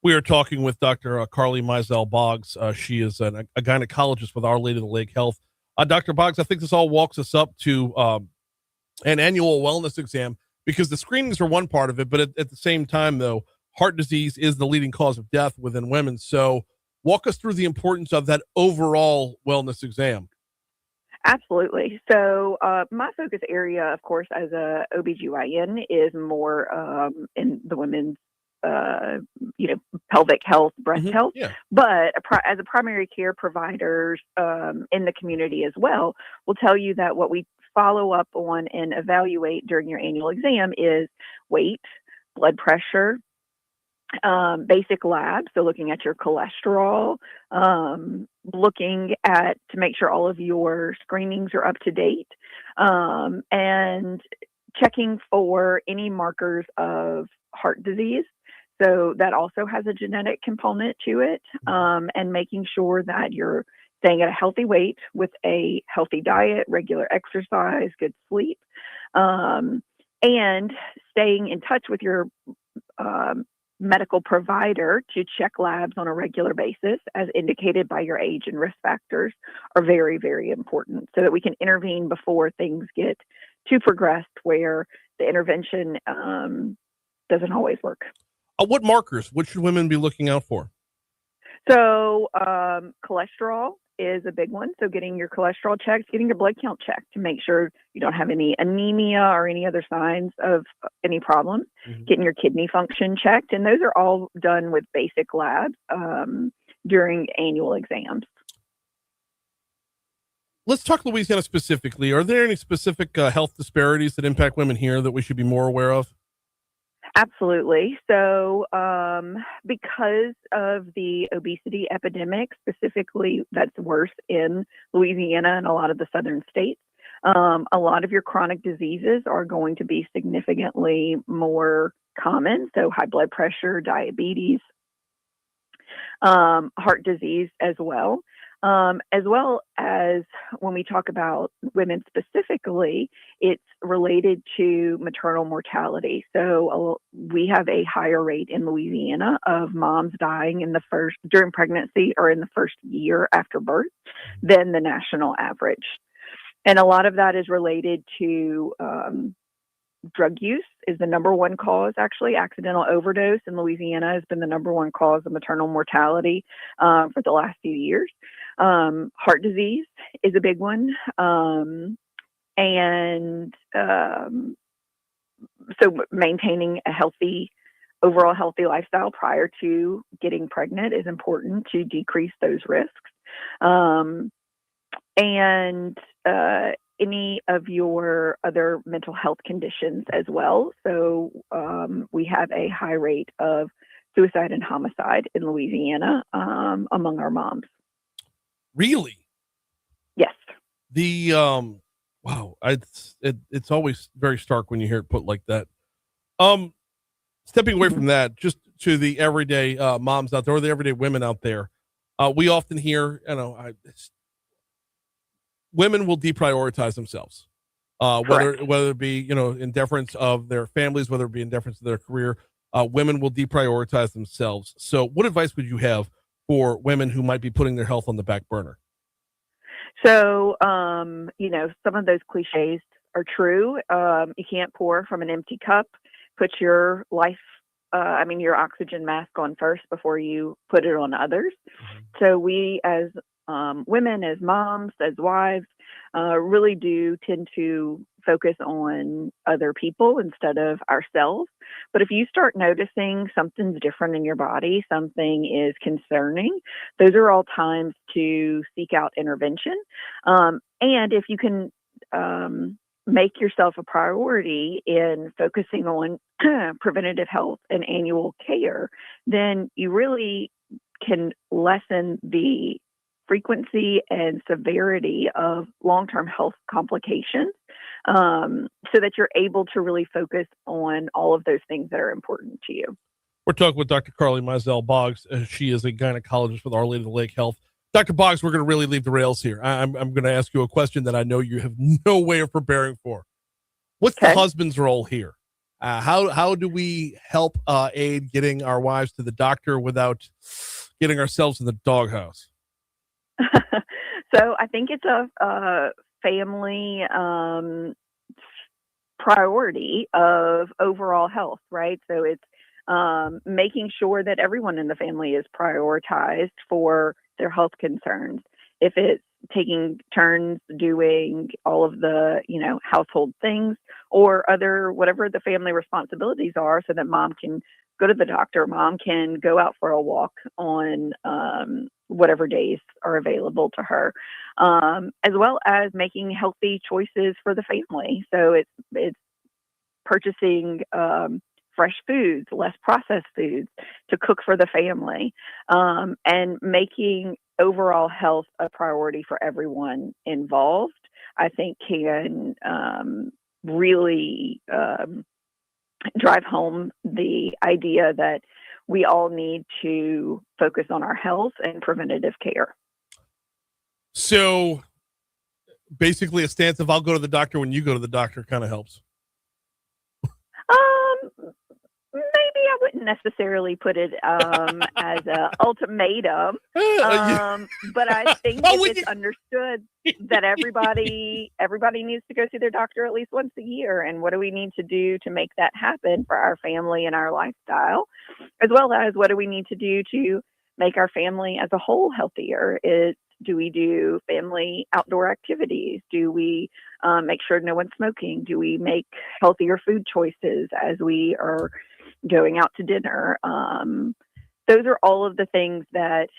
We are talking with Dr. Carly Mizell Boggs. She is a gynecologist with Our Lady of the Lake Health. Dr. Boggs, I think this all walks us up to an annual wellness exam because the screenings are one part of it, but at the same time, though, heart disease is the leading cause of death within women. So walk us through the importance of that overall wellness exam. Absolutely. So my focus area, of course, as a OBGYN is more in the women's pelvic health, breast health, but as a primary care provider in the community as well, will tell you that what we follow up on and evaluate during your annual exam is weight, blood pressure, basic labs. So looking at your cholesterol, looking at to make sure all of your screenings are up to date, and checking for any markers of heart disease. So that also has a genetic component to it, and making sure that you're staying at a healthy weight with a healthy diet, regular exercise, good sleep, and staying in touch with your medical provider to check labs on a regular basis, as indicated by your age and risk factors, are very, very important so that we can intervene before things get too progressed where the intervention doesn't always work. What markers? What should women be looking out for? So cholesterol is a big one. So getting your cholesterol checked, getting your blood count checked to make sure you don't have any anemia or any other signs of any problems, getting your kidney function checked. And those are all done with basic labs during annual exams. Let's talk Louisiana specifically. Are there any specific health disparities that impact women here that we should be more aware of? Absolutely. So because of the obesity epidemic, specifically that's worse in Louisiana and a lot of the southern states, a lot of your chronic diseases are going to be significantly more common. So high blood pressure, diabetes, heart disease as well as when we talk about women specifically, it's related to maternal mortality. So we have a higher rate in Louisiana of moms dying during pregnancy or in the first year after birth than the national average. And a lot of that is related to drug use is the number one cause. Actually, accidental overdose in Louisiana has been the number one cause of maternal mortality for the last few years. Heart disease is a big one. So maintaining a overall healthy lifestyle prior to getting pregnant is important to decrease those risks. Any of your other mental health conditions as well. So we have a high rate of suicide and homicide in Louisiana among our moms. Really? Yes. The wow, it's always very stark when you hear it put like that. Stepping away from that, just to the everyday moms out there, or the everyday women out there, we often hear, women will deprioritize themselves, whether it be, in deference of their families, whether it be in deference to their career. Women will deprioritize themselves. So what advice would you have for women who might be putting their health on the back burner? So, some of those cliches are true. You can't pour from an empty cup. Put your your oxygen mask on first before you put it on others. So we as women, as moms, as wives, really do tend to focus on other people instead of ourselves. But if you start noticing something's different in your body, something is concerning, those are all times to seek out intervention. And if you can make yourself a priority in focusing on preventative health and annual care, then you really can lessen the frequency and severity of long-term health complications, so that you're able to really focus on all of those things that are important to you. We're talking with Dr. Carly Mizell Boggs. She is a gynecologist with Our Lady of the Lake Health. Dr. Boggs, we're going to really leave the rails here. I'm going to ask you a question that I know you have no way of preparing for. What's the husband's role here? How do we help aid getting our wives to the doctor without getting ourselves in the doghouse? So I think it's a family priority of overall health, right? So it's making sure that everyone in the family is prioritized for their health concerns. If it's taking turns doing all of the, household things or whatever the family responsibilities are, so that mom can go to the doctor, mom can go out for a walk on whatever days are available to her, as well as making healthy choices for the family. So it's purchasing fresh foods, less processed foods to cook for the family, and making overall health a priority for everyone involved, I think can really drive home the idea that we all need to focus on our health and preventative care. So basically a stance of I'll go to the doctor when you go to the doctor kind of helps. Maybe I wouldn't necessarily put it as an ultimatum, but I think if it's understood that everybody needs to go see their doctor at least once a year, and what do we need to do to make that happen for our family and our lifestyle, as well as what do we need to do to make our family as a whole healthier? Do we do family outdoor activities? Do we make sure no one's smoking? Do we make healthier food choices as we are going out to dinner? Those are all of the things that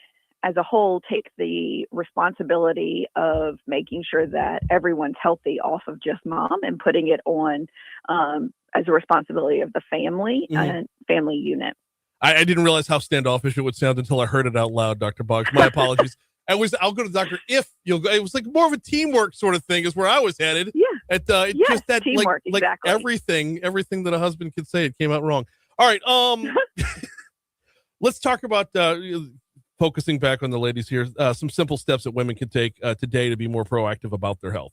as a whole take the responsibility of making sure that everyone's healthy off of just mom and putting it on as a responsibility of the family and family unit. I didn't realize how standoffish it would sound until I heard it out loud, Dr. Boggs. My apologies. I'll go to the doctor if you'll go. It was like more of a teamwork sort of thing is where I was headed. Yeah. Just that teamwork, like exactly. everything that a husband could say, it came out wrong. All right. Let's talk about focusing back on the ladies here. Some simple steps that women can take today to be more proactive about their health.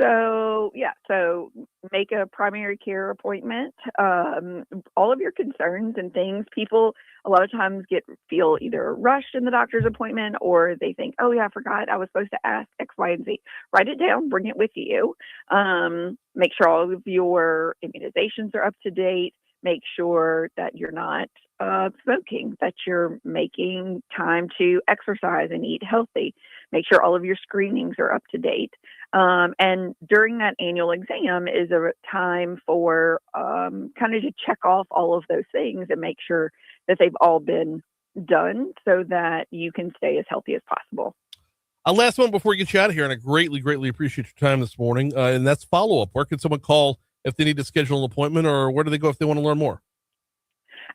So make a primary care appointment. All of your concerns and things, people a lot of times feel either rushed in the doctor's appointment, or they think, oh yeah, I forgot I was supposed to ask X, Y, and Z. Write it down, bring it with you. Make sure all of your immunizations are up to date. Make sure that you're not smoking, that you're making time to exercise and eat healthy. Make sure all of your screenings are up to date. And during that annual exam is a time for kind of to check off all of those things and make sure that they've all been done so that you can stay as healthy as possible. Last one before we get you out of here, and I greatly appreciate your time this morning, and that's follow-up. Where can someone call if they need to schedule an appointment, or where do they go if they want to learn more?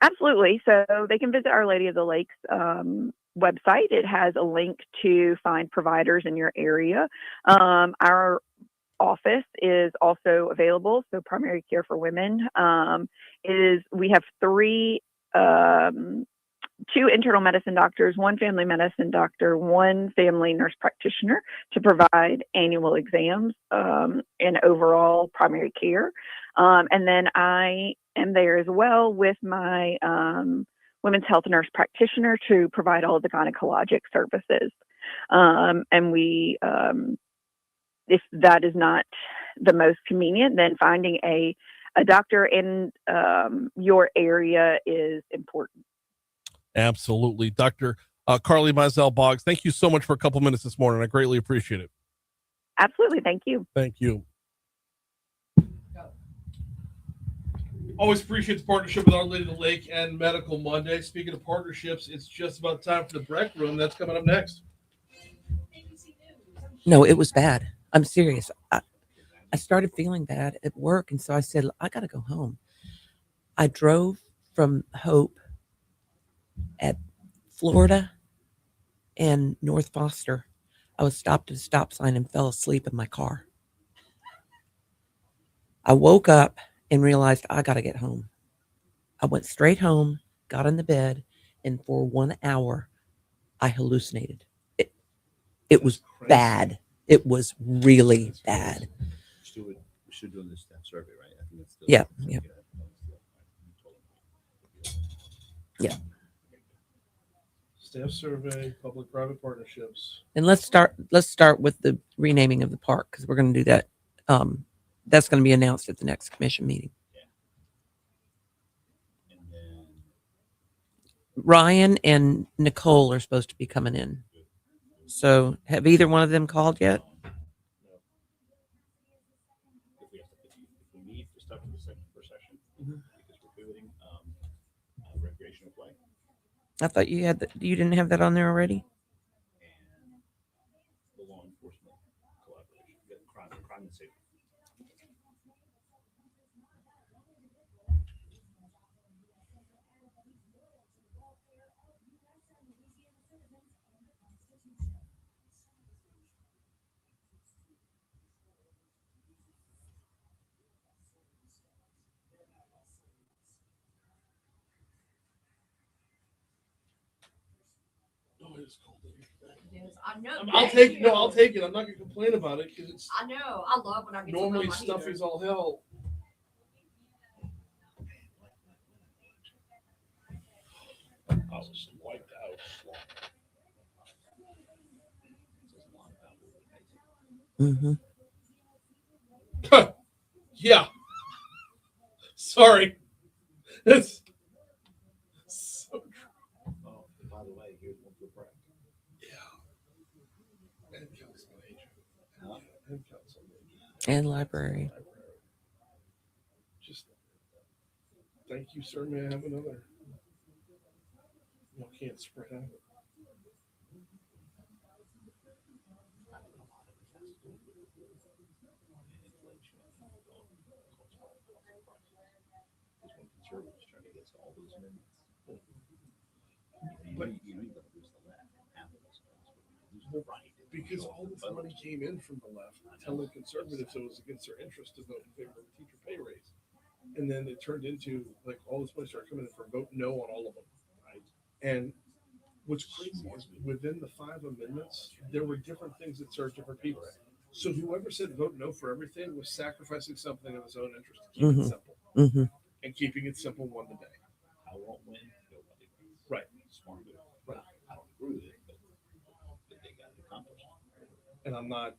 Absolutely. So they can visit Our Lady of the Lakes website. It has a link to find providers in your area. Our office is also available. So Primary Care for Women we have two internal medicine doctors, one family medicine doctor, one family nurse practitioner to provide annual exams and overall primary care. And then I am there as well with my women's health nurse practitioner to provide all of the gynecologic services. And we, if that is not the most convenient, then finding a doctor in your area is important. Absolutely. Dr. Carly Mizell Boggs, thank you so much for a couple minutes this morning. I greatly appreciate it. Absolutely. Thank you. Thank you. Always appreciate the partnership with Our Lady of the Lake and Medical Monday. Speaking of partnerships, it's just about time for the BREC Room. That's coming up next. No, it was bad. I'm serious. I started feeling bad at work, and so I said, I got to go home. I drove from Hope at Florida and North Foster. I was stopped at a stop sign and fell asleep in my car. I woke up and realized I got to get home. I went straight home, got in the bed, and for 1 hour, I hallucinated. It was bad. It was really bad. We should do this survey, right? I think that's still, Yeah. Staff survey, public-private partnerships. And let's start with the renaming of the park, because we're going to do that. That's going to be announced at the next commission meeting. And then Ryan and Nicole are supposed to be coming in. So have either one of them called yet? if we need to start for the first session, because we're pivoting recreational play. I thought you didn't have that on there already? And the law enforcement collaboration, crime and safety. I know. I'll take I'll take it. I'm not gonna complain about it because it's I know. I love when I get normally to know my stuffy heater. as all hell. I was wiped out. Mm-hmm. Yeah. Sorry. It's so true. Oh, by the way, here's one for Brett. Yeah. And council agent. Huh? And council agent. And library. Just thank you, sir. May I have another? Y'all can't spread out. Conservatives trying to get all those amendments. But you know you're going to lose the left. Half of those guys. Lose the right. because all this money came in from the left, telling conservatives it was against their interest to vote in favor of a teacher pay raise. And then it turned into like all this money started coming in for vote no on all of them. Right. And what's crazy is within the 5 amendments, there were different things that served different people. So whoever said vote no for everything was sacrificing something of his own interest to keep it simple. And keeping it simple won the day. I won't win. Nobody wins. Right. Smart move. Right. I don't agree with it, but they got it accomplished. And I'm not.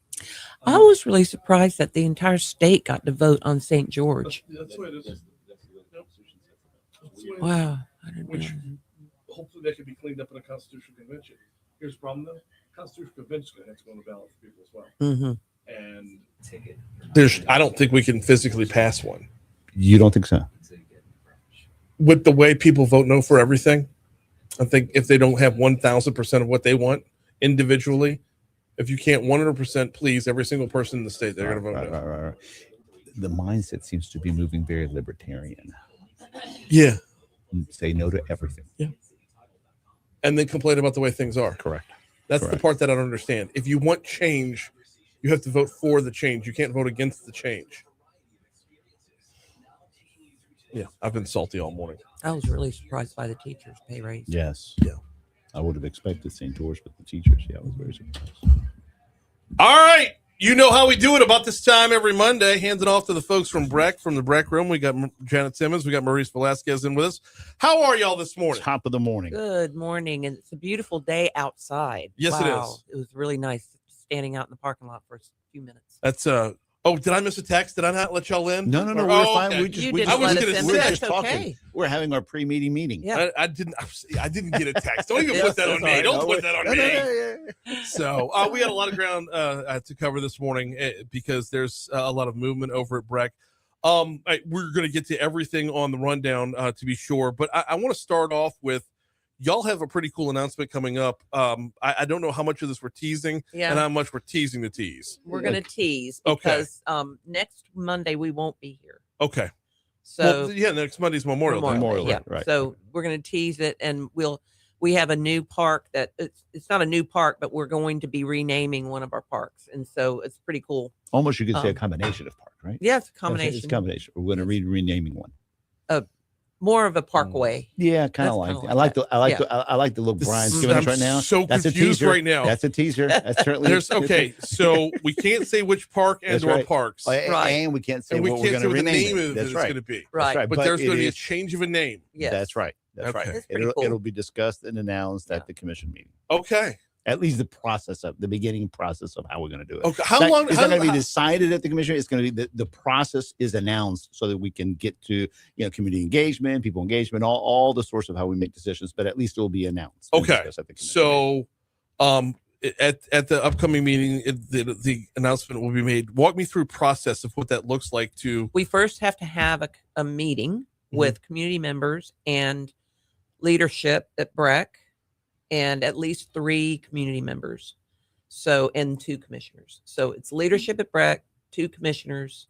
I was really surprised that the entire state got to vote on St. George. That's what it is. That's the way the Constitution says it. Wow. I didn't Which know. hopefully that can be cleaned up in a constitutional convention. Here's the problem though. Constitutional convention is going to have to go on the ballot for people as well. And I don't think we can physically pass one. You don't think so? With the way people vote no for everything, I think if they don't have 1,000% of what they want individually, if you can't 100% please every single person in the state, they're going to vote no. Right. The mindset seems to be moving very libertarian. Yeah. Say no to everything. Yeah. And then complain about the way things are. Correct. That's the part that I don't understand. If you want change, you have to vote for the change. You can't vote against the change. Yeah, I've been salty all morning. I was really surprised by the teachers' pay raise. Yes. Yeah. I would have expected St. George, but the teachers, I was very surprised. All right. You know how we do it about this time every Monday. Hands it off to the folks from BREC, from the BREC Room. We got Janet Simmons. We got Maurice Velasquez in with us. How are y'all this morning? Top of the morning. Good morning. And it's a beautiful day outside. Yes, it is. It was really nice standing out in the parking lot for a few minutes. That's oh, did I miss a text? Did I not let y'all in? No, we're fine. Okay. We're just talking. We're having our pre-meeting meeting. Yeah. I didn't get a text. Don't even put that on me. Don't put that on me. So we got a lot of ground to cover this morning because there's a lot of movement over at BREC. We're going to get to everything on the rundown to be sure, but I want to start off with y'all have a pretty cool announcement coming up. I don't know how much of this we're teasing and how much we're teasing the tease. We're going to tease because next Monday we won't be here. Okay. So next Monday's Memorial Day. Yeah. Right. So we're going to tease it, and we have a new park that it's not a new park, but we're going to be renaming one of our parks, and so it's pretty cool. Almost you could say a combination of park, right? Yeah, it's a combination. It's a combination. We're going to renaming one. More of a parkway. Yeah, kind of like. I like the look Brian's giving us right now. So that's confused a teaser right now. That's a teaser. That's certainly. So we can't say which park or parks, right? And we can't say what we're going to rename it. That's right. Going to be right. But there's going to be a change of a name. Yes. That's right. That's right. It'll be discussed and announced at the commission meeting. Okay. At least the beginning process of how we're going to do it. Okay. How long? It's not going to be decided at the commission. It's going to be the process is announced so that we can get to community engagement, people engagement, all the source of how we make decisions. But at least it will be announced. Okay. So, at the upcoming meeting, the announcement will be made. Walk me through process of what that looks like. We first have to have a meeting with community members and leadership at BREC. And at least 3 community members. And 2 commissioners. So it's leadership at BREC, 2 commissioners,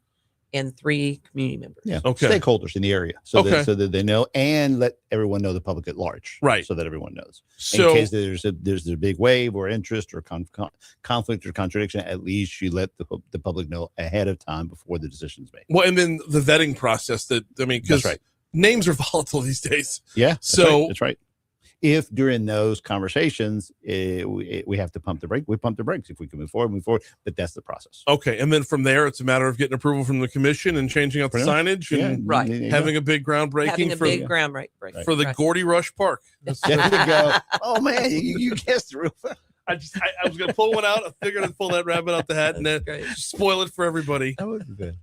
and 3 community members. Yeah. Okay. Stakeholders in the area. So that they know and let everyone know, the public at large. Right. So that everyone knows. So in case there's a big wave or interest or conflict or contradiction, at least you let the public know ahead of time before the decision's made. Well, and then the vetting process because names are volatile these days. Yeah. So that's right. If during those conversations we have to pump the brake, we pump the brakes. If we can move forward, but that's the process. Okay, and then from there, it's a matter of getting approval from the commission and changing out the signage and having a big groundbreaking for the Gordy Rush Park. There you go. Oh man, you guessed the roof. I was gonna pull one out. I figured I'd pull that rabbit out the hat and then spoil it for everybody. That would be good.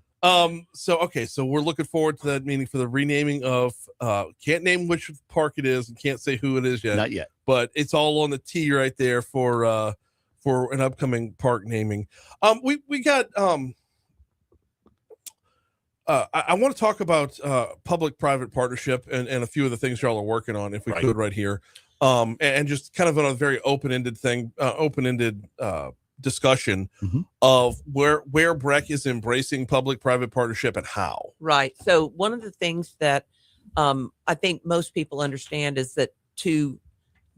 So we're looking forward to that meeting for the renaming of can't name which park it is and can't say who it is yet. Not yet. But it's all on the T right there for an upcoming park naming. We got I want to talk about public-private partnership and a few of the things y'all are working on, if we could, right here. And just kind of on a very open-ended thing, discussion of where BREC is embracing public-private partnership and how. Right. So one of the things that I think most people understand is that to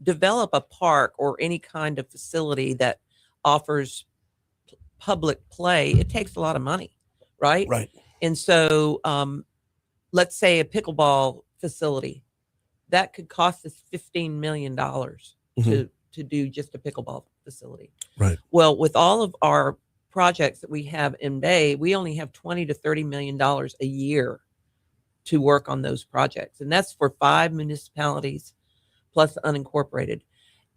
develop a park or any kind of facility that offers public play, it takes a lot of money, right? Right. And so let's say a pickleball facility, that could cost us $15 million to do just a pickleball facility. Right. Well, with all of our projects that we have in Bay, we only have $20 to $30 million a year to work on those projects. And that's for 5 municipalities plus unincorporated.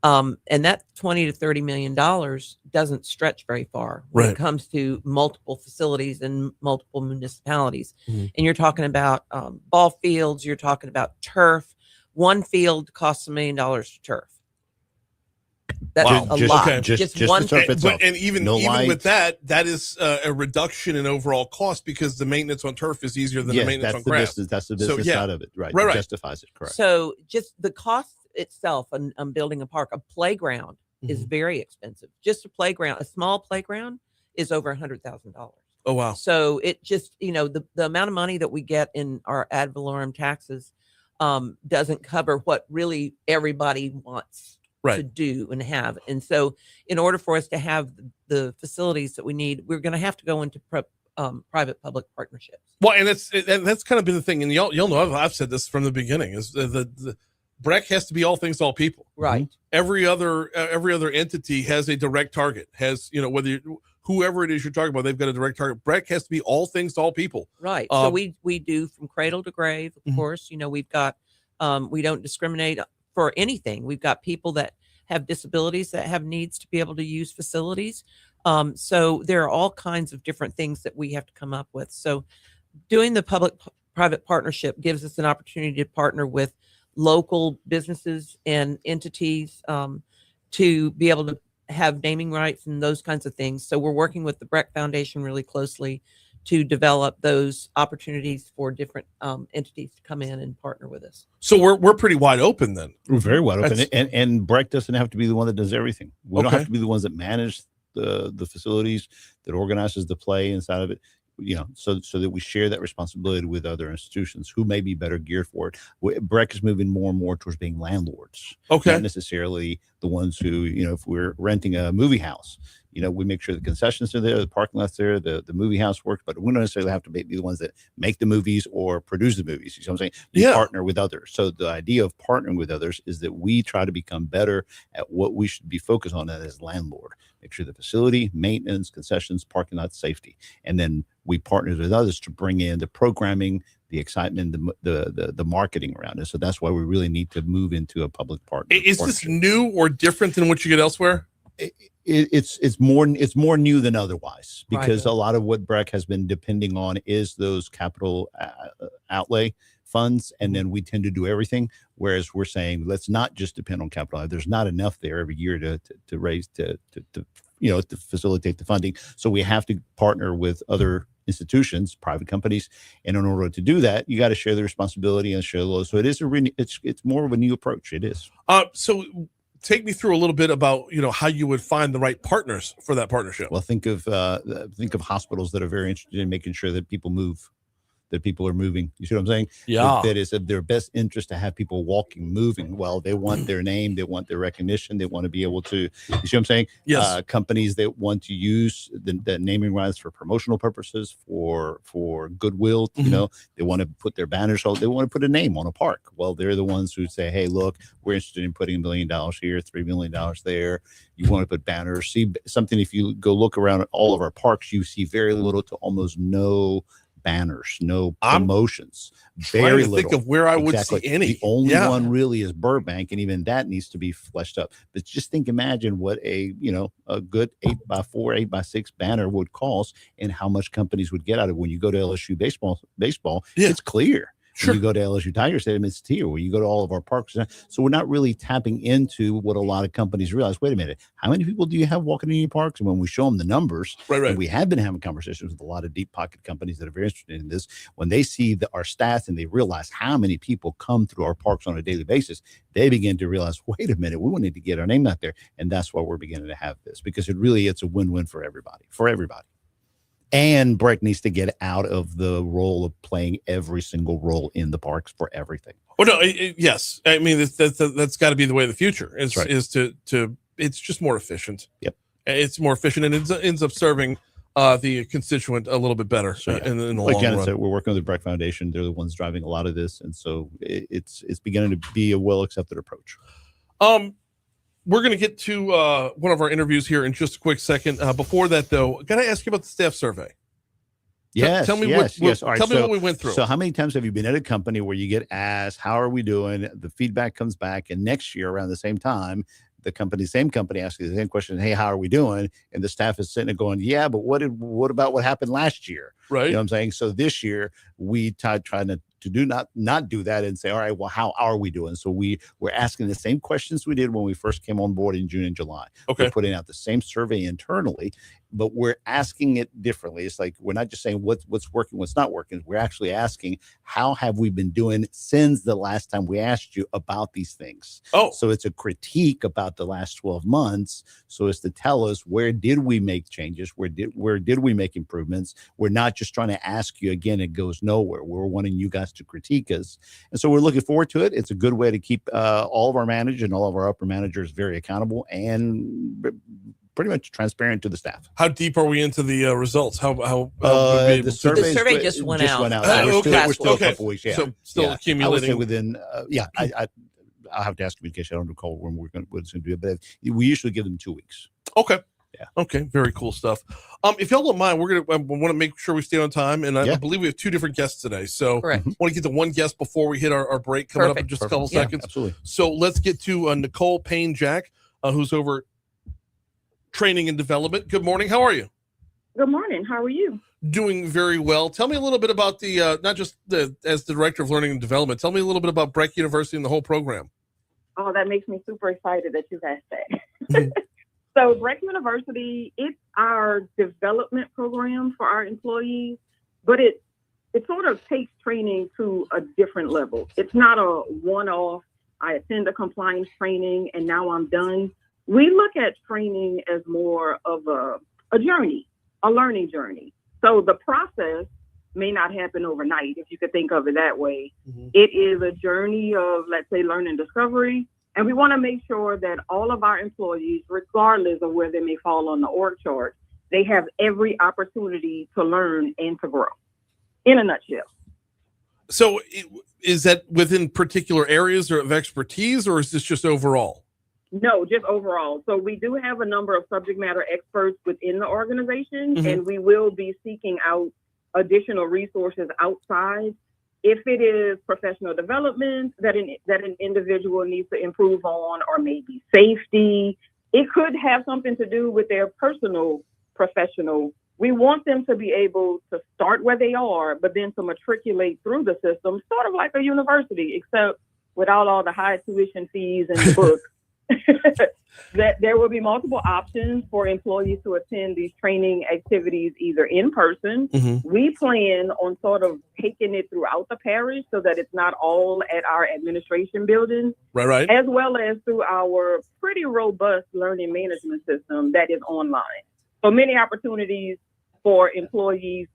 And that $20 to $30 million doesn't stretch very far when it comes to multiple facilities and multiple municipalities. And you're talking about ball fields, you're talking about turf. One field costs $1 million to turf. That's a lot. Okay. Just one the turf itself. And even with that is a reduction in overall cost because the maintenance on turf is easier than the maintenance on grass. That's the business side of it, right? Right. Justifies it, correct. So just the cost itself on building a park, a playground is very expensive. Just a playground, a small playground is over $100,000. Oh, wow. So it just, the amount of money that we get in our ad valorem taxes doesn't cover what really everybody wants to do and have. And so in order for us to have the facilities that we need, we're going to have to go into private public partnerships. Well, and that's kind of been the thing. And y'all know I've said this from the beginning is the BREC has to be all things to all people. Right. Every other entity has a direct target, whoever it is you're talking about, they've got a direct target. BREC has to be all things to all people. Right. So we do from cradle to grave, of course. We've got we don't discriminate for anything. We've got people that have disabilities that have needs to be able to use facilities. So there are all kinds of different things that we have to come up with. So doing the public-private partnership gives us an opportunity to partner with local businesses and entities to be able to have naming rights and those kinds of things. So we're working with the BREC Foundation really closely to develop those opportunities for different entities to come in and partner with us. So we're pretty wide open then. We're very wide open, and BREC doesn't have to be the one that does everything. We don't have to be the ones that manage the facilities, that organizes the play inside of it. So that we share that responsibility with other institutions who may be better geared for it. BREC is moving more and more towards being landlords, not necessarily the ones who, if we're renting a movie house, we make sure the concessions are there, the parking lot's there, the movie house works, but we don't necessarily have to be the ones that make the movies or produce the movies. You know what I'm saying? We partner with others. So the idea of partnering with others is that we try to become better at what we should be focused on as landlord. Make sure the facility, maintenance, concessions, parking lot, safety. And then we partner with others to bring in the programming, the excitement, the marketing around it. So that's why we really need to move into a public partnership. Is this new or different than what you get elsewhere? It's more new than otherwise, because a lot of what BREC has been depending on is those capital outlay funds, and then we tend to do everything. Whereas we're saying let's not just depend on capital. There's not enough there every year to raise to facilitate the funding. So we have to partner with other institutions, private companies, and in order to do that, you got to share the responsibility and share the load. So it is it's more of a new approach. It is. So take me through a little bit about how you would find the right partners for that partnership. Well, think of hospitals that are very interested in making sure that people move that people are moving. You see what I'm saying? Yeah. That is of their best interest to have people walking, moving. Well, they want their name, they want their recognition, they want to be able to, you see what I'm saying? Yes. Companies that want to use the naming rights for promotional purposes, for goodwill, you know, they want to put their banners on, they want to put a name on a park. Well, they're the ones who say, hey, look, we're interested in putting $1 million here, $3 million there. You want to put banners. See something, if you go look around at all of our parks, you see very little to almost no banners, no promotions. Very little. Think of where I would see any. The only one really is Burbank, and even that needs to be fleshed up. But just imagine what a good 8x4, 8x6 banner would cost, and how much companies would get out of it. When you go to LSU baseball, it's clear. Sure. When you go to LSU Tiger Stadium, it's here. When you go to all of our parks, so we're not really tapping into what a lot of companies realize. Wait a minute, how many people do you have walking in your parks? And when we show them the numbers, and we have been having conversations with a lot of deep pocket companies that are very interested in this. When they see our stats and they realize how many people come through our parks on a daily basis, they begin to realize, wait a minute, we need to get our name out there, and that's why we're beginning to have this, because it's a win-win for everybody. And BREC needs to get out of the role of playing every single role in the parks for everything. Oh no, yes. I mean, that's got to be the way of the future. Is to it's just more efficient. Yep, it's more efficient, and it ends up serving the constituent a little bit better. In the like long Janet run. said, we're working with the BREC Foundation. They're the ones driving a lot of this, and so it's beginning to be a well accepted approach. We're going to get to one of our interviews here in just a quick second. Before that, though, got to ask you about the staff survey. Yes. Tell me yes. All right, tell me what we went through. So how many times have you been at a company where you get asked, how are we doing? The feedback comes back, and next year around the same time, the same company asks you the same question, hey, how are we doing? And the staff is sitting there going, yeah, but what about what happened last year? Right. You know what I'm saying? So this year we trying to do not do that and say, all right, well, how are we doing? So we're asking the same questions we did when we first came on board in June and July. Okay. We're putting out the same survey internally, but we're asking it differently. It's like, we're not just saying what's working, what's not working. We're actually asking, how have we been doing since the last time we asked you about these things? Oh, so it's a critique about the last 12 months. So it's to tell us, where did we make changes? Where did we make improvements? We're not just trying to ask you again, it goes nowhere. We're wanting you guys to critique us. And so we're looking forward to it. It's a good way to keep all of our managers and all of our upper managers very accountable and pretty much transparent to the staff. How deep are we into the results? The survey just went out. We're still a couple weeks. Yeah. So still accumulating. I would say within, I'll have to ask you in case I don't recall when we're going to do it, but we usually give them 2 weeks. Okay. Yeah. Okay. Very cool stuff. If y'all don't mind, we want to make sure we stay on time, and I believe we have two different guests today. So I want to get to one guest before we hit our break coming up in just a couple seconds. Absolutely. So let's get to Nicole Payne-Jack, who's over training and development. Good morning. How are you? Good morning. How are you? Doing very well. Tell me a little bit about the not just as the director of learning and development. Tell me a little bit about BREC University and the whole program. Oh, that makes me super excited that you guys say. So BREC University, it's our development program for our employees, but it sort of takes training to a different level. It's not a one-off, I attend a compliance training and now I'm done. We look at training as more of a journey, a learning journey. So the process may not happen overnight, if you could think of it that way. Mm-hmm. It is a journey of, let's say, learning discovery. And we want to make sure that all of our employees, regardless of where they may fall on the org chart, they have every opportunity to learn and to grow, in a nutshell. So is that within particular areas of expertise, or is this just overall? No, just overall. So we do have a number of subject matter experts within the organization, mm-hmm. and we will be seeking out additional resources outside. If it is professional development that an individual needs to improve on, or maybe safety, it could have something to do with their personal professional. We want them to be able to start where they are, but then to matriculate through the system, sort of like a university, except without all the high tuition fees and the books. That there will be multiple options for employees to attend these training activities, either in person. Mm-hmm. We plan on sort of taking it throughout the parish so that it's not all at our administration building, right, as well as through our pretty robust learning management system that is online. So many opportunities for employees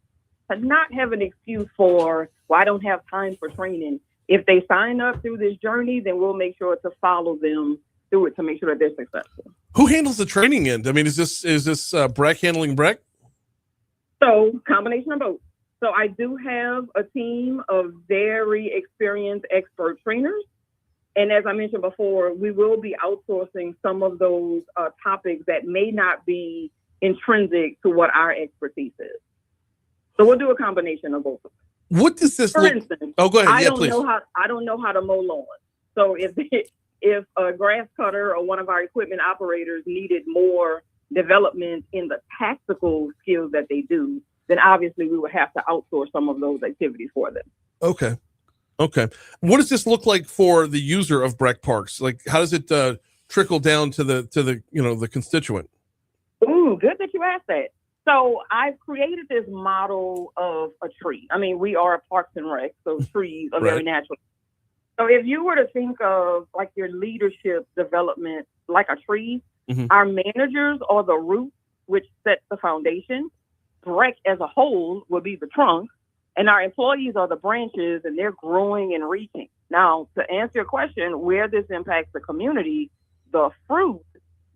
to not have an excuse for, well, I don't have time for training. If they sign up through this journey, then we'll make sure to follow them through it to make sure that they're successful. Who handles the training end? I mean, is this BREC handling BREC? So combination of both. So I do have a team of very experienced expert trainers. And as I mentioned before, we will be outsourcing some of those topics that may not be intrinsic to what our expertise is. So we'll do a combination of both. What does this For instance, Oh, go ahead. I Yeah, don't please. know how to mow lawns. So if a grass cutter or one of our equipment operators needed more development in the tactical skills that they do, then obviously we would have to outsource some of those activities for them. Okay. What does this look like for the user of BREC Parks? Like, how does it trickle down to the the constituent? Ooh, good that you asked that. So I've created this model of a tree. I mean, we are Parks and Rec, so trees are very natural. So if you were to think of like your leadership development like a tree, our managers are the roots, which sets the foundation. BREC as a whole will be the trunk, and our employees are the branches, and they're growing and reaching. Now, to answer your question, where this impacts the community, the fruit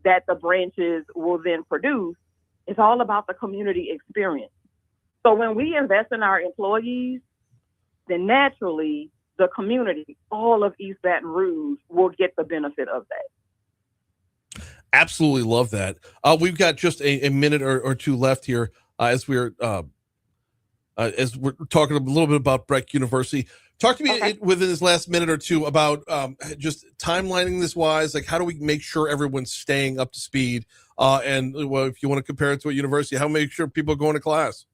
that the branches will then produce is all about the community experience. So when we invest in our employees, then naturally the community, all of East Baton Rouge, will get the benefit of that. Absolutely love that. We've got just a minute or two left here as we're talking a little bit about BREC University. Talk to me within this last minute or two about just timelining this wise. Like, how do we make sure everyone's staying up to speed? And if you want to compare it to a university, how make sure people are going to class?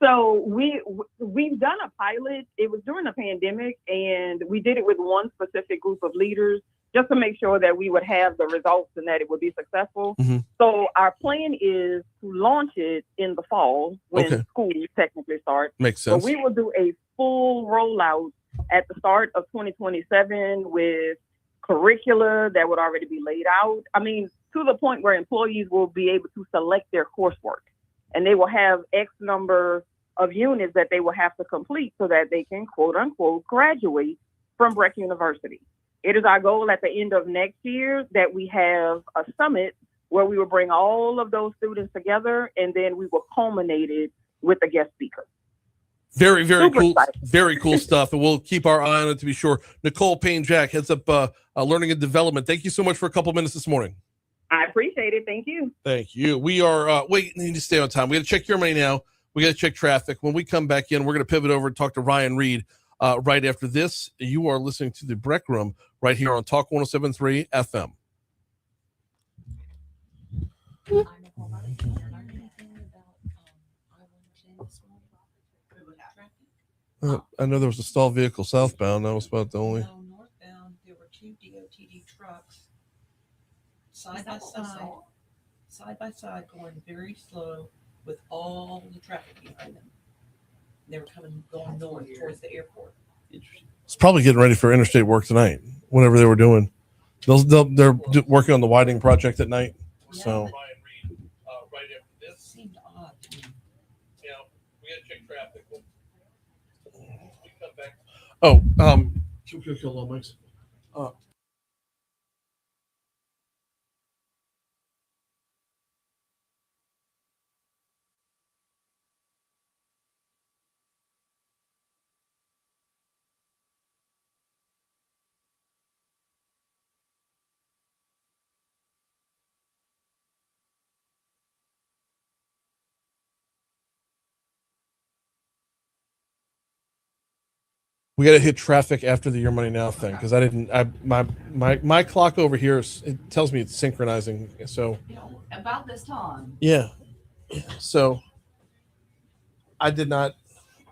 So we've done a pilot. It was during the pandemic, and we did it with one specific group of leaders just to make sure that we would have the results and that it would be successful. So our plan is to launch it in the fall when school technically starts. Makes sense. So we will do a full rollout at the start of 2027 with curricula that would already be laid out. I mean, to the point where employees will be able to select their coursework, and they will have X number of units that they will have to complete so that they can, quote unquote, graduate from BREC University. It is our goal at the end of next year that we have a summit where we will bring all of those students together, and then we will culminate it with a guest speaker. Very, very Super cool. excited. Very cool stuff. And we'll keep our eye on it to be sure. Nicole Payne-Jack heads up Learning and Development. Thank you so much for a couple minutes this morning. I appreciate it. Thank you. Thank you. We are, wait, need to stay on time. We got to check your money now. We got to check traffic. When we come back in, we're going to pivot over and talk to Ryan Reed right after this. You are listening to the BREC Room right here on Talk 107.3 FM. I know there was a stalled vehicle southbound. That was about the only. No, northbound, there were two DOTD trucks side by side, going very slow with all the traffic behind them. They were going north towards the airport. It's probably getting ready for interstate work tonight, whatever they were doing. They're working on the widening project at night. So. Right after this seemed odd to me. Yeah, we got to check traffic. We come back. Oh, kill all mics. We got to hit traffic after the Your Money Now thing because my clock over here it tells me it's synchronizing. So About this time. yeah, so I did not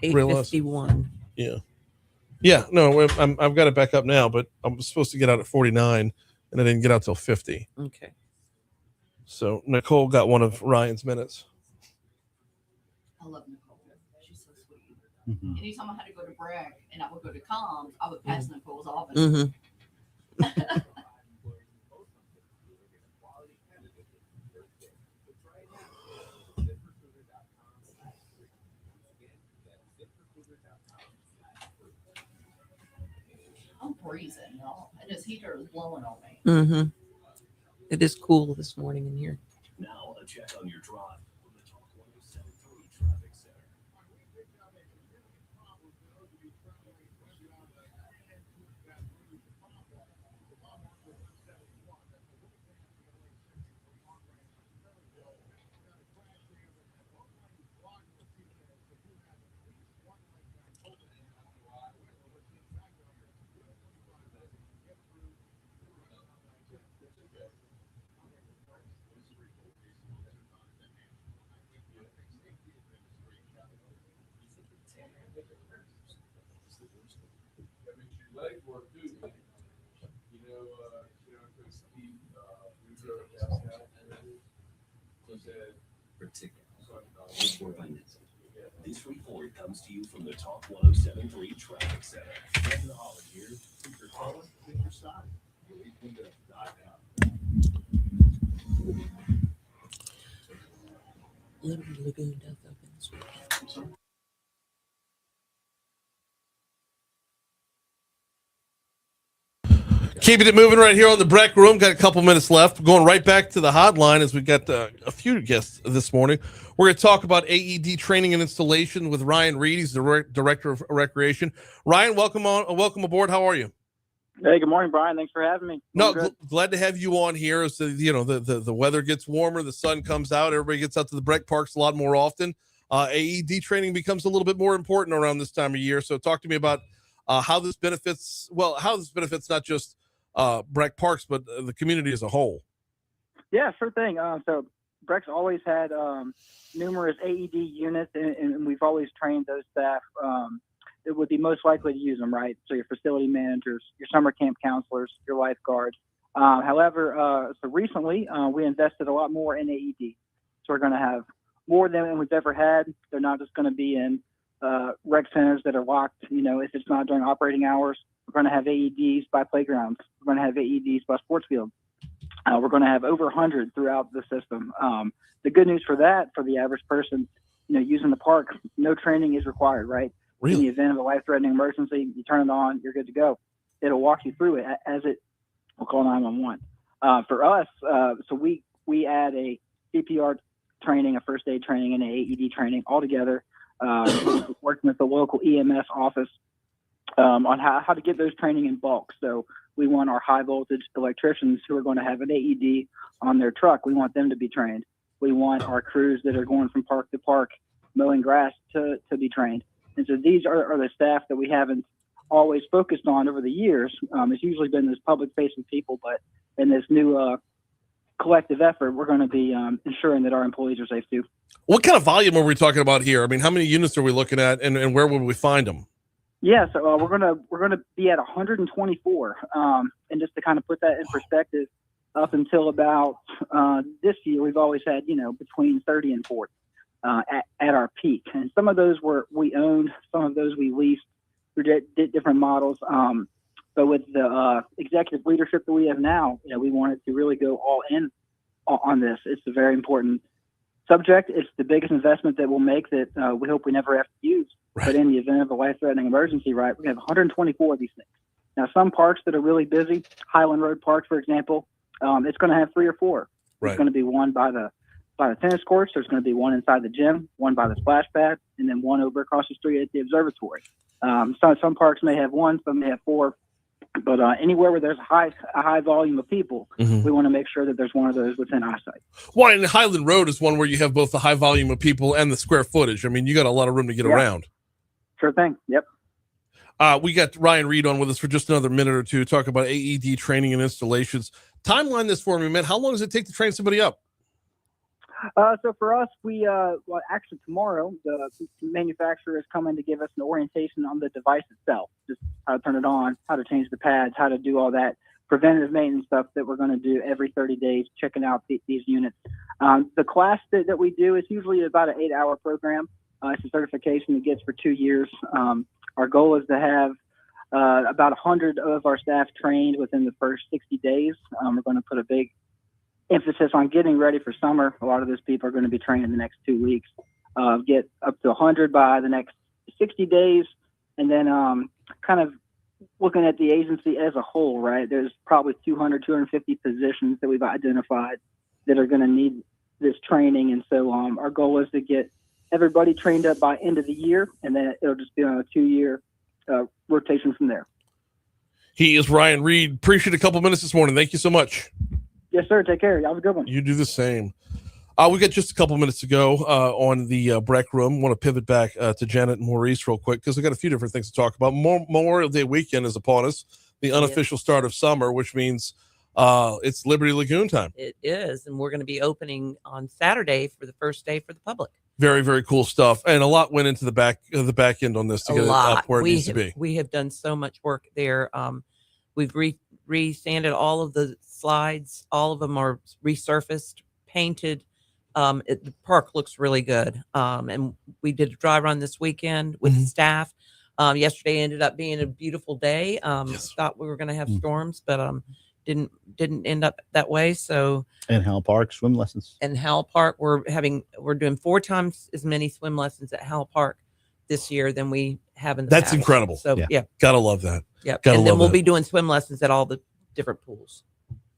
realize. 8:51. Yeah. No, I've got it back up now, but I'm supposed to get out at 49, and I didn't get out till 50. Okay. So Nicole got one of Ryan's minutes. I love Nicole. She's so sweet. Anytime I had to go to BREC and I would go to comms, I would pass Nicole's office. freezing, y'all, and this heater is blowing on me. Mm-hmm. It is cool this morning in here. Now a check on your drive from the Talk 1073 Traffic Center. This report comes to you from the Talk 1073 Traffic Center. Brandon Holland here. If you're calling, pick your side. You're going to dive out. Liberty Lagoon does open this weekend. Keeping it moving right here on the BREC Room. Got a couple minutes left. Going right back to the hotline as we got a few guests this morning. We're going to talk about AED training and installation with Ryan Reed. He's the Director of Recreation. Ryan, welcome aboard. How are you? Hey, good morning, Brian. Thanks for having me. No, glad to have you on here. As the weather gets warmer, the sun comes out, everybody gets out to the BREC parks a lot more often. AED training becomes a little bit more important around this time of year. So talk to me about how this benefits not just BREC parks, but the community as a whole. Yeah, sure thing. So BREC's always had numerous AED units, and we've always trained those staff that would be most likely to use them, right? So your facility managers, your summer camp counselors, your lifeguards. However, so recently we invested a lot more in AED. So we're going to have more than we've ever had. They're not just going to be in rec centers that are locked, if it's not during operating hours. We're going to have AEDs by playgrounds. We're going to have AEDs by sports fields. We're going to have over 100 throughout the system. The good news for that, for the average person, using the park, no training is required, right? Really? In the event of a life-threatening emergency, you turn it on, you're good to go. It'll walk you through it as it will call 911. For us, so we add a CPR training, a first aid training, and an AED training all together, working with the local EMS office on how to get those training in bulk. So we want our high voltage electricians who are going to have an AED on their truck. We want them to be trained. We want our crews that are going from park to park mowing grass to be trained. And so these are the staff that we haven't always focused on over the years. It's usually been this public facing people, but in this new collective effort, we're going to be ensuring that our employees are safe too. What kind of volume are we talking about here? I mean, how many units are we looking at, and where would we find them? Yeah, so we're gonna be at 124, and just to kind of put that in perspective, up until about this year, we've always had between 30 and 40 at our peak, and some of those we owned, some of those we leased. We did different models, but with the executive leadership that we have now, we wanted to really go all in on this. It's a very important subject. It's the biggest investment that we'll make that we hope we never have to use. Right. But in the event of a life-threatening emergency, right, we have 124 of these things. Now, some parks that are really busy, Highland Road Park, for example, it's going to have 3 or 4. Right. There's going to be one by the tennis courts. There's going to be one inside the gym, one by the splash pad, and then one over across the street at the observatory. Some parks may have 1, some may have 4. But anywhere where there's a high volume of people, we want to make sure that there's one of those within eyesight. Well, and Highland Road is one where you have both the high volume of people and the square footage. I mean, you got a lot of room to get around. Sure thing. Yep. We got Ryan Reed on with us for just another minute or two, talk about AED training and installations. Timeline this for me, man. How long does it take to train somebody up? So for us, actually tomorrow, the manufacturer is coming to give us an orientation on the device itself, just how to turn it on, how to change the pads, how to do all that preventative maintenance stuff that we're going to do every 30 days, checking out these units. The class that we do is usually about an 8-hour program. It's a certification that gets for 2 years. Our goal is to have about 100 of our staff trained within the first 60 days. We're going to put a big emphasis on getting ready for summer. A lot of those people are going to be trained in the next 2 weeks. Get up to 100 by the next 60 days, and then kind of looking at the agency as a whole, right, there's probably 200, 250 positions that we've identified that are going to need this training. And so our goal is to get everybody trained up by end of the year, and then it'll just be on a 2-year rotation from there. He is Ryan Reed. Appreciate a couple minutes this morning. Thank you so much. Yes, sir. Take care. Y'all have a good one. You do the same. We got just a couple minutes to go on the BREC Room. Want to pivot back to Janet and Maurice real quick because we got a few different things to talk about. Memorial Day weekend is upon us, the unofficial start of summer, which means it's Liberty Lagoon time. It is, and we're going to be opening on Saturday for the first day for the public. Very, very cool stuff, and a lot went into the back end on this to get it up where it needs to be. We have done so much work there. We've re-sanded all of the slides. All of them are resurfaced, painted. The park looks really good. And we did a dry run this weekend with the staff. Yesterday ended up being a beautiful day. Thought we were going to have storms, but didn't end up that way. So and Howell Park swim lessons. And Howell Park, we're doing 4 times as many swim lessons at Howell Park this year than we have in the That's past. incredible. So yeah, gotta love that. Yep. Gotta And then love we'll that. be doing swim lessons at all the different pools.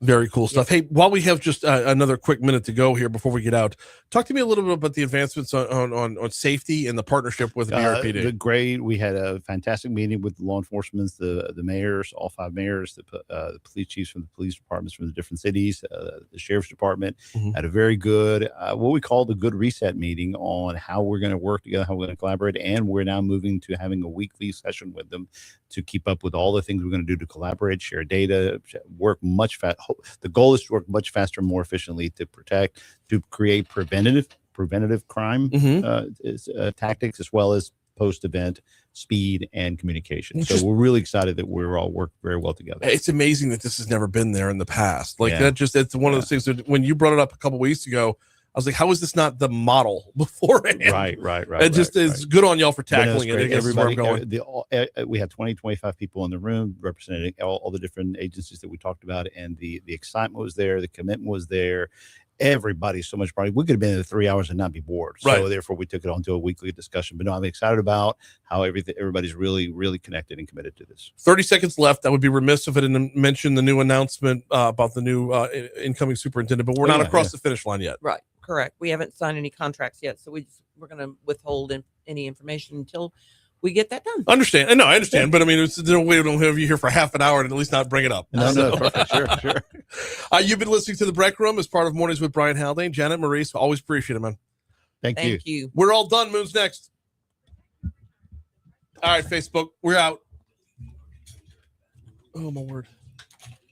Very cool stuff. Hey, while we have just another quick minute to go here before we get out, talk to me a little bit about the advancements on safety and the partnership with BRPD. Great. We had a fantastic meeting with the law enforcement, the mayors, all 5 mayors, the police chiefs from the police departments from the different cities, the sheriff's department. Had a very good, what we call the good reset meeting on how we're going to work together, how we're going to collaborate. And we're now moving to having a weekly session with them to keep up with all the things we're going to do to collaborate, share data, work much faster. The goal is to work much faster, more efficiently to create preventative crime tactics, as well as post-event speed and communication. So we're really excited that we're all work very well together. It's amazing that this has never been there in the past. It's one of those things that when you brought it up a couple weeks ago, I was like, how is this not the model beforehand? Right. It's good on y'all for tackling it. Everybody, we had 25 people in the room representing all the different agencies that we talked about, and the excitement was there, the commitment was there. Everybody's so much part. We could have been in 3 hours and not be bored. So therefore, we took it on to a weekly discussion. But no, I'm excited about how everybody's really, really connected and committed to this. 30 seconds left. I would be remiss if I didn't mention the new announcement about the new incoming superintendent, but we're not across the finish line yet. Right. Correct. We haven't signed any contracts yet, so we're going to withhold any information until we get that done. Understand? No, I understand, but I mean, it's no way we don't have you here for half an hour and at least not bring it up. No, perfect. Sure. You've been listening to the BREC Room as part of Mornings with Brian Haldane, Janet, Maurice. Always appreciate it, man. Thank you. We're all done. Moon's next. All right, Facebook. We're out. Oh my word.